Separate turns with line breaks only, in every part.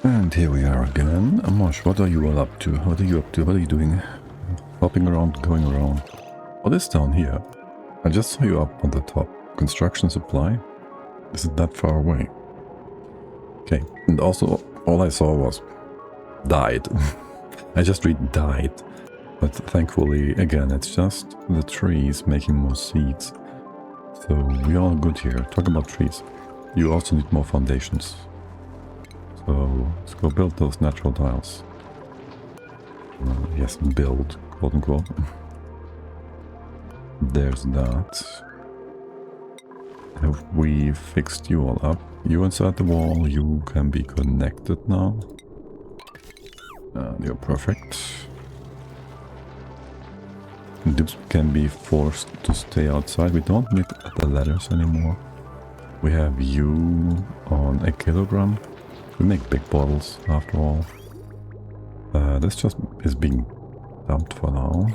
And here we are again. Mosh, what are you all up to? What are you up to? What are you doing? Hopping around, going around. What is down here? I just saw you up on the top. Construction supply? Is it that far away? Okay, and also all I saw was died. I just read died. But thankfully, again, it's just the trees making more seeds. So we are good here. Talk about trees. You also need more foundations. So let's go build those natural tiles. Yes, build, quote unquote. There's that. Have we fixed you all up? You inside the wall, you can be connected now. You're perfect. Dupes can be forced to stay outside. We don't need the ladders anymore. We have you on 1 kilogram. We make big bottles after all. This just is being dumped for now.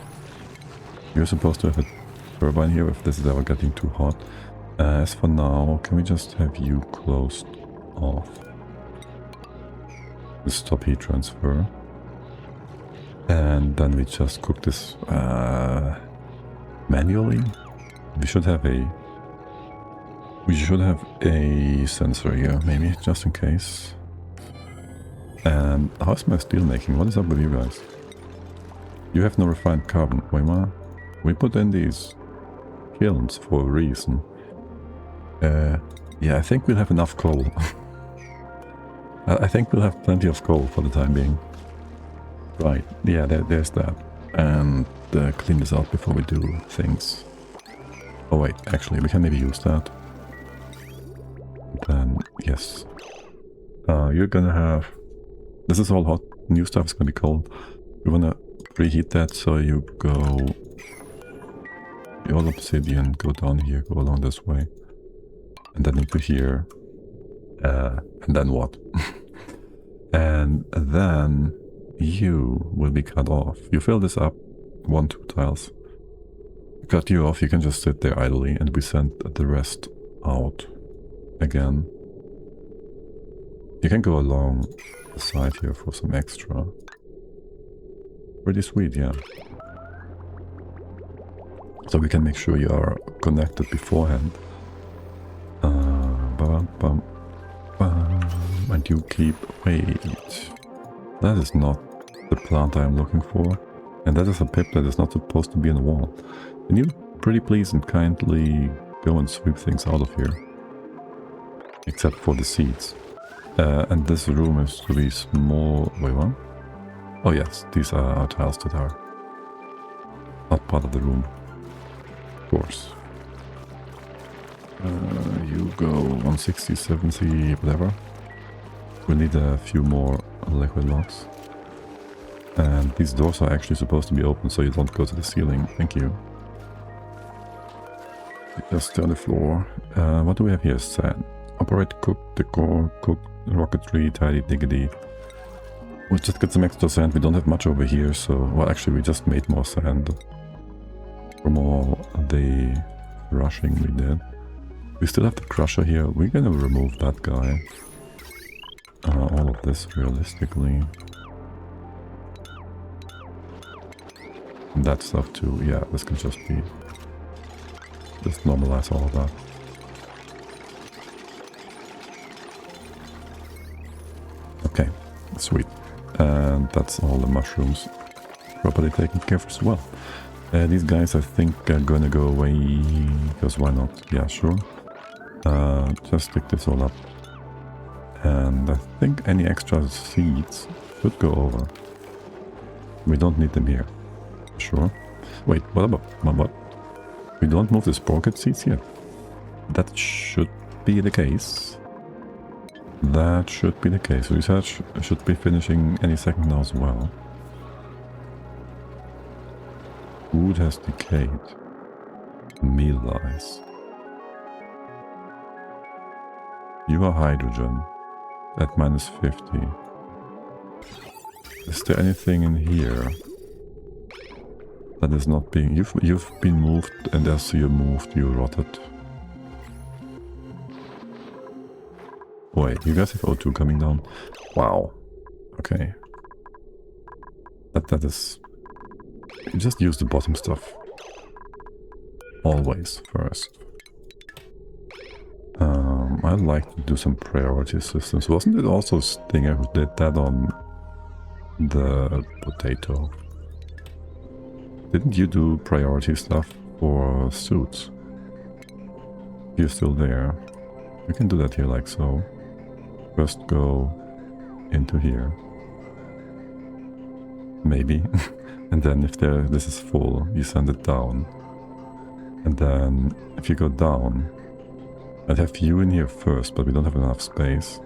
You're supposed to have a turbine here if this is ever getting too hot. As for now, can we just have you closed off? Stop heat transfer. And then we just cook this manually. We should have a sensor here, maybe, just in case. And how's my steel making? What is up with you guys? You have no refined carbon. Wait, what? We put in these kilns for a reason. Yeah, I think we'll have enough coal. I think we'll have plenty of coal for the time being. Right, yeah, there's that. And clean this out before we do things. Oh wait, actually, we can maybe use that. Then, yes. You're gonna have... This is all hot. New stuff is gonna be cold. You wanna preheat that, so you go... The old obsidian, go down here, go along this way. And then into here. And then what? And then you will be cut off. You fill this up, 1, 2 tiles. Cut you off, you can just sit there idly, and we send the rest out again. You can go along the side here for some extra. Pretty sweet, yeah. So we can make sure you are connected beforehand. And you keep... Wait. That is not the plant I am looking for. And that is a pip that is not supposed to be in the wall. Can you pretty please and kindly go and sweep things out of here? Except for the seeds. And this room is to be small... Wait, what? Oh yes, these are our tiles that are not part of the room. Of course. You go 160, 70, whatever. We need a few more liquid logs. And these doors are actually supposed to be open so you don't go to the ceiling. Thank you. Just on the floor. What do we have here? Sand. Operate, cook, decor, cook, rocketry, tidy, diggity. We'll just get some extra sand. We don't have much over here, so... Well, actually, we just made more sand from all the rushing we did. We still have the crusher here. We're gonna remove that guy. All of this, realistically. And that stuff too. Yeah, this can just be... Just normalize all of that. Okay, sweet. And that's all the mushrooms properly taken care of as well. These guys I think are gonna go away, because why not? Yeah, sure. Just stick this all up. And I think any extra seeds should go over. We don't need them here. Sure. Wait, what about... What? We don't move the sprocket seeds yet? That should be the case. That should be the case. Research should be finishing any second now as well. Wood has decayed. Meal lies. You are hydrogen at -50. Is there anything in here that is not being... You've been moved, and as you moved, you rotted. Wait, you guys have O2 coming down? Wow. Okay. That is... You just use the bottom stuff. Always first. I'd like to do some priority systems. Wasn't it also Stinger who did that on the potato? Didn't you do priority stuff for suits? You're still there. We can do that here like so. First go into here. Maybe. And then if this is full, you send it down. And then if you go down, I'd have you in here first, but we don't have enough space.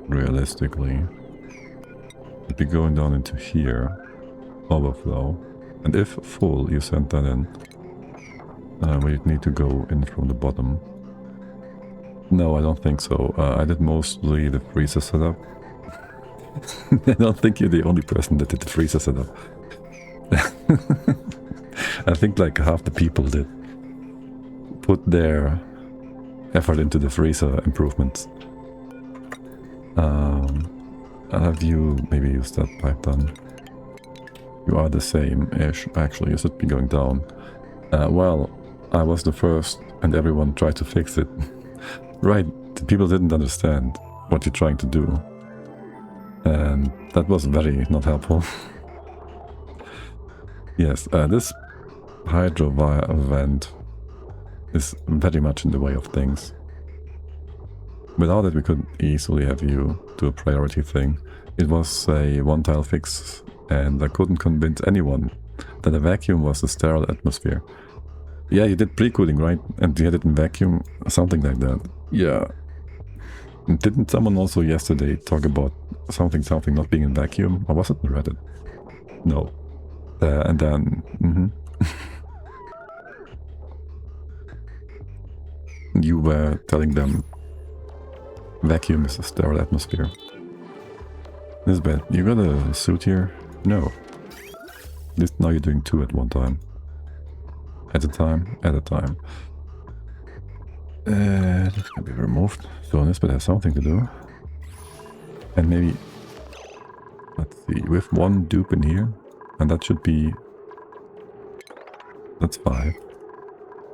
Realistically. It'd be going down into here. Overflow. And if full, you send that in. We need to go in from the bottom. No, I don't think so. I did mostly the freezer setup. I don't think you're the only person that did the freezer setup. I think like half the people did put their effort into the freezer improvements. I'll have you maybe use that pipe then. You are the same-ish. Actually, you should be going down. Well, I was the first and everyone tried to fix it. Right, the people didn't understand what you're trying to do. And that was very not helpful. Yes, this hydro vent is very much in the way of things. Without it, we could easily have you do a priority thing. It was a one-tile fix, and I couldn't convince anyone that a vacuum was a sterile atmosphere. Yeah, you did pre-cooling, right? And you had it in vacuum, something like that. Yeah. Didn't someone also yesterday talk about something not being in vacuum? Or was it on Reddit? No. And then... You were telling them vacuum is a sterile atmosphere. This is bad. You got a suit here? No. At least now you're doing two at one time. At a time. At a time. This can be removed. So this bit has something to do. And maybe... Let's see. We have one dupe in here. And that should be... That's 5.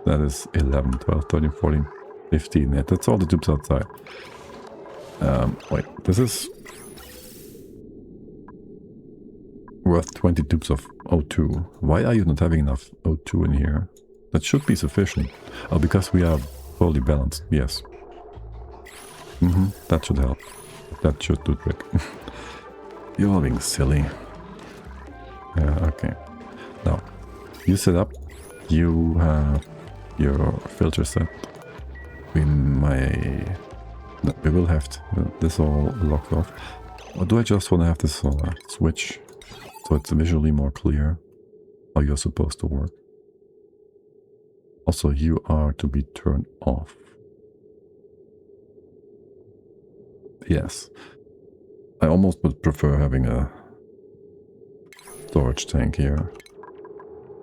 That is 11, 12, 13, 14, 15. Yeah, that's all the dupes outside. Wait, this is worth 20 dupes of O2. Why are you not having enough O2 in here? That should be sufficient. Oh, because we are fully balanced. Yes. That should help. That should do trick. You're being silly. Yeah, okay. Now, you set up. You have your filter set. We will have this all locked off. Or do I just want to have this switch so it's visually more clear how you're supposed to work? Also, you are to be turned off. Yes. I almost would prefer having a storage tank here.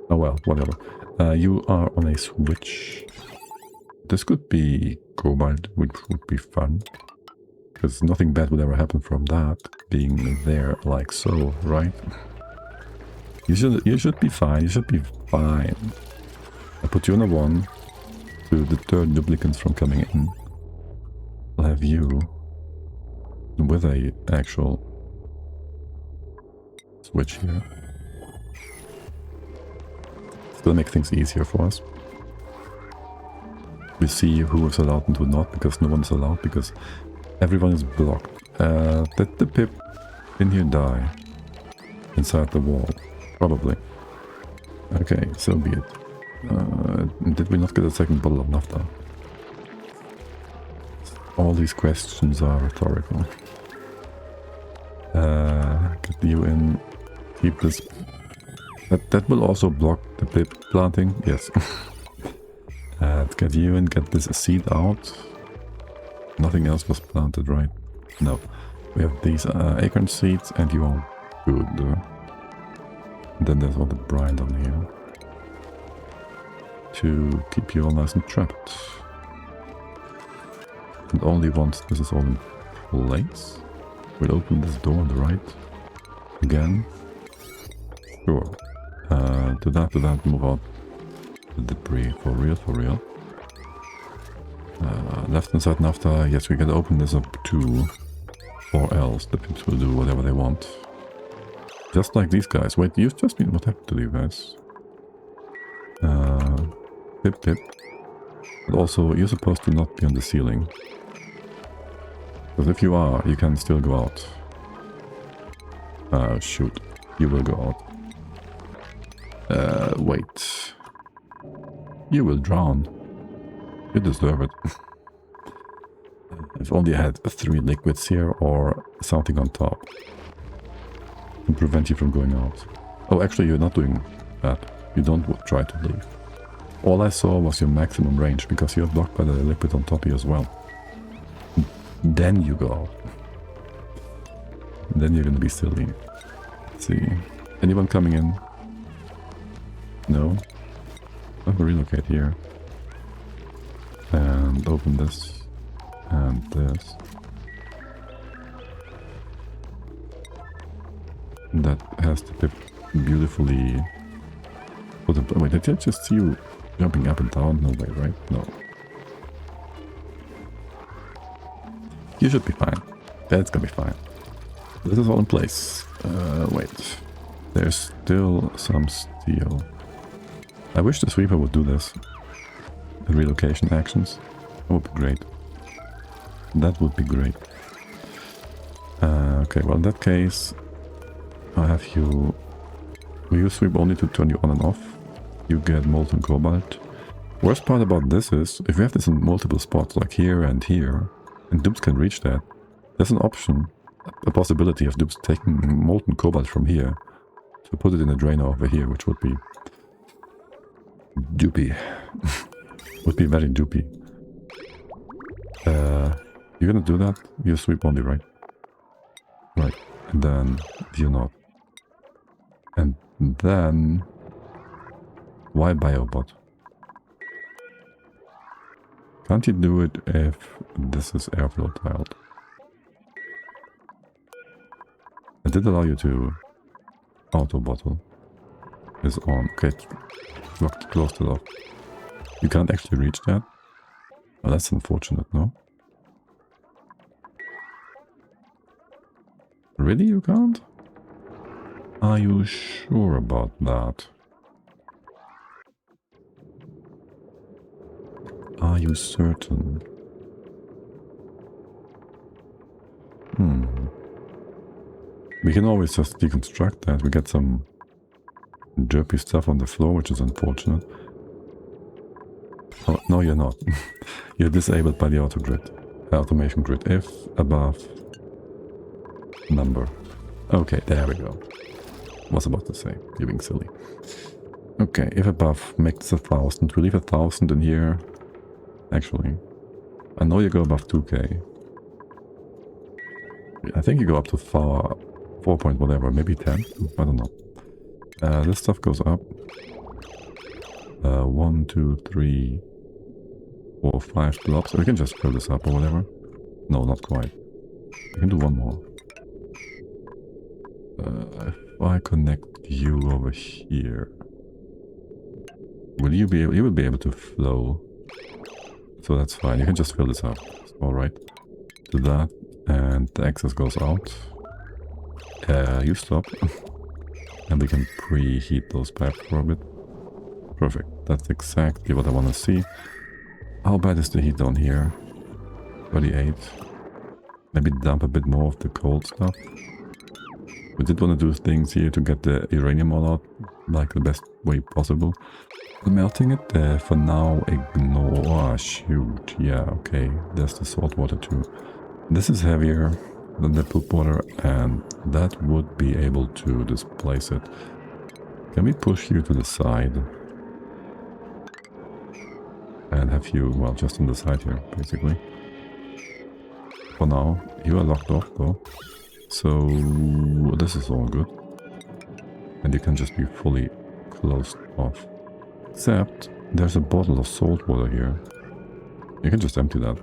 Oh well, whatever. You are on a switch. This could be cobalt, which would be fun. Because nothing bad would ever happen from that being there like so, right? You should be fine. You should be fine. I put you on a 1 to deter duplicants from coming in. I'll have you with a actual switch here. Still make things easier for us. We see who is allowed and who not, because no one is allowed, because everyone is blocked. Did the pip in here die? Inside the wall? Probably. Okay, so be it. Did we not get a second bottle of naphtha? All these questions are rhetorical. Get you in. Keep this. That will also block the pip planting. Yes. Get you in. Get this seed out. Nothing else was planted, right? No. We have these acorn seeds, and you all good. And then there's all the brine down here to keep you all nice and trapped. And only once this is all in place, we'll open this door on the right. Again. Sure. Do that, move out the debris. For real. Left and right after, yes, we can open this up too. Or else the pips will do whatever they want. Just like these guys. Wait, you've just been... What happened to you guys? Pip. But also, you're supposed to not be on the ceiling. Because if you are, you can still go out. Shoot. You will go out. Wait. You will drown. You deserve it. If only I had 3 liquids here or something on top to prevent you from going out. Oh, actually, you're not doing that. You don't try to leave. All I saw was your maximum range because you're blocked by the liquid on top of you as well. Then you go out. Then you're gonna be silly. Let's see. Anyone coming in? No? I'm gonna relocate here. And open this. And this. That has the pip beautifully put in. Wait, did I just see you jumping up and down? No way, right? No. You should be fine. That's gonna be fine. This is all in place. Wait. There's still some steel. I wish the sweeper would do this. The relocation actions. That would be great. That would be great. Okay, well in that case, I have you... We use sweep only to turn you on and off. You get molten cobalt. Worst part about this is, if you have this in multiple spots, like here, and dupes can reach that, there's an option, a possibility of dupes taking molten cobalt from here to put it in a drainer over here, which would be dupey. Would be very dupey. You're gonna do that? You sweep only, right? Right. And then you're not. And then... Why biobot? Can't you do it if this is airflow tiled? I did allow you to auto bottle. Is on. Okay, locked, closed it off. You can't actually reach that? Oh, that's unfortunate, no? Really, you can't? Are you sure about that? Are you certain? We can always just deconstruct that. We get some derpy stuff on the floor, which is unfortunate. Oh, no, you're not. You're disabled by the automation grid. If above number. Okay, there we go. Was about to say, you're being silly. Okay, if above, make this 1,000. We leave 1,000 in here. Actually, I know you go above 2k. I think you go up to 4 point whatever, maybe 10? I don't know. This stuff goes up. 1, 2, 3, 4, 5 blocks. We can just fill this up or whatever. No, not quite. We can do one more. If I connect you over here, will you be able? You will be able to flow. So that's fine. You can just fill this up. All right. Do that, and the excess goes out. You stop, and we can preheat those pipes for a bit. Perfect. That's exactly what I want to see. How bad is the heat down here? 38. Maybe dump a bit more of the cold stuff. We did want to do things here to get the uranium all out, like the best way possible. Melting it, for now, ignore... Oh, shoot. Yeah, okay. There's the salt water too. This is heavier than the poop water, and that would be able to displace it. Can we push you to the side? And have you, well, just on the side here, basically. For now, you are locked off though. So, this is all good. And you can just be fully closed off. Except, there's a bottle of salt water here. You can just empty that.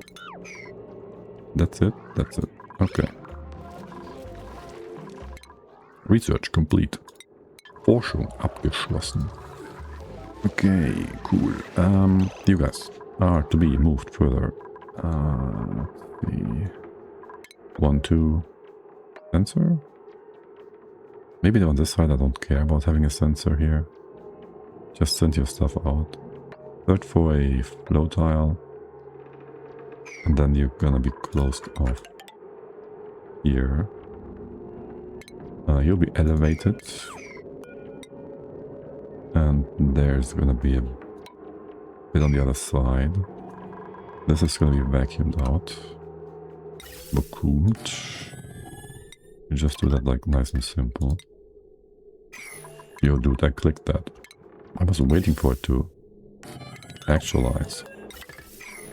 That's it? That's it. Okay. Research complete. Forschung abgeschlossen. Okay, cool. You guys are to be moved further. Let's see. 1, 2. Sensor? Maybe on this side I don't care about having a sensor here. Just send your stuff out. Search for a flow tile. And then you're gonna be closed off here. You'll be elevated. And there's gonna be a bit on the other side. This is gonna be vacuumed out. Vacuumed. You just do that like nice and simple. Yo dude, I clicked that. I was waiting for it to actualize.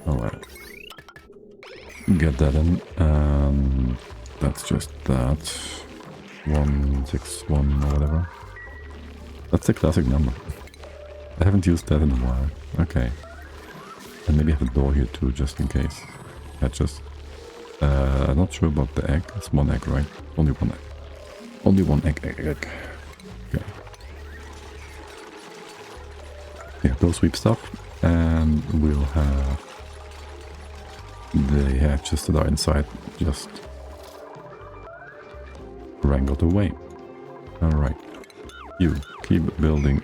Alright. Get that in, and that's just that. 161 or whatever. That's the classic number. I haven't used that in a while. Okay. And maybe have a door here too, just in case. Hatches. I'm not sure about the egg. It's one egg, right? Only one egg. Only one egg. Okay. Yeah, go sweep stuff. And we'll have the hatches that are inside just wrangled away. Alright. You keep building.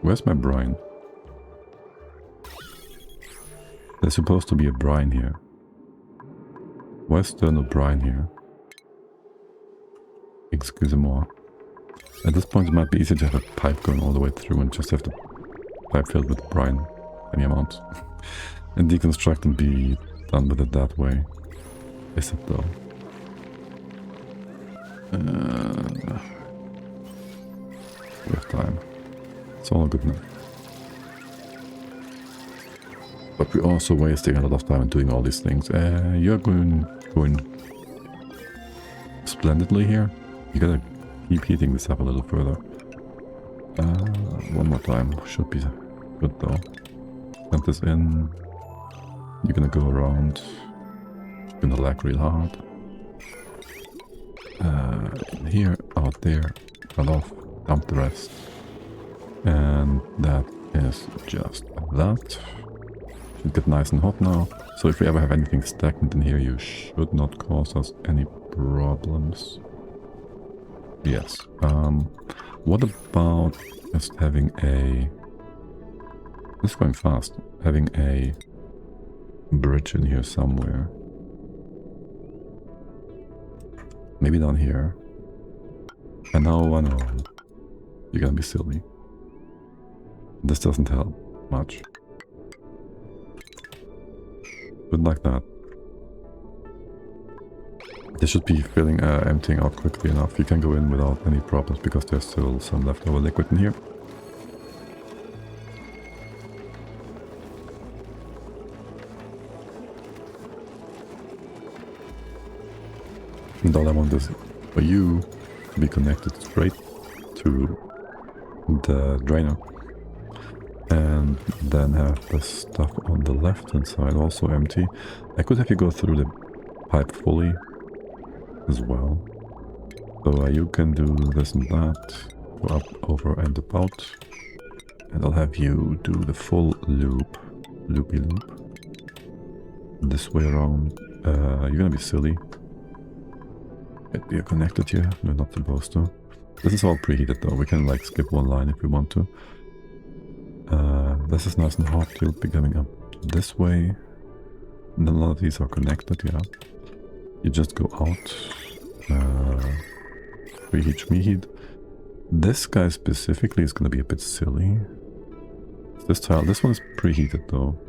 Where's my brine? There's supposed to be a brine here. Where's there no brine here? Excuse-moi. At this point it might be easier to have a pipe going all the way through and just have the pipe filled with brine, any amount. And deconstruct and be done with it that way. Is it though? We have time. It's all good now. But we're also wasting a lot of time doing all these things. You're going splendidly here. You gotta keep heating this up a little further. One more time. Should be good though. Send this in. You're gonna go around. You're gonna lag real hard. In here, out there, cut off, dump the rest. And that is just that. Should get nice and hot now. So if we ever have anything stagnant in here, you should not cause us any problems. Yes. What about just having a... This is going fast. Having a bridge in here somewhere. Maybe down here. And now I know you're gonna be silly. This doesn't help much. But like that. This should be filling, emptying out quickly enough. You can go in without any problems because there's still some leftover liquid in here. And all I want is for you to be connected straight to the drainer. And then have the stuff on the left hand side also empty. I could have you go through the pipe fully as well. So you can do this and that. Go up, over and about. And I'll have you do the full loop. Loopy loop. This way around. You're gonna be silly. You're connected here. We're not supposed to. This is all preheated though. We can like skip one line if we want to. This is nice and hot. You'll be coming up this way. And a lot of these are connected, yeah. You just go out. Preheat, reheat. This guy specifically is going to be a bit silly. This tile, this one is preheated though.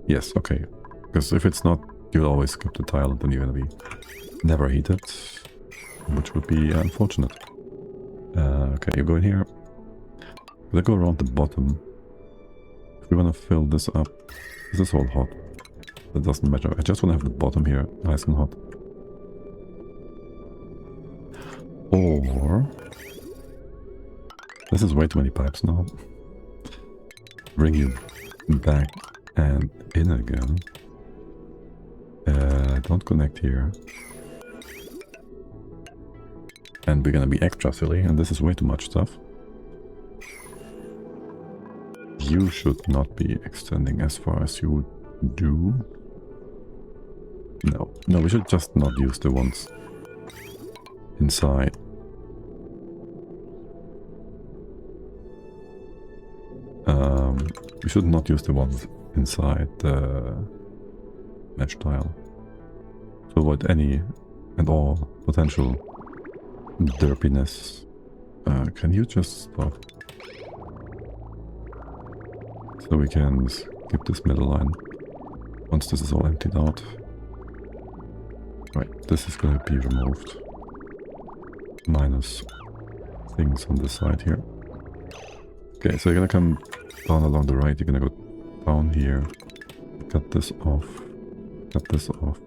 Yes, okay. Because if it's not, you'll always skip the tile and then you're going to be never heated. Which would be unfortunate. Okay, you go in here. Let's go around the bottom. If we want to fill this up, this is all hot. That doesn't matter. I just want to have the bottom here nice and hot. Or... This is way too many pipes now. Bring you back and in again. don't connect here. And we're gonna be extra silly, and this is way too much stuff. You should not be extending as far as you do. No, we should just not use the ones inside. We should not use the ones inside the mesh tile to avoid any and all potential derpiness. Can you just stop? So we can skip this middle line once this is all emptied out. Right, this is gonna be removed. Minus things on this side here. Okay, so you're gonna come down along the right, you're gonna go down here, cut this off, cut this off.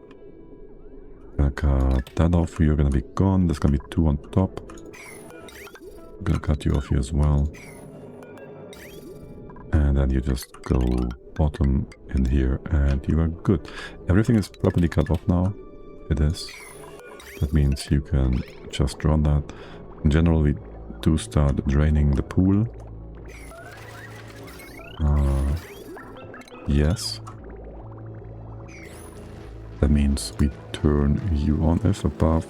Gonna cut that off, you're gonna be gone, there's gonna be 2 on top. I'm gonna cut you off here as well. And then you just go bottom in here and you are good. Everything is properly cut off now. It is. That means you can just run that. In general, we do start draining the pool. Yes. That means we turn you on if above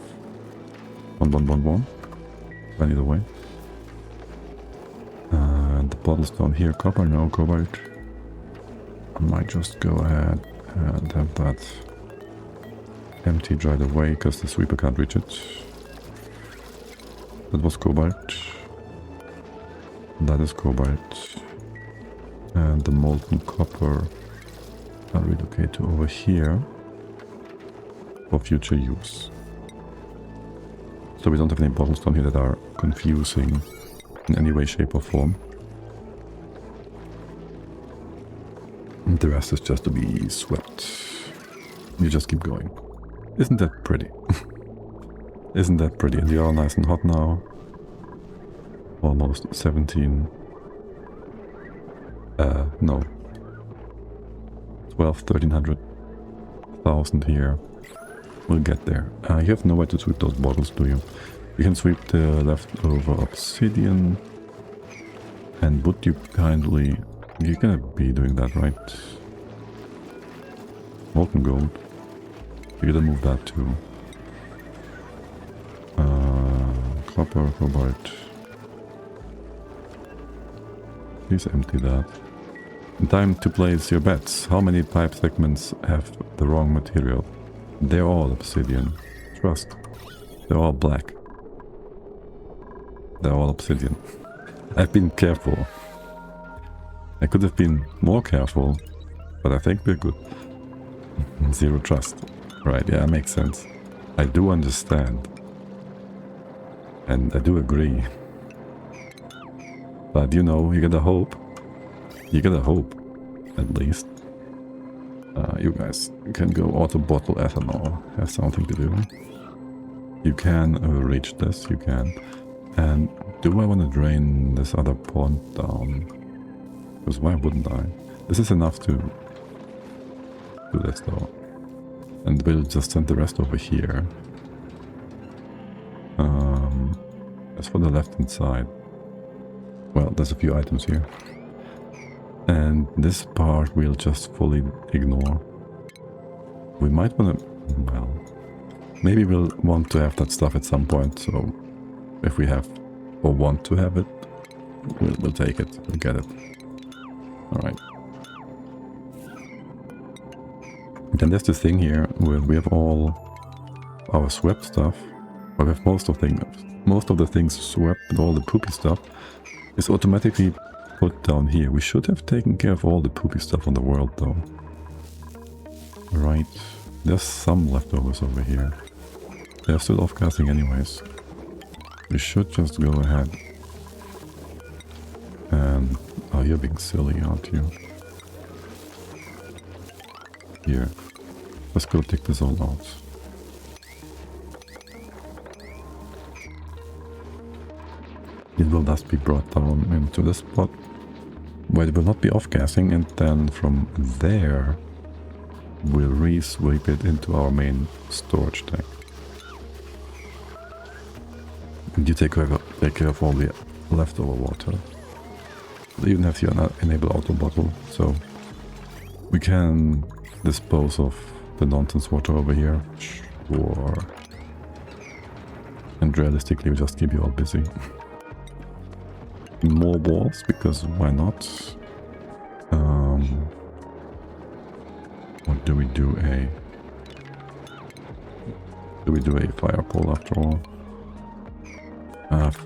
1111. Either way. And the bottles down here, copper, no cobalt. I might just go ahead and have that emptied right away because the sweeper can't reach it. That was cobalt. That is cobalt. And the molten copper I'll relocate to over here for future use. So we don't have any bottles down here that are confusing in any way, shape or form. And the rest is just to be swept. You just keep going. Isn't that pretty? Isn't that pretty? And you're all nice and hot now. Almost 17. No. 12, 1300. 1000 here. We'll get there. You have nowhere to sweep those bottles, do you? You can sweep the leftover obsidian. And would you kindly... You're gonna be doing that, right? Molten gold. You're gonna move that too. Copper, cobalt. Please empty that. Time to place your bets. How many pipe segments have the wrong material? They're all obsidian. Trust. They're all black. They're all obsidian. I've been careful. I could have been more careful, but I think we're good. Zero trust. Right, yeah, makes sense. I do understand. And I do agree. But you know, you gotta hope. You gotta hope, at least. You guys can go auto bottle ethanol. Has something to do. You can reach this, you can. And do I want to drain this other pond down? Because why wouldn't I? This is enough to do this though. And we'll just send the rest over here. As for the left hand side, well, there's a few items here. And this part we'll just fully ignore. We might want to, well, maybe we'll want to have that stuff at some point, so if we have or want to have it, we'll take it, we'll get it. Alright. Then there's this thing here where we have all our swept stuff. Or we have most of the things swept, and all the poopy stuff is automatically put down here. We should have taken care of all the poopy stuff on the world though. Right. There's some leftovers over here. They're still off-casting anyways. We should just go ahead. And... oh, you're being silly, aren't you? Here. Let's go take this all out. It will thus be brought down into the spot where it will not be off-gassing, and then from there we'll re-sweep it into our main storage tank. And you take care of all the leftover water. They even have the enable auto bottle, so we can dispose of the nonsense water over here. Sure. And realistically, we just keep you all busy. More walls, because why not? Or do we do a... Do we do a fire pole after all?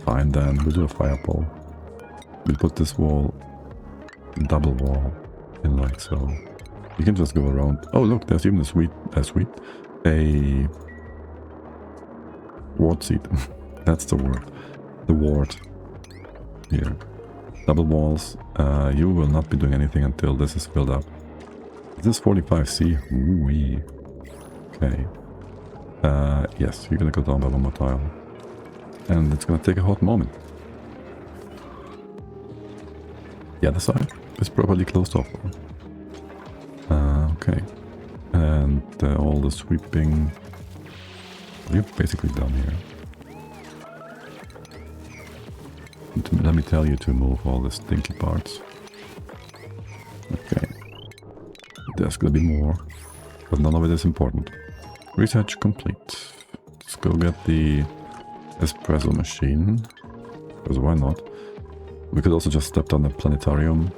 Fine then, we'll do a fire pole. We'll put this wall, double wall, in like so. You can just go around. Oh look, there's even a ward seat. That's the word. The ward. Here. Double walls. You will not be doing anything until this is filled up. Is this 45C? Ooh-wee. Okay. Yes, you're gonna go down by one more tile. And it's gonna take a hot moment. The other side is properly closed off. Okay. And all the sweeping... We're basically done here. Let me tell you to move all the stinky parts. Okay. There's gonna be more, but none of it is important. Research complete. Let's go get the espresso machine, because why not? We could also just step down the planetarium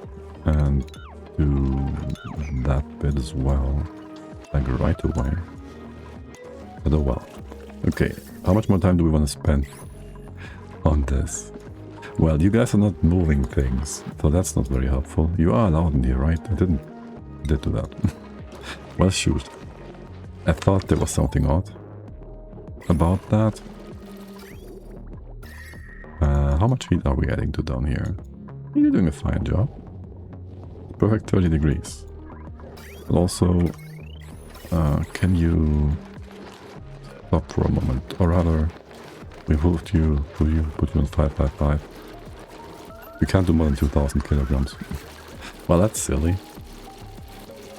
and do that bit as well, like right away. But oh well. Okay, how much more time do we want to spend on this? Well, you guys are not moving things, so that's not very helpful. You are allowed in here, right? I did do that. Well, shoot. I thought there was something odd about that. How much heat are we adding to down here? You're doing a fine job. Perfect 30 degrees. But also, can you stop for a moment? Or rather, we put you on 555. We can't do more than 2,000 kilograms. Well, that's silly.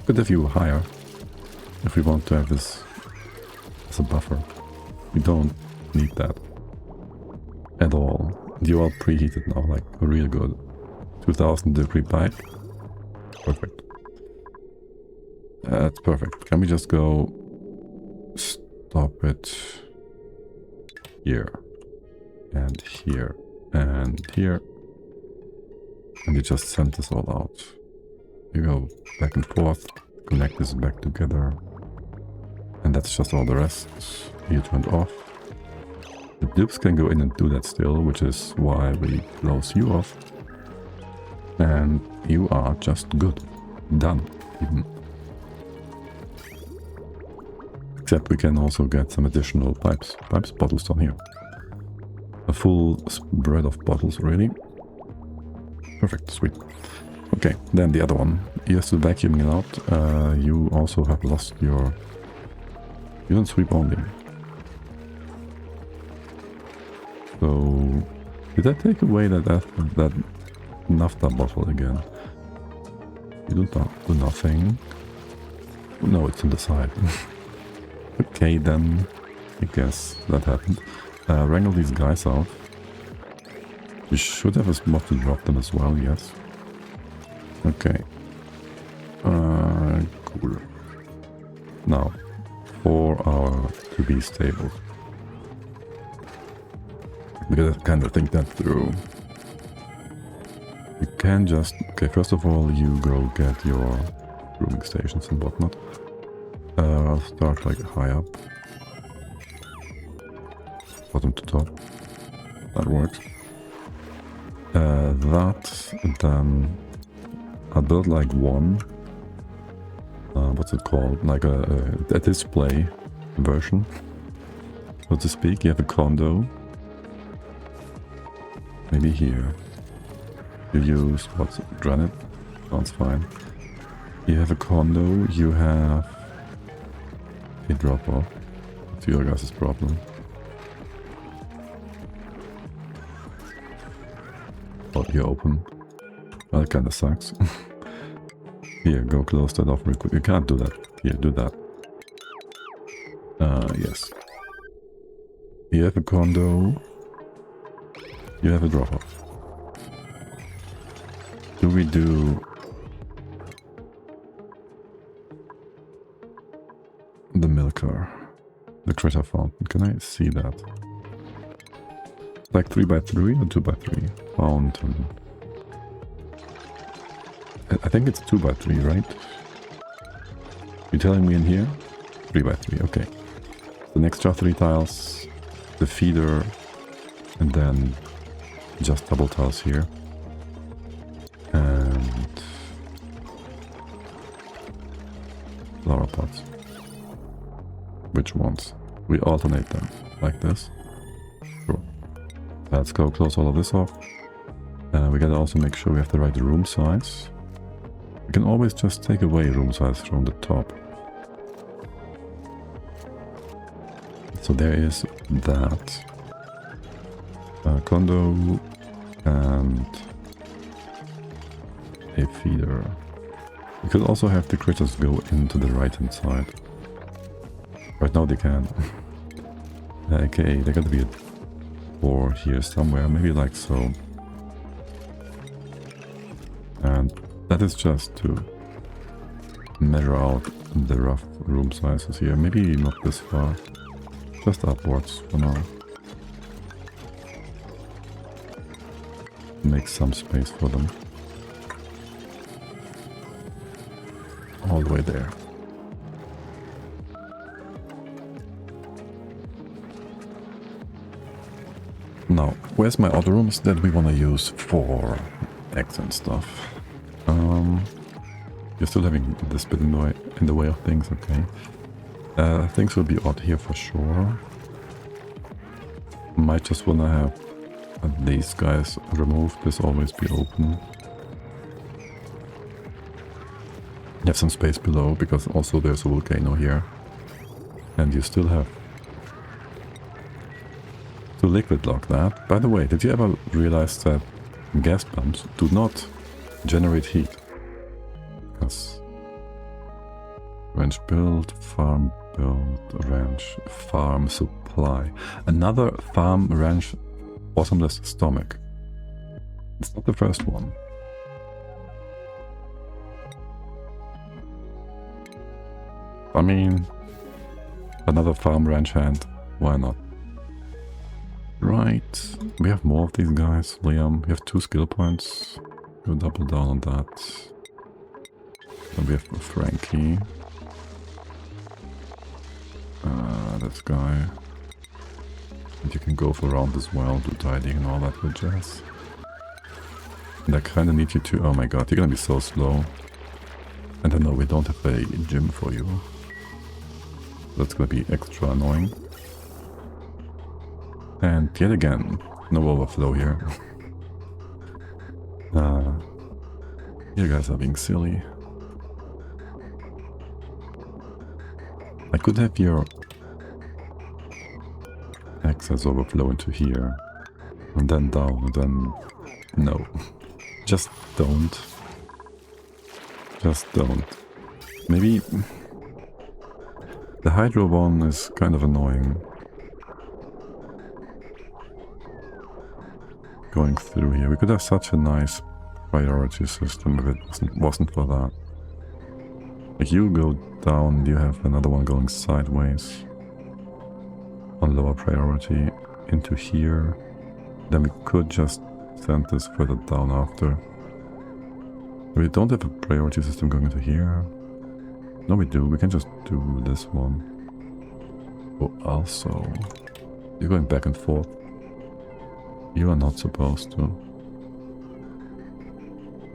Could have you higher if we want to have this as a buffer. We don't need that at all. You are preheated now, like real good. 2,000 degree pipe. Perfect. That's perfect. Can we just go stop it here and here and here, and you just send this all out. You go back and forth, connect this back together, and that's just all the rest. You turned off. The dupes can go in and do that still, which is why we close you off. And you are just good. Done. Even. Except we can also get some additional pipes bottles down here. A full spread of bottles, really. Perfect, sweet. Okay, then the other one. You're still vacuuming it out. You also have lost your... You don't sweep only. So... Did I take away that naphtha bottle again? You do nothing. No, it's on the side. Okay, then I guess that happened. Wrangle these guys out. We should have a spot to drop them as well, yes. Okay. Cool. Now, for our to-be stables. Because I kind of think that through. You can just... Okay, first of all, you go get your grooming stations and whatnot. I'll start like high up. Bottom to top. That works. Then I'll build like one. What's it called? Like a display version, so to speak. You have a condo. Maybe here. You use what's granite? Sounds fine. You have a condo. You have a drop off. It's your guys' problem. Oh, you open. Well, that kinda sucks. Here, go close that off real quick. You can't do that. Here, do that. Yes. You have a condo. You have a drop-off. Do we do... the milker? The critter fountain. Can I see that? Like 3x3 or 2x3? Fountain. I think it's 2x3, right? You're telling me in here? 3x3, okay. The extra 3 tiles, the feeder, and then just double tiles here. And flower pots. Which ones? We alternate them, like this. Sure. Let's go close all of this off. We gotta also make sure we have the right room size. We can always just take away room size from the top. So there is that. Condo and a feeder. We could also have the critters go into the right hand side. Right now they can. Okay, there gotta be a door here somewhere, maybe like so. And that is just to measure out the rough room sizes here. Maybe not this far, just upwards for now. Make some space for them. All the way there. Now, where's my other rooms that we want to use for eggs and stuff? You're still having this bit in the way of things, okay. Things will be odd here for sure. Might just want to have these guys removed, this always be open. Have some space below, because also there's a volcano here. And you still have to liquid lock that. By the way, did you ever realize that gas pumps do not generate heat? Because ranch build, farm build, ranch, farm supply. Another farm, ranch, bottomless stomach. It's not the first one. I mean, another farm ranch hand, why not? Right, we have more of these guys. Liam, we have 2 skill points. We'll double down on that. Then we have Frankie. This guy. And you can go for around as well, do tidying and all that good jazz. And I kinda need you to... oh my god, you're gonna be so slow. And I know we don't have a gym for you. That's gonna be extra annoying. And yet again, no overflow here. You guys are being silly. I could have your excess overflow into here. And then down, and then... no. Just don't. Just don't. Maybe... the hydro one is kind of annoying. Going through here. We could have such a nice priority system if it wasn't for that. Like you go down, you have another one going sideways. On lower priority into here. Then we could just send this further down after. We don't have a priority system going into here. No, we do. We can just do this one. Oh, also, you're going back and forth. You are not supposed to.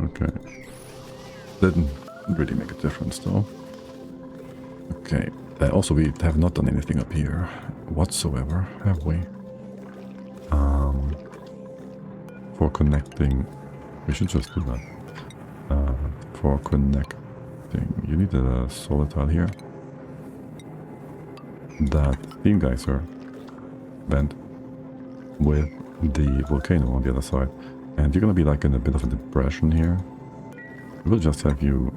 Okay. Didn't really make a difference though. Okay. Also, we have not done anything up here whatsoever, have we? For connecting, we should just do that. For connecting, you need a solid tile here. That steam geyser vent with the volcano on the other side. And you're gonna be like in a bit of a depression here. We'll just have you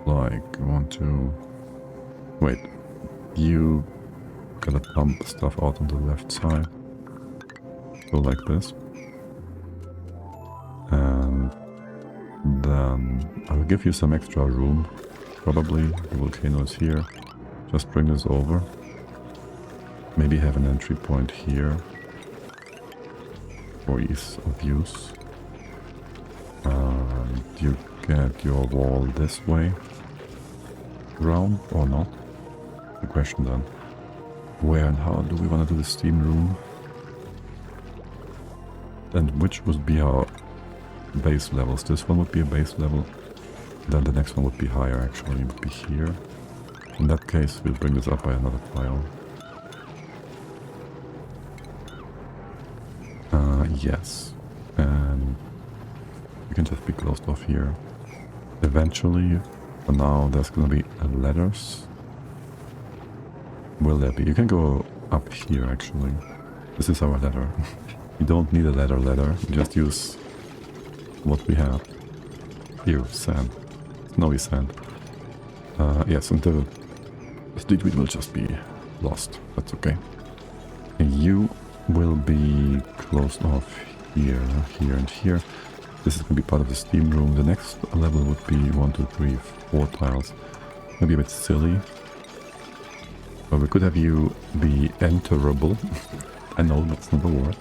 like 1, 2, Wait, you gotta pump stuff out on the left side. Go like this. And then I'll give you some extra room. Probably the volcano is here. Just bring this over. Maybe have an entry point here for ease of use. And you get your wall this way. Round or not? The question then. Where and how do we want to do the steam room? And which would be our base levels? This one would be a base level. Then the next one would be higher actually, it would be here. In that case, we'll bring this up by another tile. Yes. And you can just be closed off here. Eventually, for now, there's gonna be ladders. Will there be? You can go up here actually. This is our ladder. You don't need a ladder. You just use what we have. Here, sand. Snowy sand. Yes, and the street will just be lost. That's okay. And you will be closed off here, here, and here. This is going to be part of the steam room. The next level would be 1, 2, 3, 4 tiles. Maybe a bit silly. But we could have you be enterable. I know that's not a word.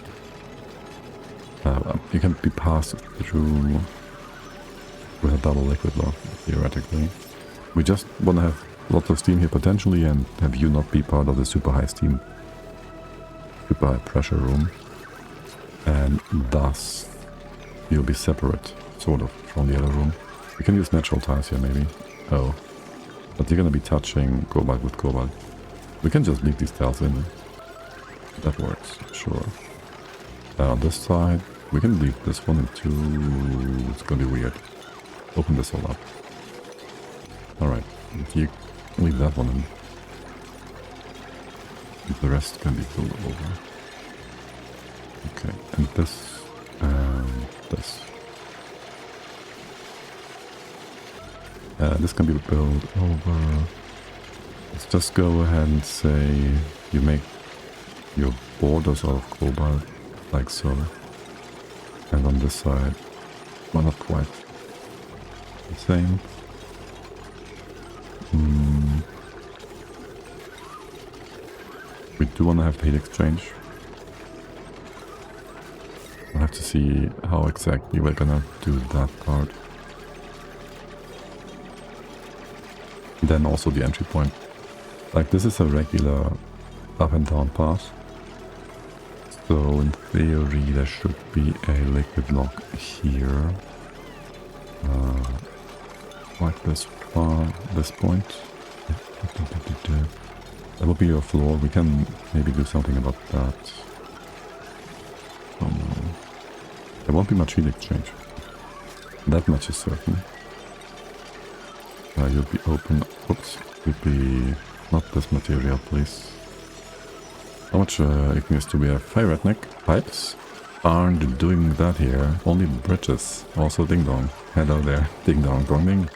You can be passed through with a double liquid lock, theoretically. We just want to have lots of steam here potentially and have you not be part of the super high steam, super high pressure room. And thus, you'll be separate, sort of, from the other room. We can use natural tiles here, maybe. Oh. But you're gonna be touching cobalt with cobalt. We can just leave these tiles in. That works, sure. On this side, we can leave this one in 2. It's gonna be weird. Open this all up. Alright, you leave that one in. The rest can be filled over. Okay, and this, and this. This can be built over. Let's just go ahead and say you make your borders out of cobalt, like so. And on this side, well, not quite the same. We do want to have the heat exchange. We'll have to see how exactly we're gonna do that part. Then also the entry point. Like, this is a regular up and down path. So in theory there should be a liquid lock here. Like this far, this point. That will be your floor. We can maybe do something about that. There won't be much heat exchange. That much is certain. You'll be open. Oops. You'll be not this material, please. How much igneous do we have? Fire redneck pipes aren't doing that here. Only bridges. Also ding dong. Hello there. Ding dong, dong ding.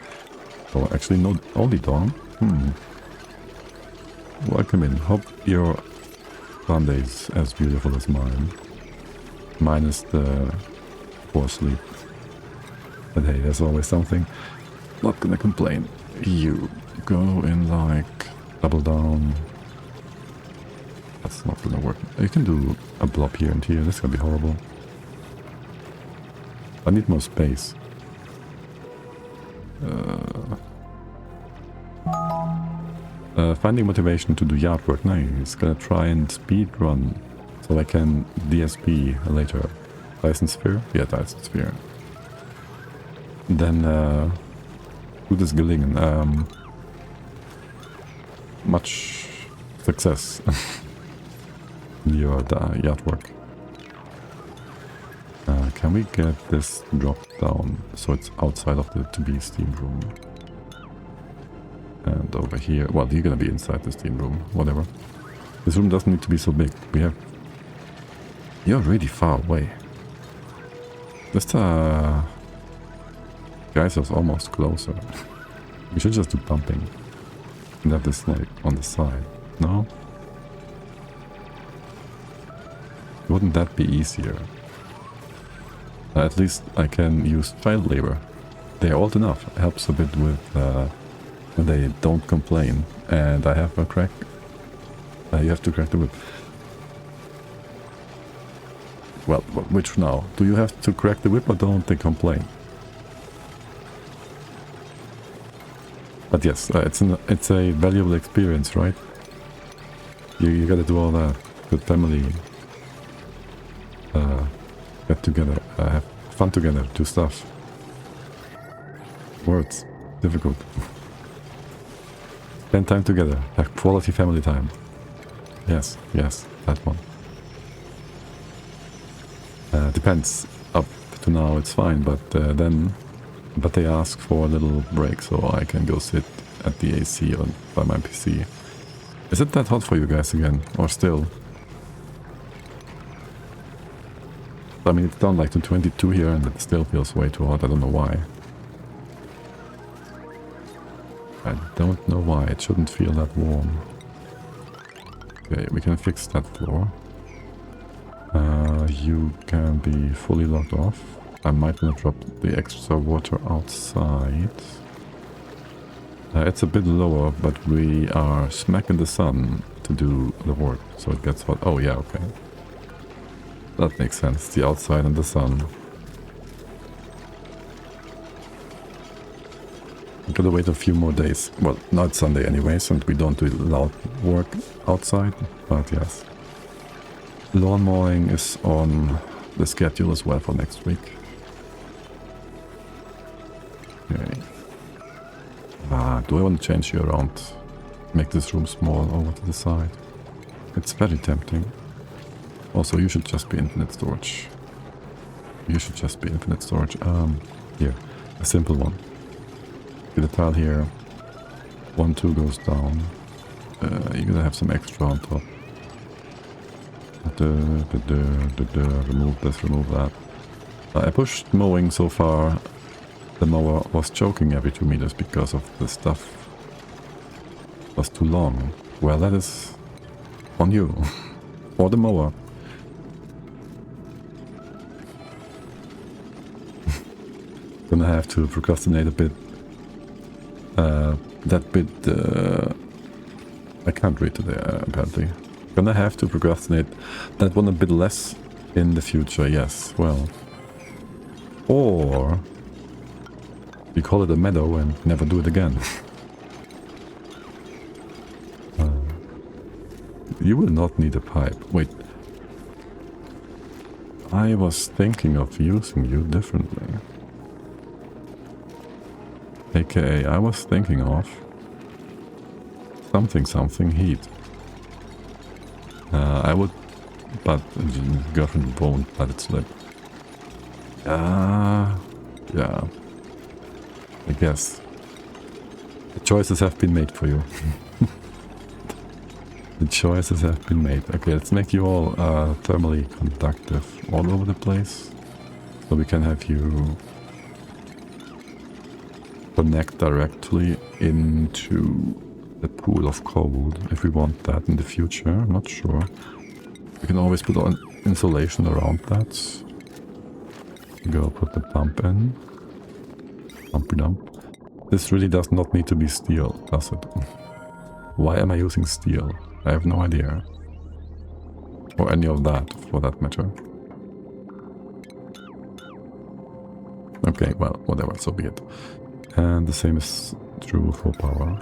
Oh, actually no, only dong. Welcome in. Hope your Sunday is as beautiful as mine. Minus the poor sleep. But hey, there's always something. Not gonna complain. You go in like double down. That's not gonna work. You can do a blob here and here. This is gonna be horrible. I need more space. Finding motivation to do yard work. Nice. Gonna try and speed run so I can DSP later. Dyson Sphere? Yeah, Dyson Sphere. Then do this gelingen. Much success in your yard work. Can we get this dropped down so it's outside of the to-be steam room? And over here, well, you're gonna be inside the steam room, whatever. This room doesn't need to be so big. We have... You're really far away. This geyser's almost closer. We should just do pumping. And have this like on the side. No? Wouldn't that be easier? At least I can use child labor. They're old enough. Helps a bit with when they don't complain. And I have a crack. You have to crack the whip. Well, which now? Do you have to crack the whip or don't they complain? But yes, it's a valuable experience, right? You gotta do all that. Good family. Get together. Have fun together. Do stuff. Words. Difficult. Spend time together. Have quality family time. Yes, yes, that one. Depends. Up to now it's fine, but but they ask for a little break so I can go sit at the AC by my PC. Is it that hot for you guys again, or still? I mean, it's down like to 22 here and it still feels way too hot. I don't know why. I don't know why. It shouldn't feel that warm. Okay, we can fix that floor. You can be fully locked off. I might want to drop the extra water outside. It's a bit lower, but we are smack in the sun to do the work, so it gets hot. Oh yeah, okay. That makes sense. The outside and the sun. I'm gonna wait a few more days. Well, not Sunday anyways, and we don't do loud work outside, but yes. Lawn mowing is on the schedule as well for next week. Okay. Do I want to change you around? Make this room small over to the side? It's very tempting. Also, you should just be infinite storage. You should just be infinite storage. Here, a simple one. Get a tile here. 1, 2 goes down. You're gonna have some extra on top. Remove this, remove that. I pushed mowing so far. The mower was choking every 2 meters because of the stuff was too long. Well, that is on you. Or the mower. Gonna have to procrastinate a bit. That bit... I can't read today, apparently. Gonna have to procrastinate that one a bit less in the future, yes, well. Or... we call it a meadow and never do it again. You will not need a pipe. Wait. I was thinking of using you differently. AKA, I was thinking of something heat. I would, but girlfriend won't let it slip. Yeah, I guess. The choices have been made for you. The choices have been made. Okay, let's make you all thermally conductive all over the place. So we can have you connect directly into the pool of cold if we want that in the future. I'm not sure. We can always put on insulation around that. Go put the pump in. Pumpy dump. This really does not need to be steel, does it? Why am I using steel? I have no idea. Or any of that, for that matter. Okay, well, whatever, so be it. And the same is true for power.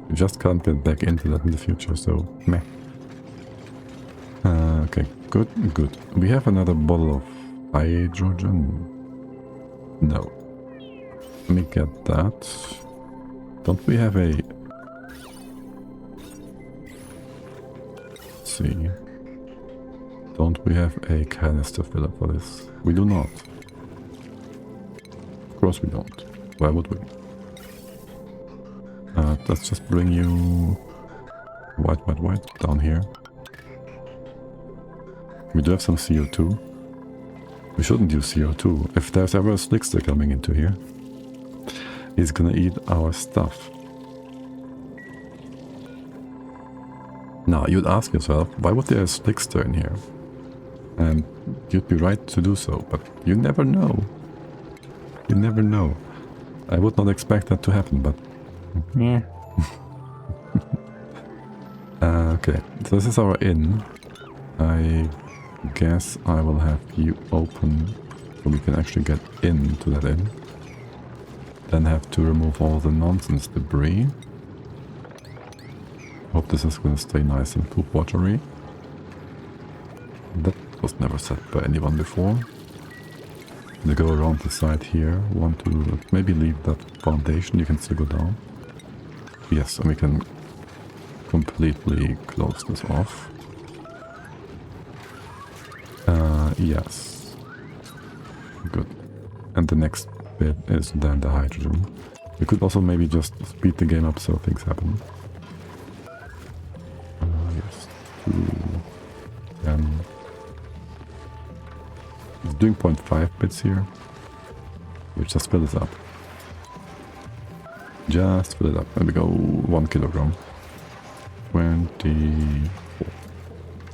You just can't get back into that in the future, so meh. Okay, good. We have another bottle of hydrogen. No. Let me get that. Don't we have a... let's see. Don't we have a canister filler for this? We do not. Of course we don't. Why would we? Let's just bring you white down here. We do have some CO2. We shouldn't use CO2. If there's ever a Slickster coming into here, he's gonna eat our stuff. Now, you'd ask yourself, why would there a Slickster in here? And you'd be right to do so, but you never know. You never know. I would not expect that to happen, but... yeah. Okay, so this is our inn. I guess I will have you open so we can actually get into that inn. Then have to remove all the nonsense debris. Hope this is going to stay nice and poop watery. That was never said by anyone before. They go around the side here. Want to maybe leave that foundation, you can still go down. Yes, and we can completely close this off. Yes. Good. And the next bit is then the hydrogen. We could also maybe just speed the game up so things happen. Yes. 2, 10. It's doing 0.5 bits here. You just fill this up. Just fill it up. And we go 1 kilogram. 24.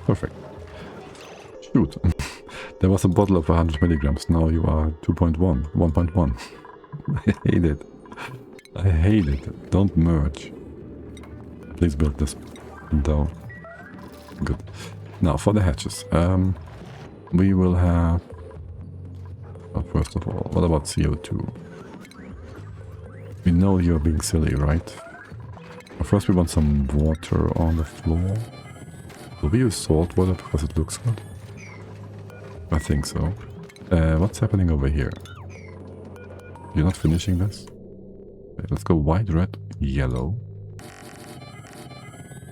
Perfect. Shoot. There was a bottle of 100 milligrams. Now you are 2.1. 1.1. I hate it. I hate it. Don't merge. Please build this window. Good. Now for the hatches. We will have... Well, first of all, what about CO2? We know you're being silly, right? First we want some water on the floor. Will we use salt water because it looks good? I think so. What's happening over here? You're not finishing this? Okay, let's go white, red, yellow.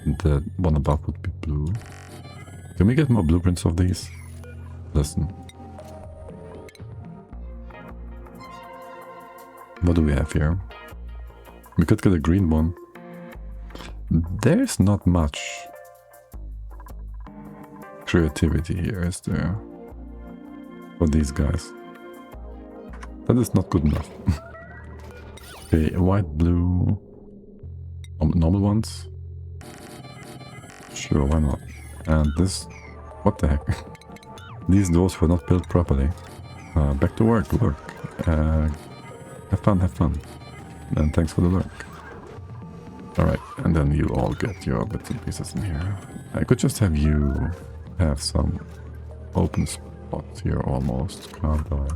The one above would be blue. Can we get more blueprints of these? Listen. What do we have here? We could get a green one. There's not much creativity here, is there? For these guys. That is not good enough. Okay, white, blue... normal ones? Sure, why not? And this... what the heck? These doors were not built properly. Back to work. Have fun, have fun. And thanks for the work. Alright, and then you all get your bits and pieces in here. I could just have you have some open spots here almost, can't I?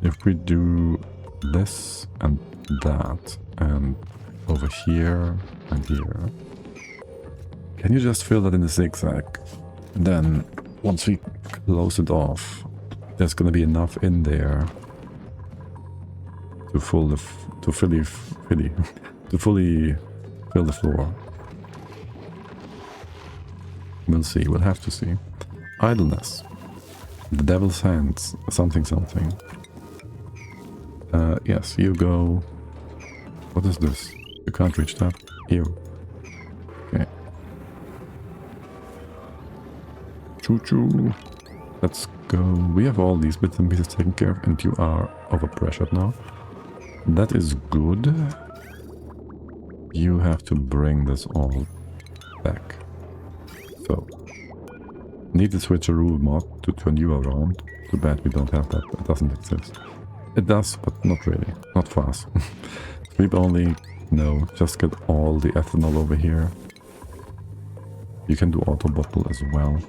If we do this and that, and over here and here, can you just fill that in the zigzag? And then, once we close it off, there's gonna be enough in there to fully fill the floor. We'll see, we'll have to see. Idleness. The devil's hands, something. Yes, you go... What is this? You can't reach that? Here. Okay. Choo-choo. Let's go. We have all these bits and pieces taken care of, and you are overpressured now. That is good. You have to bring this all back. So, need the switcheroo mod to turn you around. Too bad we don't have that. It doesn't exist. It does, but not really. Not fast. Sleep only. No, just get all the ethanol over here. You can do auto bottle as well.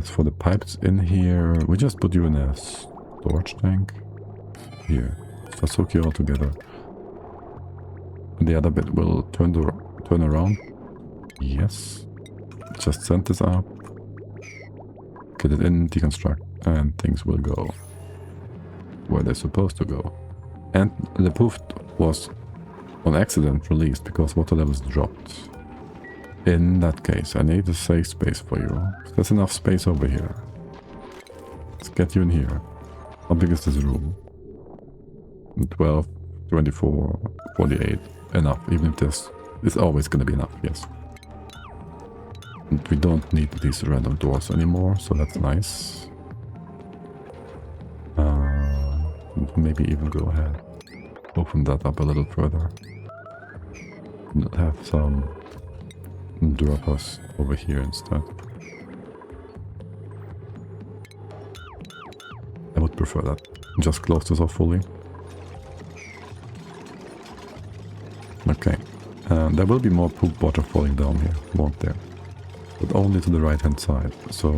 For the pipes in here, we just put you in a storage tank. Here. Just hook you all together. And the other bit will turn around. Yes. Just send this up. Get it in, deconstruct, and things will go where they're supposed to go. And the poof was on accident released because water levels dropped. In that case, I need a safe space for you. There's enough space over here. Let's get you in here. How big is this room? 12, 24, 48. Enough. Even if this is always going to be enough, yes. And we don't need these random doors anymore, so that's nice. Maybe even go ahead. open that up a little further. And have some droppers over here instead. I would prefer that. Just close this off fully. Okay. There will be more poop water falling down here, won't there? But only to the right hand side. So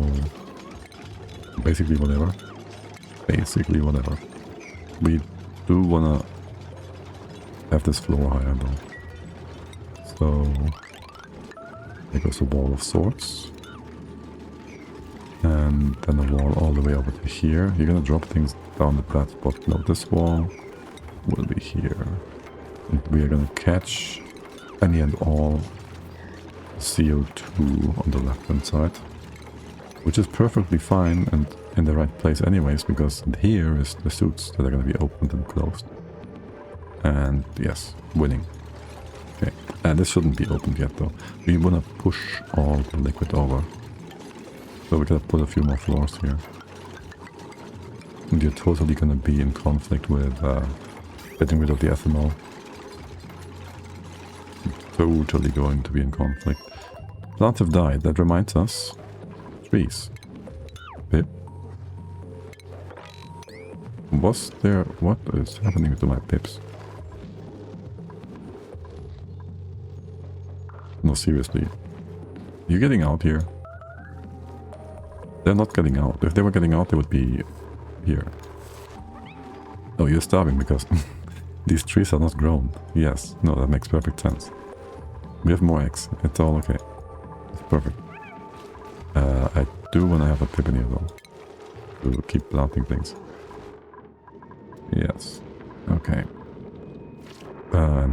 basically whatever. Basically whatever. We do wanna have this floor higher though. So there goes a wall of sorts. And then a wall all the way over to here. You're gonna drop things down at that spot. No, this wall will be here. And we are gonna catch any and all CO2 on the left hand side. Which is perfectly fine and in the right place anyways, because here is the suits that are gonna be opened and closed. And yes, winning. Okay, and this shouldn't be opened yet though. We wanna push all the liquid over. So we're gonna put a few more floors here. And you're totally gonna be in conflict with getting rid of the ethanol. Totally going to be in conflict. Plants have died, that reminds us. Trees. Pip. Was there... what is happening to my pips? No, seriously. You getting out here? They're not getting out. If they were getting out, they would be here. Oh, you're starving because these trees are not grown. Yes, no, that makes perfect sense. We have more eggs. It's all okay. It's perfect. I do want to have a pip in here though. To keep planting things. Yes. Okay.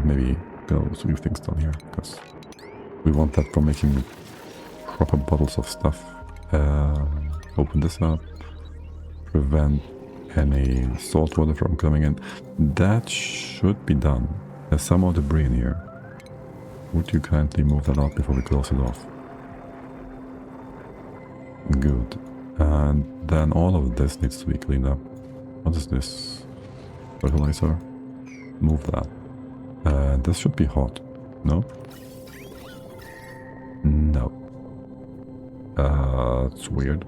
Maybe go leave things down here because we want that for making proper bottles of stuff. Open this up. Prevent any salt water from coming in. That should be done. There's some more debris in here. Would you kindly move that out before we close it off? Good. And then all of this needs to be cleaned up. What is this? Fertilizer? Move that. This should be hot. No? No. It's weird.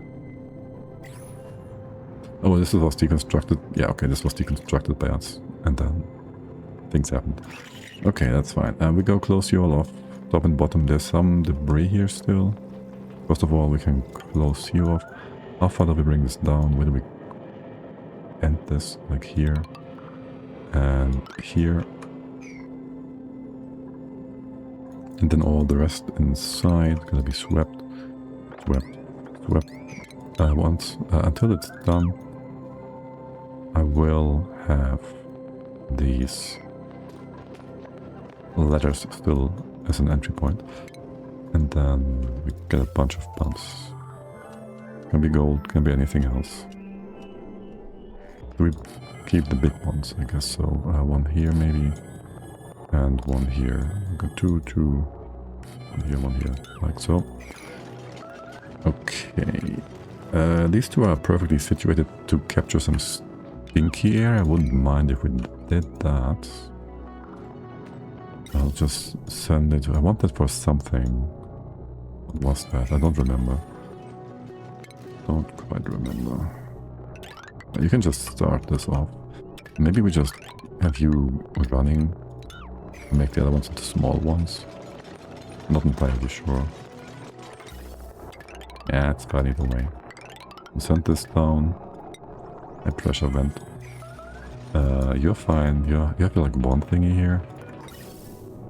Oh, this was deconstructed. Yeah, okay, this was deconstructed by us. And then things happened. Okay, that's fine. We go close you all off. Top and bottom, there's some debris here still. First of all, we can close you off. How far do we bring this down? Where do we end this? Like here. And here. And then all the rest inside gonna be swept. Swept. Once. Until it's done, I will have these letters still as an entry point. And then we get a bunch of bumps. Can be gold, can be anything else. We keep the big ones, I guess so. One here maybe. And one here. We've got two. One here, like so. Okay. These two are perfectly situated to capture some stinky air. I wouldn't mind if we did that. I'll just send it. I want that for something. What was that? I don't remember. Don't quite remember. You can just start this off. Maybe we just have you running and make the other ones into small ones. Not entirely sure. Yeah, it's fine either way. Send this down. High pressure vent. You're fine. You have like one thingy here.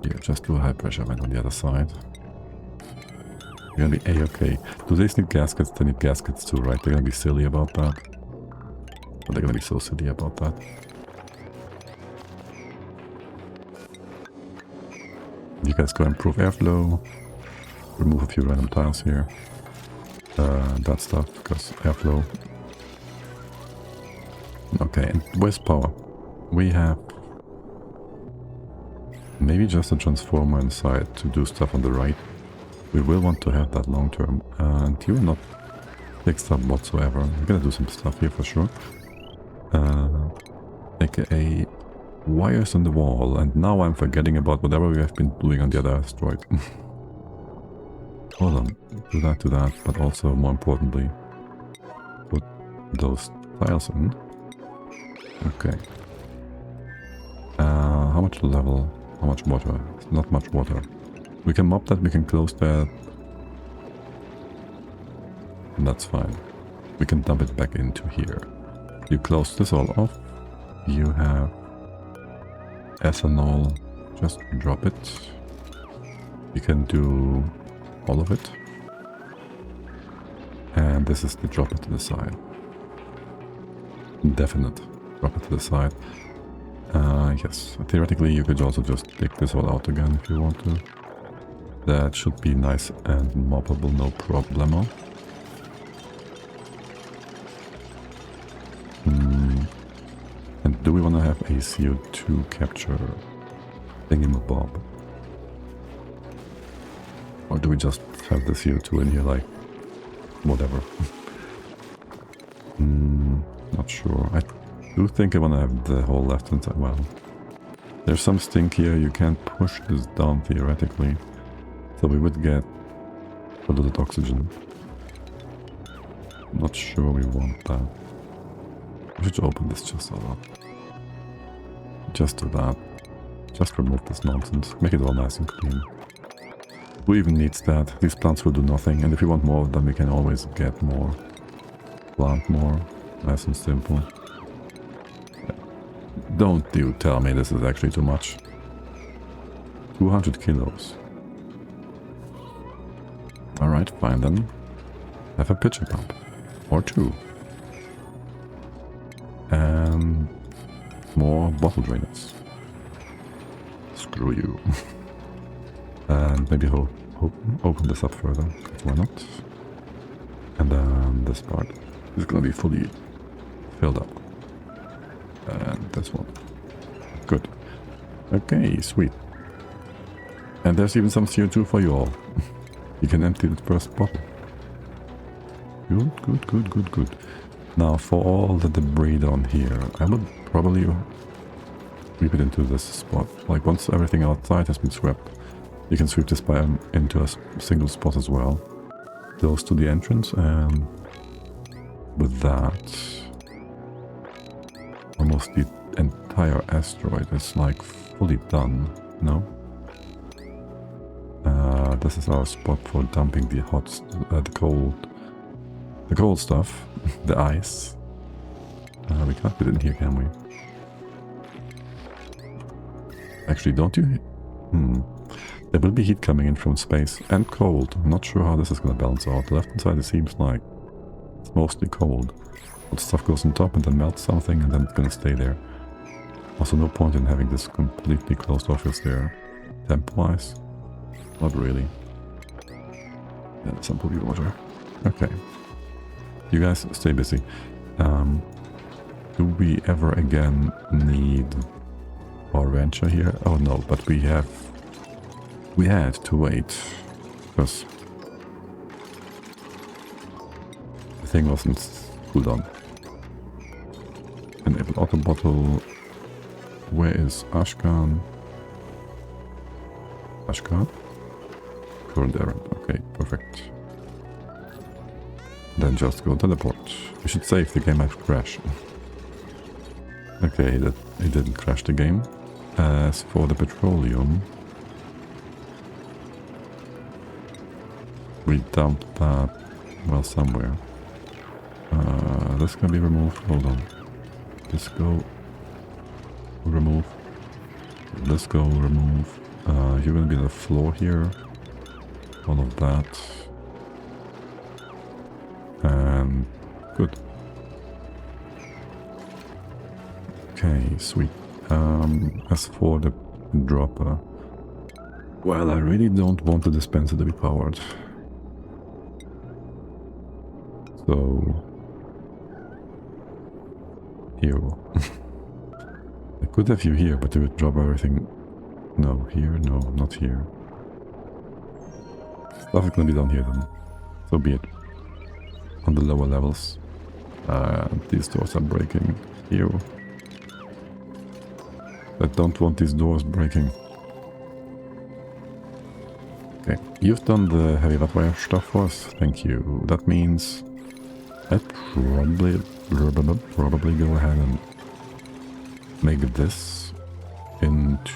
Yeah, just do a high pressure vent on the other side. You're gonna be A-okay. Do they need gaskets? They need gaskets too, right? They're gonna be silly about that. But they're gonna be so silly about that. You guys go improve airflow. Remove a few random tiles here. That stuff, because airflow. Okay, and where's power? We have maybe just a transformer inside to do stuff on the right. We will want to have that long term. And you're not fixed up whatsoever. We're gonna do some stuff here for sure. AKA wires on the wall, and now I'm forgetting about whatever we have been doing on the other asteroid. Hold on, do that, but also more importantly, put those tiles in. Okay. How much level? How much water? It's not much water. We can mop that, we can close that. And that's fine. We can dump it back into here. You close this all off. You have ethanol. Just drop it. You can do all of it. And this is the drop it to the side. Definite. Drop it to the side. Yes, theoretically you could also just take this all out again if you want to. That should be nice and moppable, no problemo. And do we want to have a CO2 capture thingamabob? Or do we just have the CO2 in here like whatever? Not sure. I do think I want to have the whole left hand side. Well, there's some stink here. You can't push this down theoretically. So we would get polluted oxygen. Not sure we want that. We should open this just a lot. Just do that. Just remove this nonsense. Make it all nice and clean. Who even needs that? These plants will do nothing, and if you want more of them, we can always get more. Plant more. Nice and simple. Don't you tell me this is actually too much. 200 kilos. Alright, fine then. Have a pitcher pump. Or two. And more bottle drainers. Screw you. And maybe open this up further. Why not? And then this part is gonna be fully filled up. And this one. Good. Okay, sweet. And there's even some CO2 for you all. You can empty the first bottle. Good. Now for all the debris down here, I would probably sweep it into this spot. Like once everything outside has been swept, you can sweep this by into a single spot as well. Close to the entrance, and with that, almost the entire asteroid is like fully done, no? This is our spot for dumping the the cold stuff, the ice. We can't put it in here, can we? Actually, don't you? There will be heat coming in from space and cold. I'm not sure how this is going to balance out. The left hand side, it seems like it's mostly cold. All the stuff goes on top and then melts something, and then it's going to stay there. Also, no point in having this completely closed off, is there? Temp-wise? Not really. Yeah, some poopy water. Okay. You guys stay busy. Do we ever again need our rancher here? Oh no, but we had to wait because the thing wasn't cooled on. Enable auto bottle. Where is Ashkan? Ashkan? Current errand. Okay, perfect. Then just go teleport. We should save the game might crash. Okay, that it didn't crash the game. As for the petroleum, we dumped that, well, somewhere. This can be removed. Hold on. This go remove. This go remove. You're gonna be on the floor here. All of that. And good. Okay, sweet. As for the dropper, well, I really don't want the dispenser to be powered. So here. I could have you here, but it would drop everything. No, here, no, not here. Stuff is gonna be down here then. So be it. On the lower levels. These doors are breaking. Here. I don't want these doors breaking. Okay, you've done the heavy wetware stuff for us. Thank you. That means I'd probably go ahead and make this into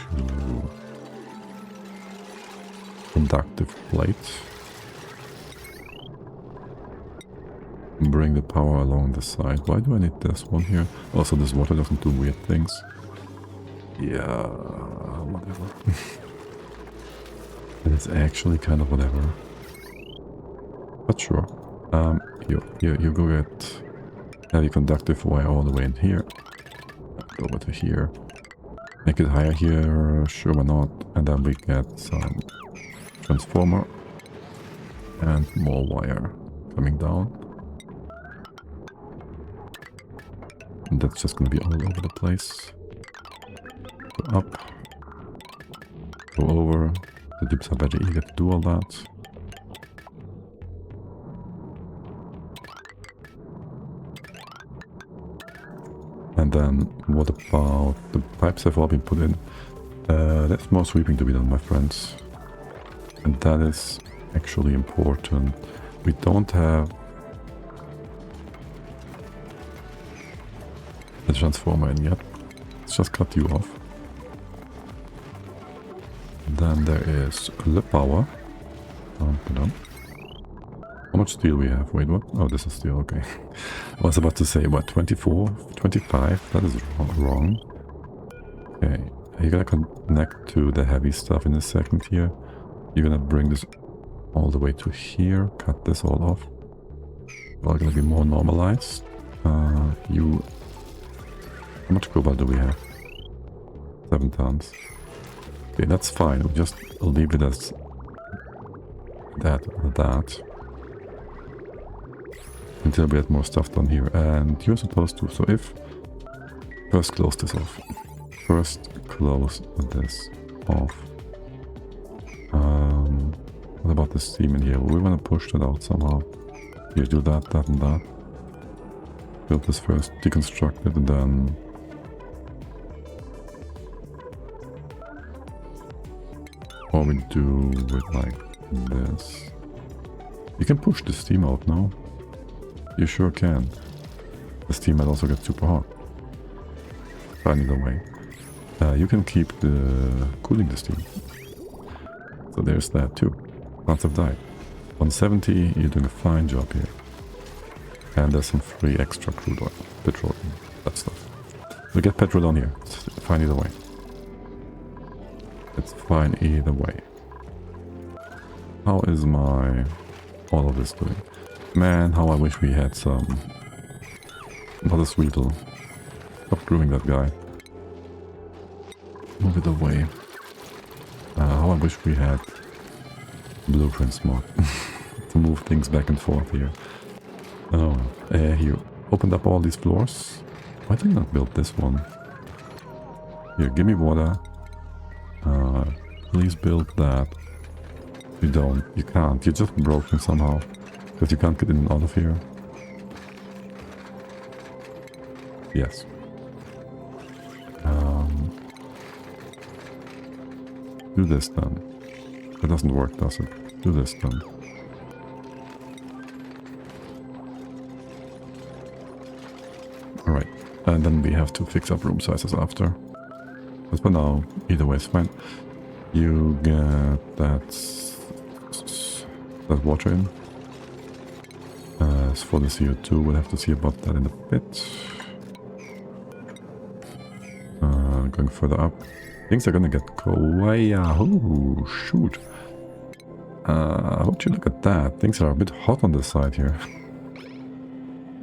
conductive plate. Bring the power along the side. Why do I need this one here? Also, this water doesn't do weird things. Yeah, whatever. It's actually kind of whatever. But sure. You go get heavy conductive wire all the way in here. Go over to here. Make it higher here, sure why not. And then we get some transformer and more wire coming down. And that's just gonna be all over the place. Go up. Go over. The dips are very eager to do all that. And then what about the pipes have all been put in? There's more sweeping to be done, my friends. And that is actually important. We don't have the transformer in yet. Let's just cut you off. Then there is the power. How much steel we have? Wait, what? Oh, this is steel, okay. I was about to say, what, 24? 25? That is wrong. Okay, you're gonna connect to the heavy stuff in a second here. You're gonna bring this all the way to here, cut this all off. All gonna be more normalized. How much cobalt do we have? 7 tons. Okay, that's fine. We'll just leave it as that. Until we get more stuff done here. And you're supposed to. So if... First close this off. First close this off. What about the steam in here? We want to push that out somehow. Here, do that, and that. Build this first, deconstruct it, and then... Or we do it like this. You can push the steam out now. You sure can. The steam might also get super hot. But either way. You can keep the cooling the steam. So there's that too. Plants have died. 170, you're doing a fine job here. And there's some free extra crude oil, petrol, that stuff. We get petrol on here. It's fine either way. It's fine either way. How is my... all of this doing? Man, how I wish we had some... Another Sweetle. Stop screwing that guy. Move it away. How I wish we had blueprints mod to move things back and forth here. Oh, here. Opened up all these floors. Why did I not build this one? Here, give me water. Please build that. You don't. You can't. You're just broken somehow. Because you can't get in and out of here. Yes. Do this then. That doesn't work, does it? Do this then. Alright. And then we have to fix up room sizes after. But for now, either way is fine. You get that water in. As for the CO2, we'll have to see about that in a bit. Going further up. Things are gonna get cold. Oh, shoot. Would you look at that? Things are a bit hot on this side here.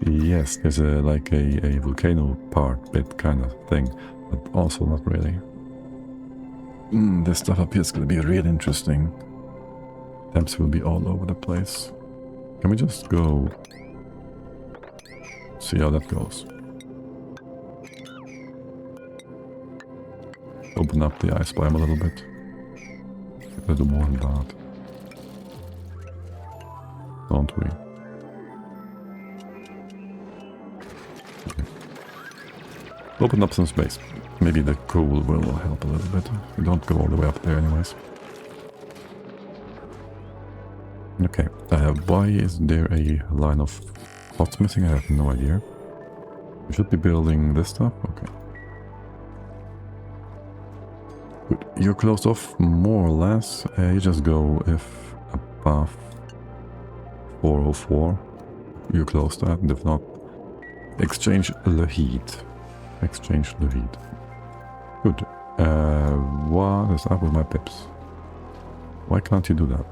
Yes, there's like a volcano part bit kind of thing, but also not really. This stuff up here is gonna be really interesting. Temps will be all over the place. Can we just go see how that goes? Open up the ice biome a little bit. We'll do more than that. Don't we? Okay. Open up some space. Maybe the coal will help a little bit. We don't go all the way up there anyways. Okay, why is there a line of plots missing? I have no idea. We should be building this stuff. Okay. Good. You're closed off more or less. You just go if above 404. You close that, and if not, exchange the heat. Exchange the heat. Good. What is up with my pips? Why can't you do that?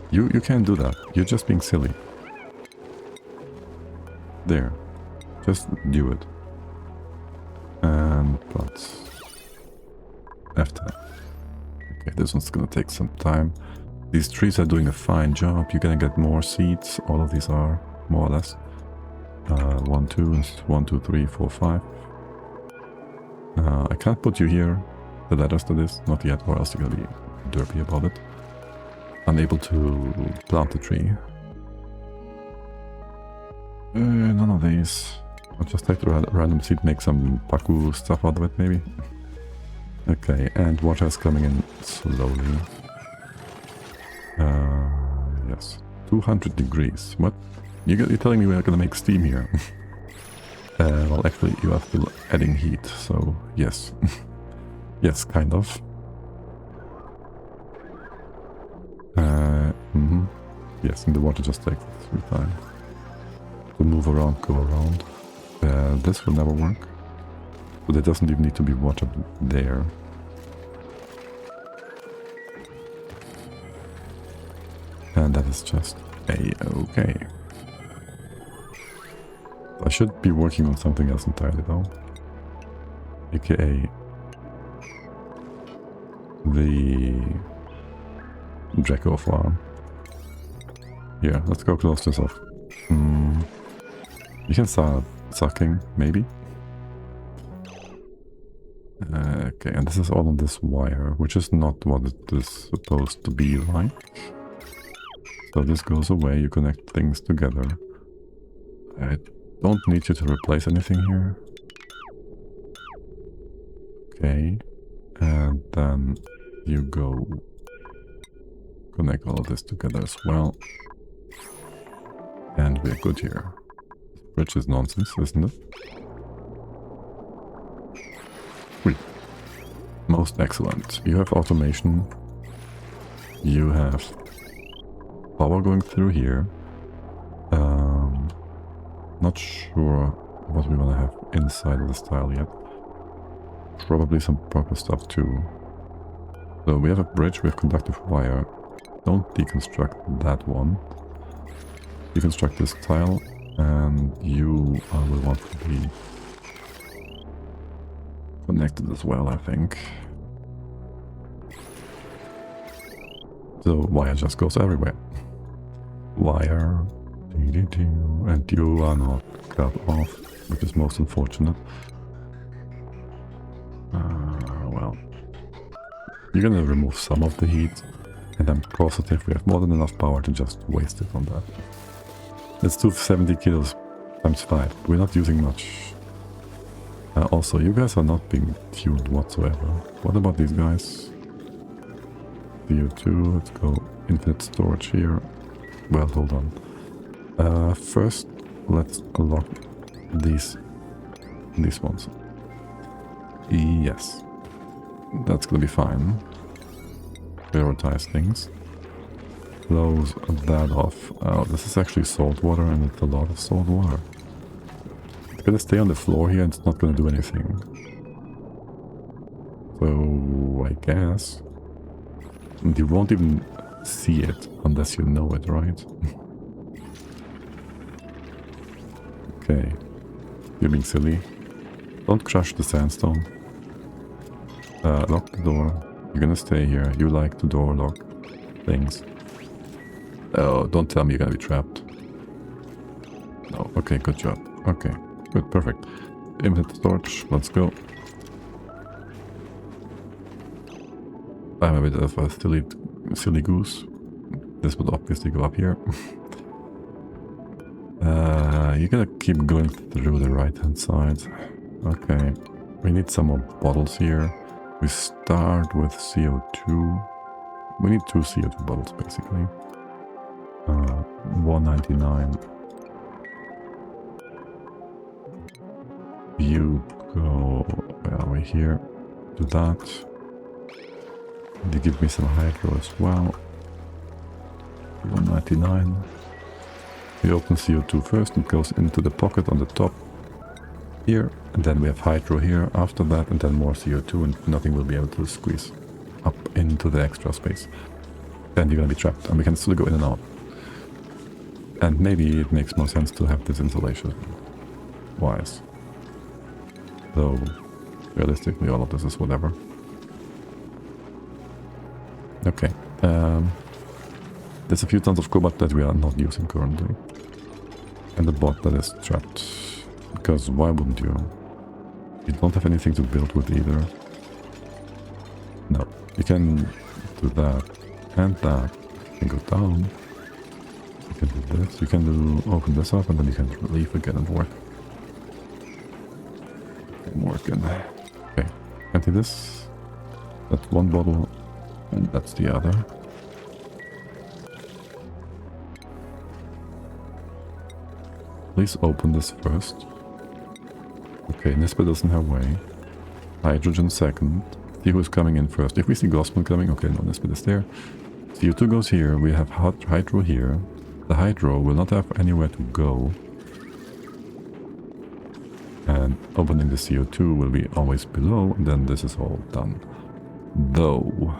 You can't do that. You're just being silly. There. Just do it. And plots. F10. Okay, this one's gonna take some time. These trees are doing a fine job. You're gonna get more seeds. All of these are, more or less. 1, 2, 1, 2, 3, 4, 5. I can't put you here. The ladders to this. Not yet, or else you're gonna be derpy about it. Unable to plant the tree. None of these. I'll just take the random seed, make some Paku stuff out of it, maybe. Okay, and water is coming in slowly. Yes. 200 degrees. What? You're telling me we're gonna make steam here? Well, actually, you are still adding heat, so yes. Yes, kind of. Yes, and the water just takes 3 times. To move around, go around. This will never work. So there doesn't even need to be water there. And that is just a-okay. I should be working on something else entirely though. AKA the Draco farm. Yeah, let's go close this off. You can start sucking, maybe. Okay, and this is all on this wire, which is not what it is supposed to be like. So this goes away, you connect things together. I don't need you to replace anything here. Okay, and then you go connect all of this together as well. And we're good here. Bridge is nonsense, isn't it? Sweet. Most excellent. You have automation. You have power going through here. Not sure what we want to have inside of this tile yet. Probably some proper stuff too. So we have a bridge, we have conductive wire. Don't deconstruct that one. Deconstruct this tile, and you will want to be connected as well, I think. So wire just goes everywhere. Wire, and you are not cut off, which is most unfortunate. Well, you're gonna remove some of the heat, and I'm positive we have more than enough power to just waste it on that. Let's do 70 kilos times 5. We're not using much. Also, you guys are not being tuned whatsoever. What about these guys? CO2, let's go infinite storage here. Well, hold on. First, let's unlock these ones. Yes. That's gonna be fine. Prioritize things. Close that off. Oh, this is actually salt water, and it's a lot of salt water. It's gonna stay on the floor here and it's not gonna do anything. So, I guess. And you won't even see it unless you know it, right? Okay. You're being silly. Don't crush the sandstone. Lock the door. You're gonna stay here. You like the door lock things. Oh, don't tell me you're gonna be trapped. No, okay, good job. Okay, good, perfect. Infinite storage, let's go. I'm a bit of a silly goose. This would obviously go up here. You're gonna keep going through the right hand side. Okay, we need some more bottles here. We start with CO2. We need 2 CO2 bottles basically. 199. You go, where are we here? Do that. You give me some hydro as well. 199. We open CO2 first, it goes into the pocket on the top here, and then we have hydro here after that, and then more CO2, and nothing will be able to squeeze up into the extra space. Then you're gonna be trapped, and we can still go in and out. And maybe it makes more sense to have this insulation wise. Though, realistically, all of this is whatever. Okay. There's a few tons of cobalt that we are not using currently. And the bot that is trapped. Because why wouldn't you? You don't have anything to build with either. No. You can do that and that. You can go down. You can do this. You can do open this up and then you can leave again and work. Working. Okay. Empty this. That's one bottle. And that's the other. Please open this first. Okay, Nispa doesn't have way. Hydrogen second. See who's coming in first. If we see Gospel coming, okay, no, Nispa is there. CO2 goes here. We have hot hydro here. The hydro will not have anywhere to go. And opening the CO2 will be always below, and then this is all done. Though,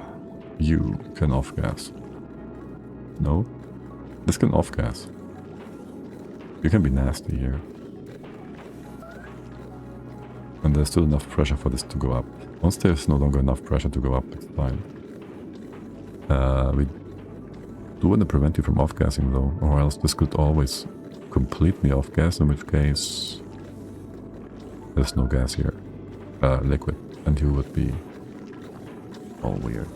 you can off-gas. No? This can off-gas. You can be nasty here. And there's still enough pressure for this to go up. Once there's no longer enough pressure to go up, it's fine. We do want to prevent you from off-gassing though, or else this could always completely off-gas, in which case there's no gas here. Liquid. And you would be all weird.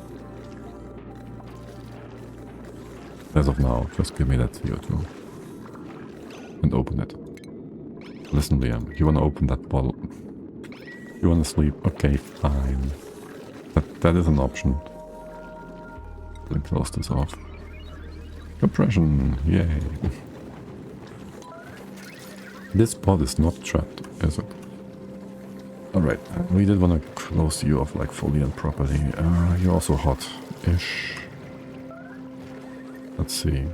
As of now, just give me that CO2. And open it. Listen, Liam, you want to open that bottle? You want to sleep? Okay, fine. That is an option. Then close this off. Compression, yay. This pod is not trapped, is it? Alright, we did want to close you off like fully and properly. You're also hot-ish. Let's see.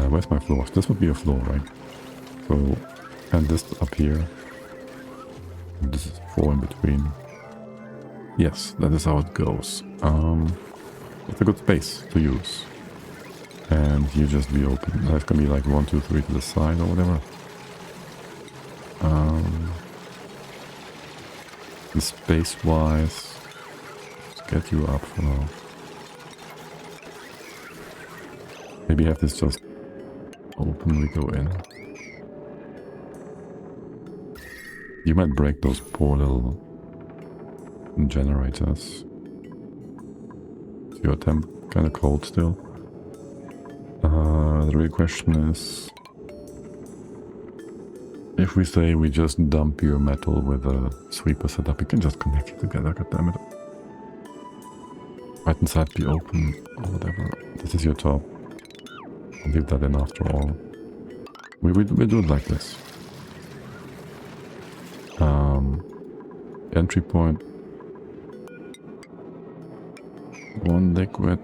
Where's my floor? This would be a floor, right? So, and this up here. And this is 4 in between. Yes, that is how it goes. It's a good space to use. And you just be open. There's gonna be like 1, 2, 3 to the side or whatever. And space-wise, let's get you up for now. Maybe have this just open, we go in. You might break those poor little generators. Is your temp kind of cold still? The real question is, if we say we just dump your metal with a sweeper setup, you can just connect it together, goddammit. Right inside be open or whatever. This is your top. I'll leave that in after all. We do it like this. Entry point. 1 liquid.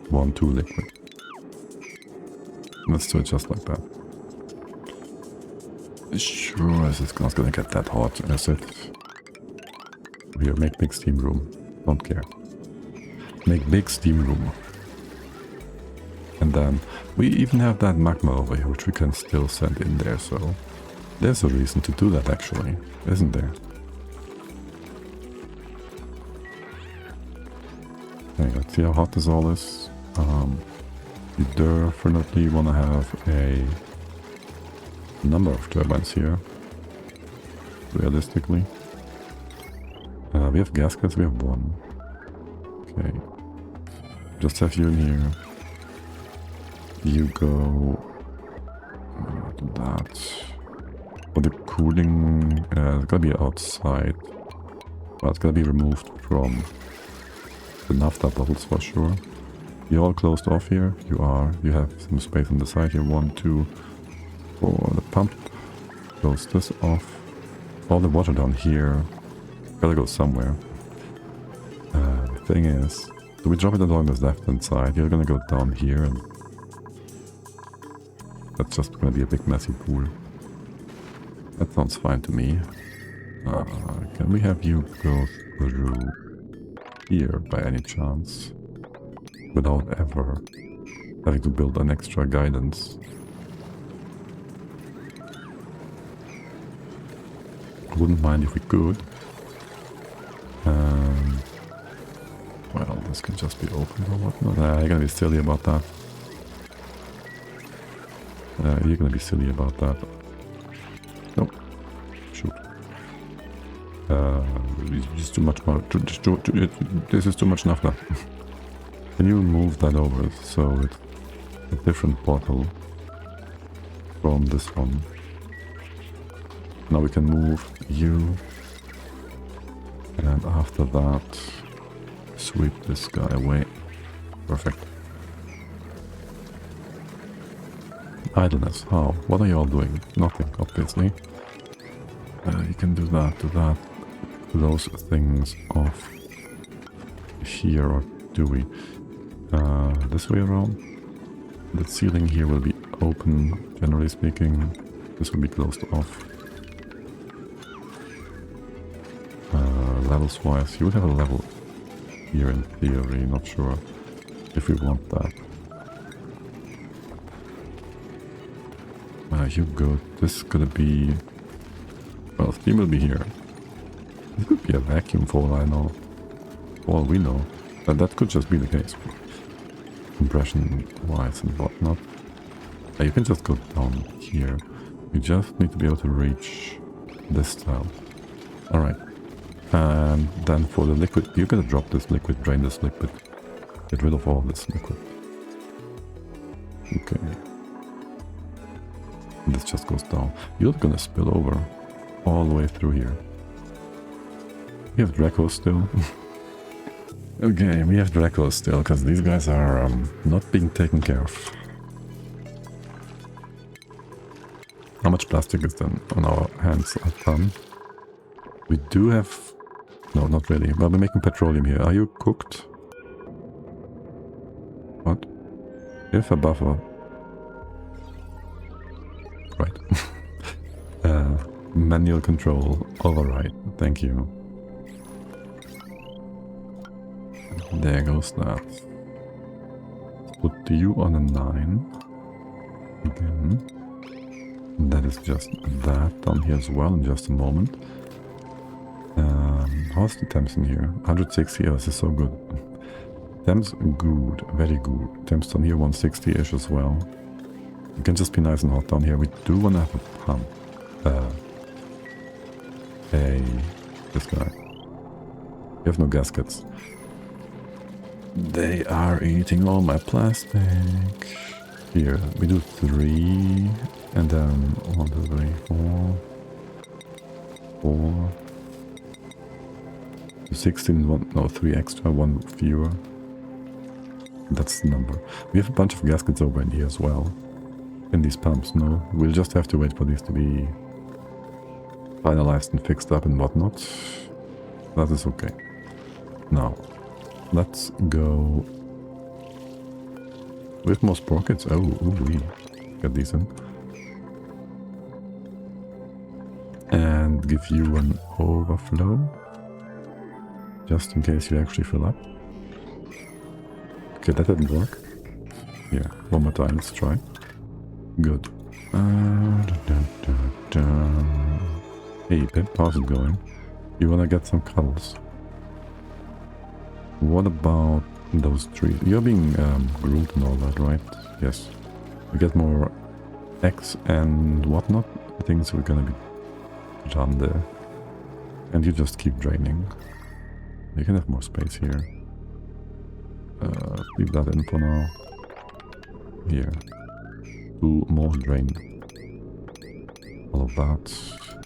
One, 2 liquid. Let's do it just like that. Sure, it's not gonna get that hot, is it? Here, make big steam room. Don't care. Make big steam room. And then, we even have that magma over here, which we can still send in there, so... There's a reason to do that, actually, isn't there? Okay, let's see how hot this all is. You definitely want to have a number of turbines here, realistically. We have gaskets, we have one. Okay. Just have you in here. You go... do that. For the cooling, it's gonna be outside. But it's gonna be removed from the naphtha bottles for sure. You're all closed off here. You are. You have some space on the side here. 1, 2 for the pump. Close this off. All the water down here gotta go somewhere. The thing is, so we drop it along this left hand side. You're gonna go down here, and that's just gonna be a big messy pool. That sounds fine to me. Can we have you go through here by any chance? Without ever having to build an extra guidance. Wouldn't mind if we could. Well, this can just be opened or whatnot. You're gonna be silly about that. You're gonna be silly about that. Nope. Shoot. It's too much more. This is too much naphtha. Can you move that over so it's a different bottle from this one? Now we can move you. And after that, sweep this guy away. Perfect. Idleness. How? What are you all doing? Nothing, obviously. You can do that, Close things off here, or do we? This way around. The ceiling here will be open, generally speaking. This will be closed off. Levels wise, you would have a level here in theory, not sure if we want that. You go, this is gonna be... Well, steam will be here. It could be a vacuum for all I know. For all we know. That could just be the case. Compression wise and whatnot. You can just go down here. You just need to be able to reach this tile. Alright. And then for the liquid, you're gonna drop this liquid, drain this liquid. Get rid of all this liquid. Okay. And this just goes down. You're gonna spill over all the way through here. We have Dracos still. Okay, we have Dracos still, because these guys are not being taken care of. How much plastic is then on our hands a ton? We do have... No, not really. But we're making petroleum here. Are you cooked? What? You have a buffer. Right. Manual control. Override. Thank you. There goes that. Put you on a 9. Again. That is just that down here as well in just a moment. How's the temps in here? 160, oh, this is so good. Temps good, very good. Temps down here 160-ish as well. It can just be nice and hot down here. We do want to have a pump. Hey, this guy. We have no gaskets. They are eating all my plastic. Here, we do 3, and then 1, 2, 3, 4, 4, 16, 1, no, 3 extra, 1 fewer. That's the number. We have a bunch of gaskets over in here as well. In these pumps, no? We'll just have to wait for these to be finalized and fixed up and whatnot. That is okay. Now, let's go... We have more sprockets. Oh, we get these in. And give you an overflow. Just in case you actually fill up. Okay, that didn't work. Yeah, one more time, let's try. Good. Hey Pip, how's it going? You wanna get some cuddles? What about those trees? You're being groomed and all that, right? Yes. We get more eggs and whatnot. Things we're gonna be done there. And you just keep draining. You can have more space here. Leave that in for now. Here. Do more drain. All of that.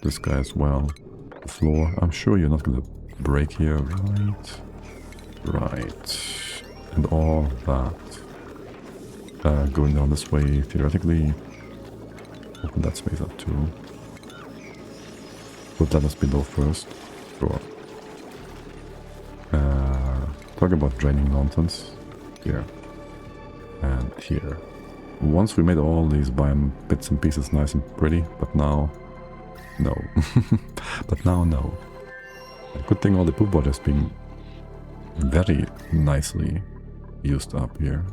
This guy as well. The floor. I'm sure you're not gonna break here, right? Right. And all that. Going down this way, theoretically. Open that space up too. Put that as below first. Sure. Talk about draining nonsense. Here. And here. Once we made all these bits and pieces nice and pretty, but now... No. But now, no. Good thing all the poop water has been very nicely used up here.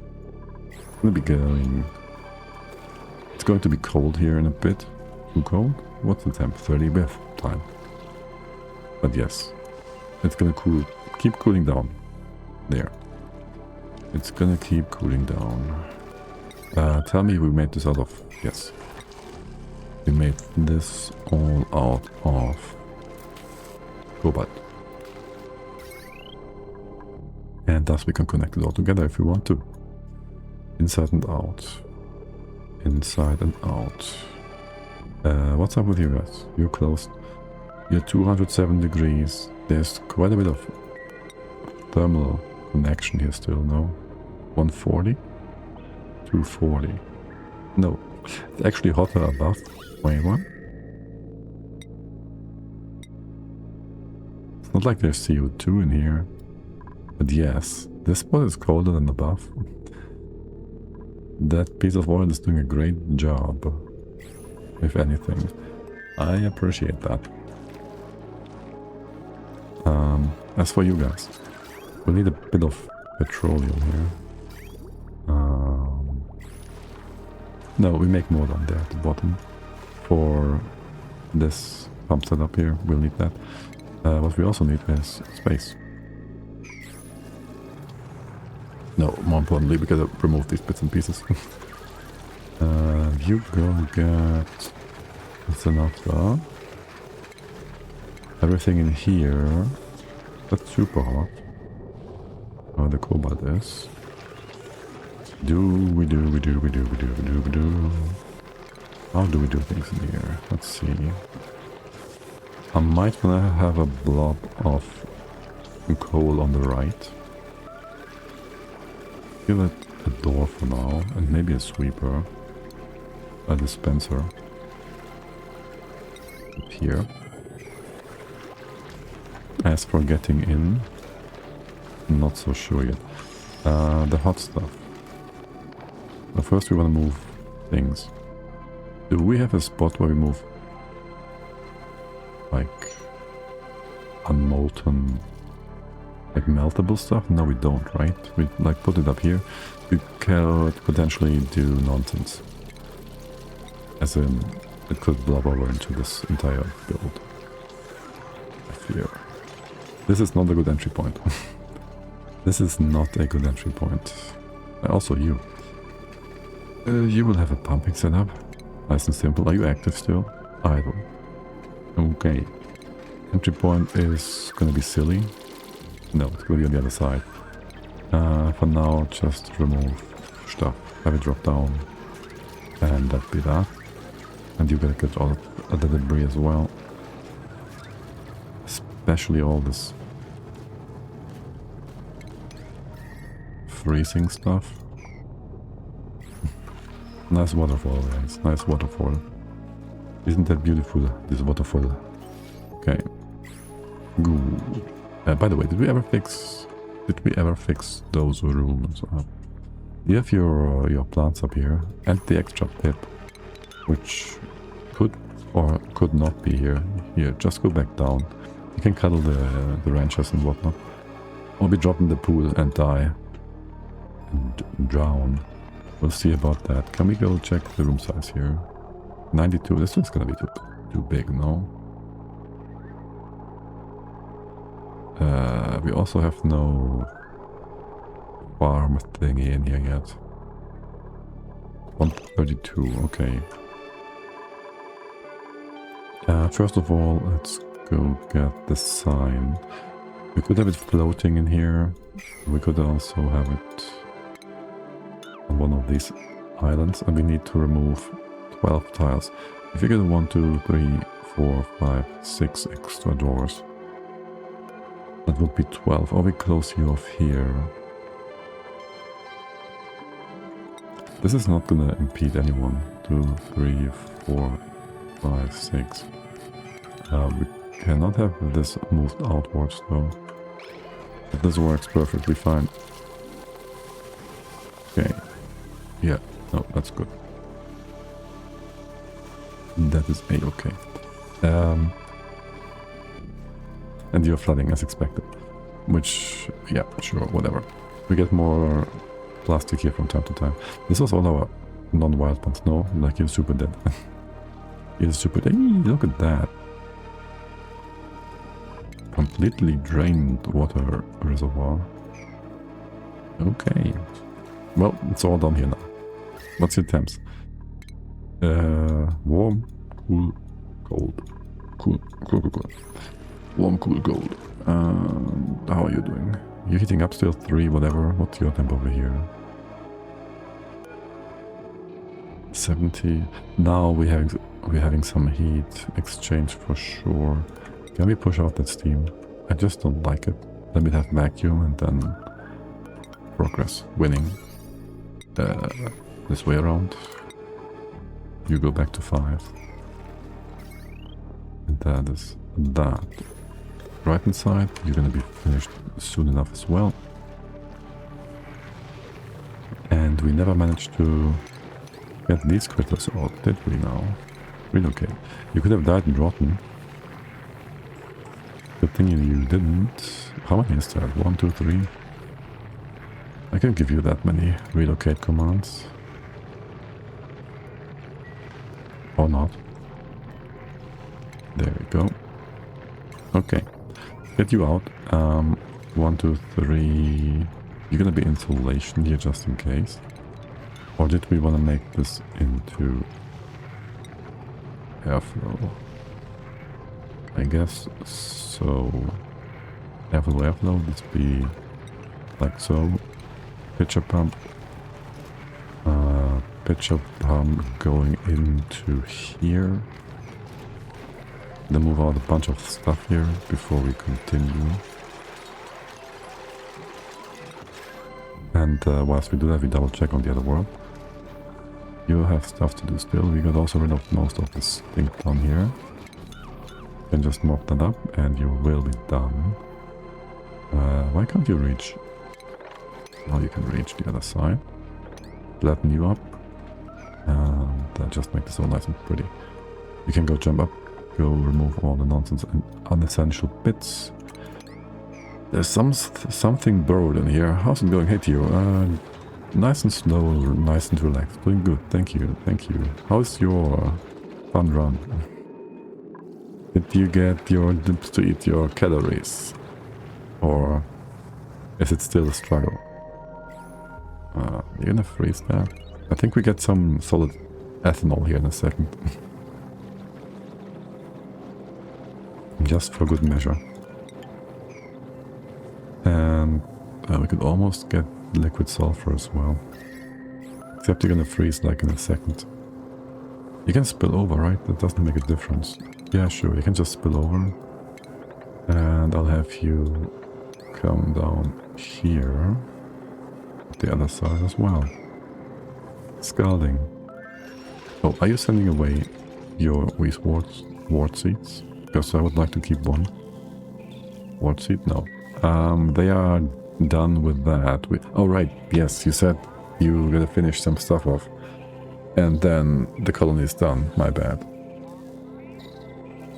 It's going to be cold here in a bit. Too cold? What's the temp? 30 with time. But yes, it's gonna keep cooling down. There. It's gonna keep cooling down. Tell me we made this out of... Yes. We made this all out of cobalt. And thus we can connect it all together if we want to. Inside and out. Inside and out. What's up with you guys? You're closed. You're 207 degrees. There's quite a bit of thermal connection here still, no? 140? 240. No. It's actually hotter above 21. It's not like there's CO2 in here. But yes, this spot is colder than above. That piece of oil is doing a great job. If anything. I appreciate that. As for you guys, we'll need a bit of petroleum here. No, we make more down there at the bottom. For this pump setup here, we'll need that. What we also need is space. No, more importantly, we gotta remove these bits and pieces. You go get... That's enough though. Everything in here. That's super hot. Oh, the cobalt is. How do we do things in here? Let's see. I might wanna have a blob of coal on the right. Give it a door for now, and maybe a sweeper. A dispenser. Up here. As for getting in, not so sure yet. The hot stuff. But first we want to move things. Do we have a spot where we move like unmolten, like meltable stuff? No, we don't, right? We like put it up here. We could potentially do nonsense. As in, it could blob over into this entire build. I fear. This is not a good entry point. This is not a good entry point. Also you. You will have a pumping setup. Nice and simple. Are you active still? Idle. Okay. Entry point is gonna be silly. No, it's gonna be on the other side. For now, just remove stuff. Have it drop down. And that be that. And you gotta get all of the debris as well. Especially all this freezing stuff. Nice waterfall, guys. Nice waterfall. Isn't that beautiful, this waterfall? Okay. Good. By the way, did we ever fix those rooms up? You have your plants up here and the extra pip, which could or could not be here. Here, just go back down. You can cuddle the ranchers and whatnot. Or be dropped in the pool and die. And drown. We'll see about that. Can we go check the room size here? 92. This one's gonna be too big, no? We also have no farm thingy in here yet. 132, okay. First of all, let's go get the sign. We could have it floating in here. We could also have it on one of these islands, and we need to remove 12 tiles. If you get 1, 2, 3, 4, 5, 6 extra doors, that would be 12. Or we close you off here. This is not gonna impede anyone. 2, 3, 4, 5, 6. We cannot have this moved outwards though. But this works perfectly fine. Okay. Yeah, no, that's good. That is a-okay. And you're flooding as expected. Which, yeah, sure, whatever. We get more plastic here from time to time. This was all our non-wild ones. No, like you're super dead. You're super dead. Look at that. Completely drained water reservoir. Okay. Well, it's all done here now. What's your temps? Warm, cool, cold. Cool. Warm, cool, cold. How are you doing? You're heating up still 3, whatever. What's your temp over here? 70. Now we're having some heat exchange for sure. Can we push out that steam? I just don't like it. Let me have vacuum and then progress. Winning. This way around. You go back to 5. And that is that. Right inside, you're gonna be finished soon enough as well. And we never managed to get these critters out, did we now? Relocate. You could have died in rotten. Good thing you didn't. How many is that? 1, 2, 3? I can give you that many relocate commands. Or not. There we go. Okay. Get you out. 1, 2, 3. You're gonna be insulation here just in case. Or did we want to make this into airflow? I guess so. Airflow, let's be like so. Pitcher pump. Pitcher pump going into here. Then move out a bunch of stuff here before we continue. And whilst we do that, we double check on the other world. You have stuff to do still. We got also rid of most of this thing down here. You can just mop that up and you will be done. Why can't you reach? Now you can reach the other side. Flatten you up. And just make this all nice and pretty. You can go jump up. Go remove all the nonsense and unessential bits. There's something burrowed in here. How's it going? Hey to you. Nice and slow, nice and relaxed. Doing good. Thank you. How's your fun run? Did you get your dips to eat your calories? Or is it still a struggle? You're gonna freeze that? I think we get some solid ethanol here in a second. Just for good measure. And we could almost get liquid sulfur as well. Except you're gonna freeze like in a second. You can spill over, right? That doesn't make a difference. Yeah, sure, you can just spill over. And I'll have you come down here. The other side as well. Scalding. Oh, are you sending away your wart seeds? Because I would like to keep one. Wart seed? No. They are done with that. Oh right, yes, you said you gotta finish some stuff off. And then the colony is done. My bad.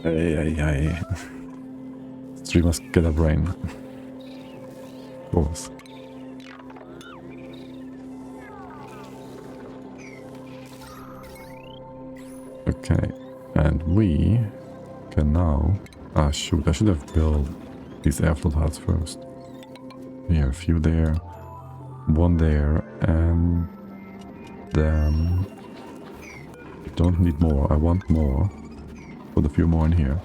Hey. Streamers get a brain. Of course. Okay, and we can now... Ah shoot, I should have built these airflow huts first. Here, a few there, one there, and then... I don't need more, I want more. Put a few more in here.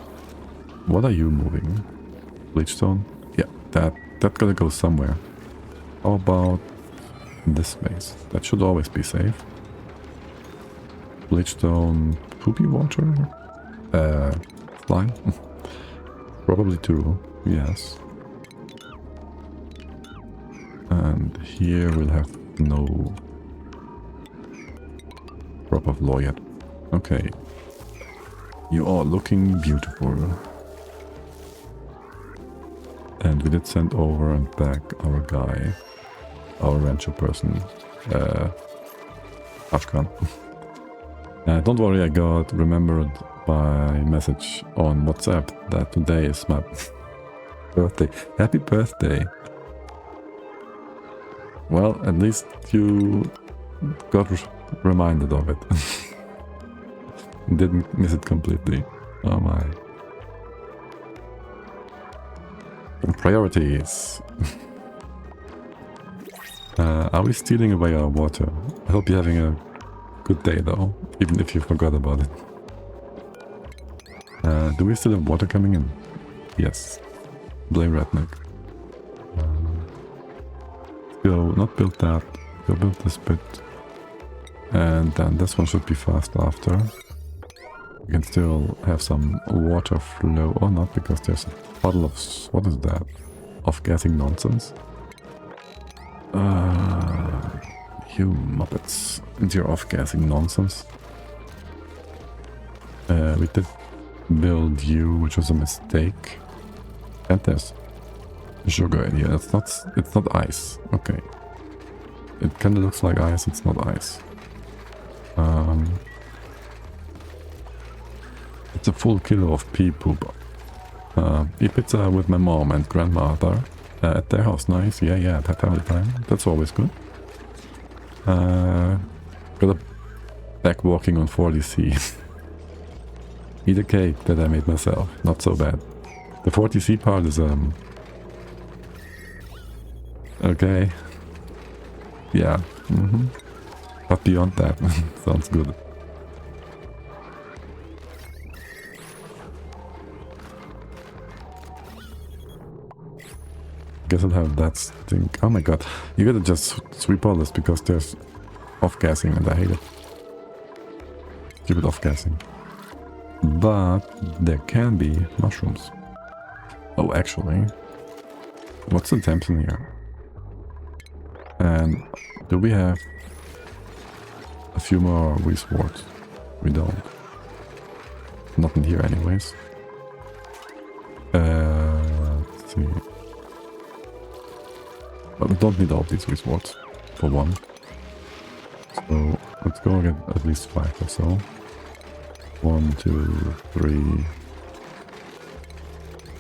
What are you moving? Bleachstone? Yeah, that gotta go somewhere. How about this space? That should always be safe. Bleachstone, poopy water? Slime? Probably two, yes. And here we'll have no drop of law yet. Okay. You are looking beautiful. And we did send over and back our guy, our rancher person, Ashkan. Don't worry, I got remembered by message on WhatsApp that today is my birthday. Happy birthday! Well, at least you got reminded of it. Didn't miss it completely. Oh my. Priorities. Are we stealing away our water? I hope you're having a good day though, even if you forgot about it. Do we still have water coming in? Yes. Blame Redneck. Go, not build that. Go build this bit. And then this one should be fast after. We can still have some water flow, or not, because there's a puddle of... what is that? Off-gassing nonsense? You muppets. And your off-gassing nonsense. We did build you, which was a mistake. And there's sugar in here. It's not ice. Okay. It kinda looks like ice, it's not ice. It's a full kilo of pea poop. Eat pizza with my mom and grandmother at their house. Nice. Yeah, that family time. That's always good. Got a back walking on 40C. Eat a cake that I made myself. Not so bad. The 40C part is okay. Yeah. But beyond that, sounds good. Guess I'll have that stink. Oh my god. You gotta just sweep all this because there's off-gassing and I hate it. Stupid off-gassing. But there can be mushrooms. Oh, actually. What's the temps in here? And do we have a few more resorts? We don't. Not in here anyways. Let's see. But we don't need all these resorts, for one. So let's go get at least 5 or so. 1, 2, 3,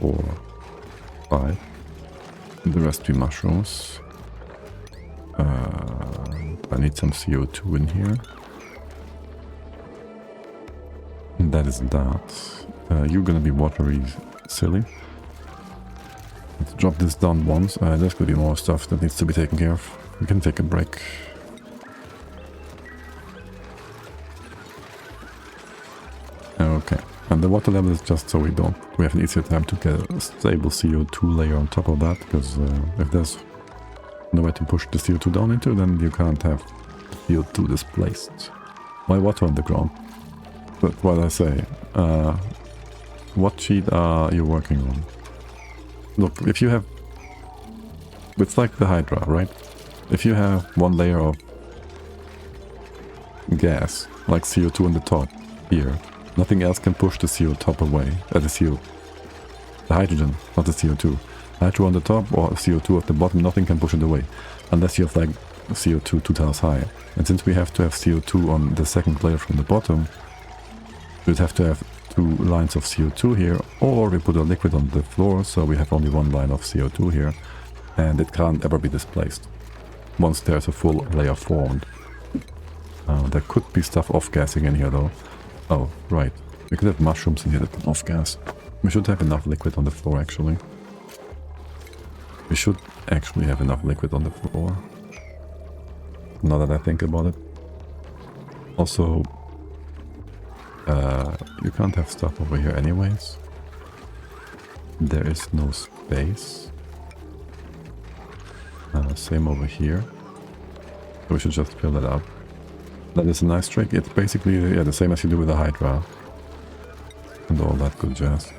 4, 5. And the rest be mushrooms. I need some CO2 in here. And that is that. You're gonna be watery silly. Let's drop this down once. There's gonna be more stuff that needs to be taken care of. We can take a break. Okay. And the water level is just so we have an easier time to get a stable CO2 layer on top of that, because if there's nowhere to push the CO2 down into, then you can't have CO2 displaced. Why water on the ground? But what I say, what sheet are you working on? Look, if you have... it's like the Hydra, right? If you have one layer of gas, like CO2 on the top, here, nothing else can push the CO top away, the hydrogen, not the CO2. Hydro on the top or CO2 at the bottom, nothing can push it away, unless you have like CO2 2 tiles high. And since we have to have CO2 on the second layer from the bottom, we'd have to have 2 lines of CO2 here, or we put a liquid on the floor, so we have only 1 line of CO2 here, and it can't ever be displaced once there's a full layer formed. There could be stuff off-gassing in here though. Oh, right. We could have mushrooms in here that can off-gas. We should have enough liquid on the floor, actually. We should actually have enough liquid on the floor. Now that I think about it. Also, you can't have stuff over here anyways. There is no space. same over here. So we should just fill that up. That is a nice trick. It's basically the same as you do with the Hydra. And all that good jazz.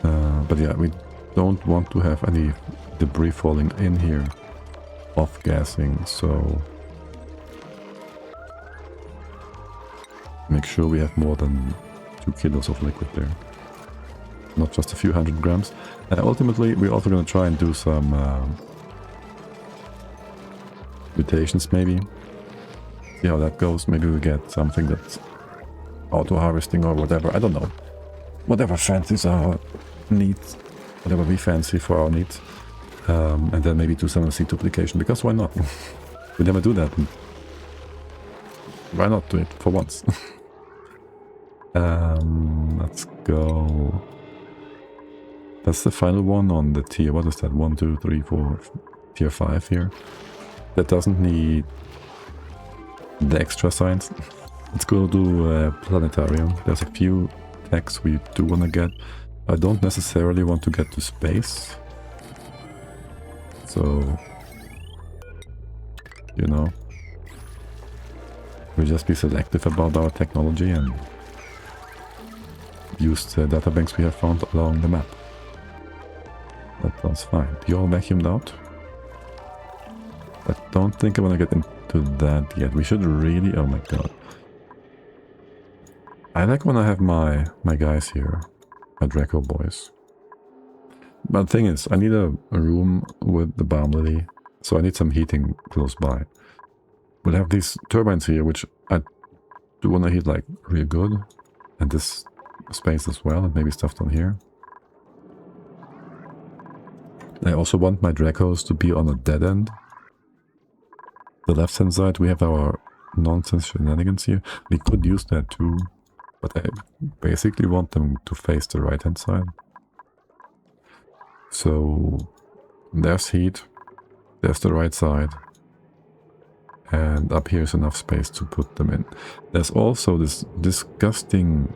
But yeah, we don't want to have any debris falling in here. Off-gassing, so... make sure we have more than 2 kilos of liquid there. Not just a few 100 grams. Ultimately, we're also going to try and do some mutations maybe. See how that goes. Maybe we get something that's auto-harvesting or whatever. I don't know. Whatever fancies our needs. Whatever we fancy for our needs. And then maybe do some seed duplication. Because why not? We never do that. Why not do it for once? Let's go. That's the final one on the tier. What is that? 1, 2, 3, 4. Tier 5 here. That doesn't need the extra science. Let's go to planetarium. There's a few techs we do want to get. I don't necessarily want to get to space. So, you know, we'll just be selective about our technology and use the databanks we have found along the map. That sounds fine. You're all vacuumed out. I don't think I want to get into that yet. We should really... oh my god. I like when I have my guys here. My Draco boys. But the thing is, I need a room with the balm lily. So I need some heating close by. We'll have these turbines here, which I do want to heat like real good. And this space as well, and maybe stuff down here. I also want my Dracos to be on a dead end. The left hand side, we have our nonsense shenanigans here. We could use that too, but I basically want them to face the right hand side. So there's heat, there's the right side, and up here is enough space to put them in. There's also this disgusting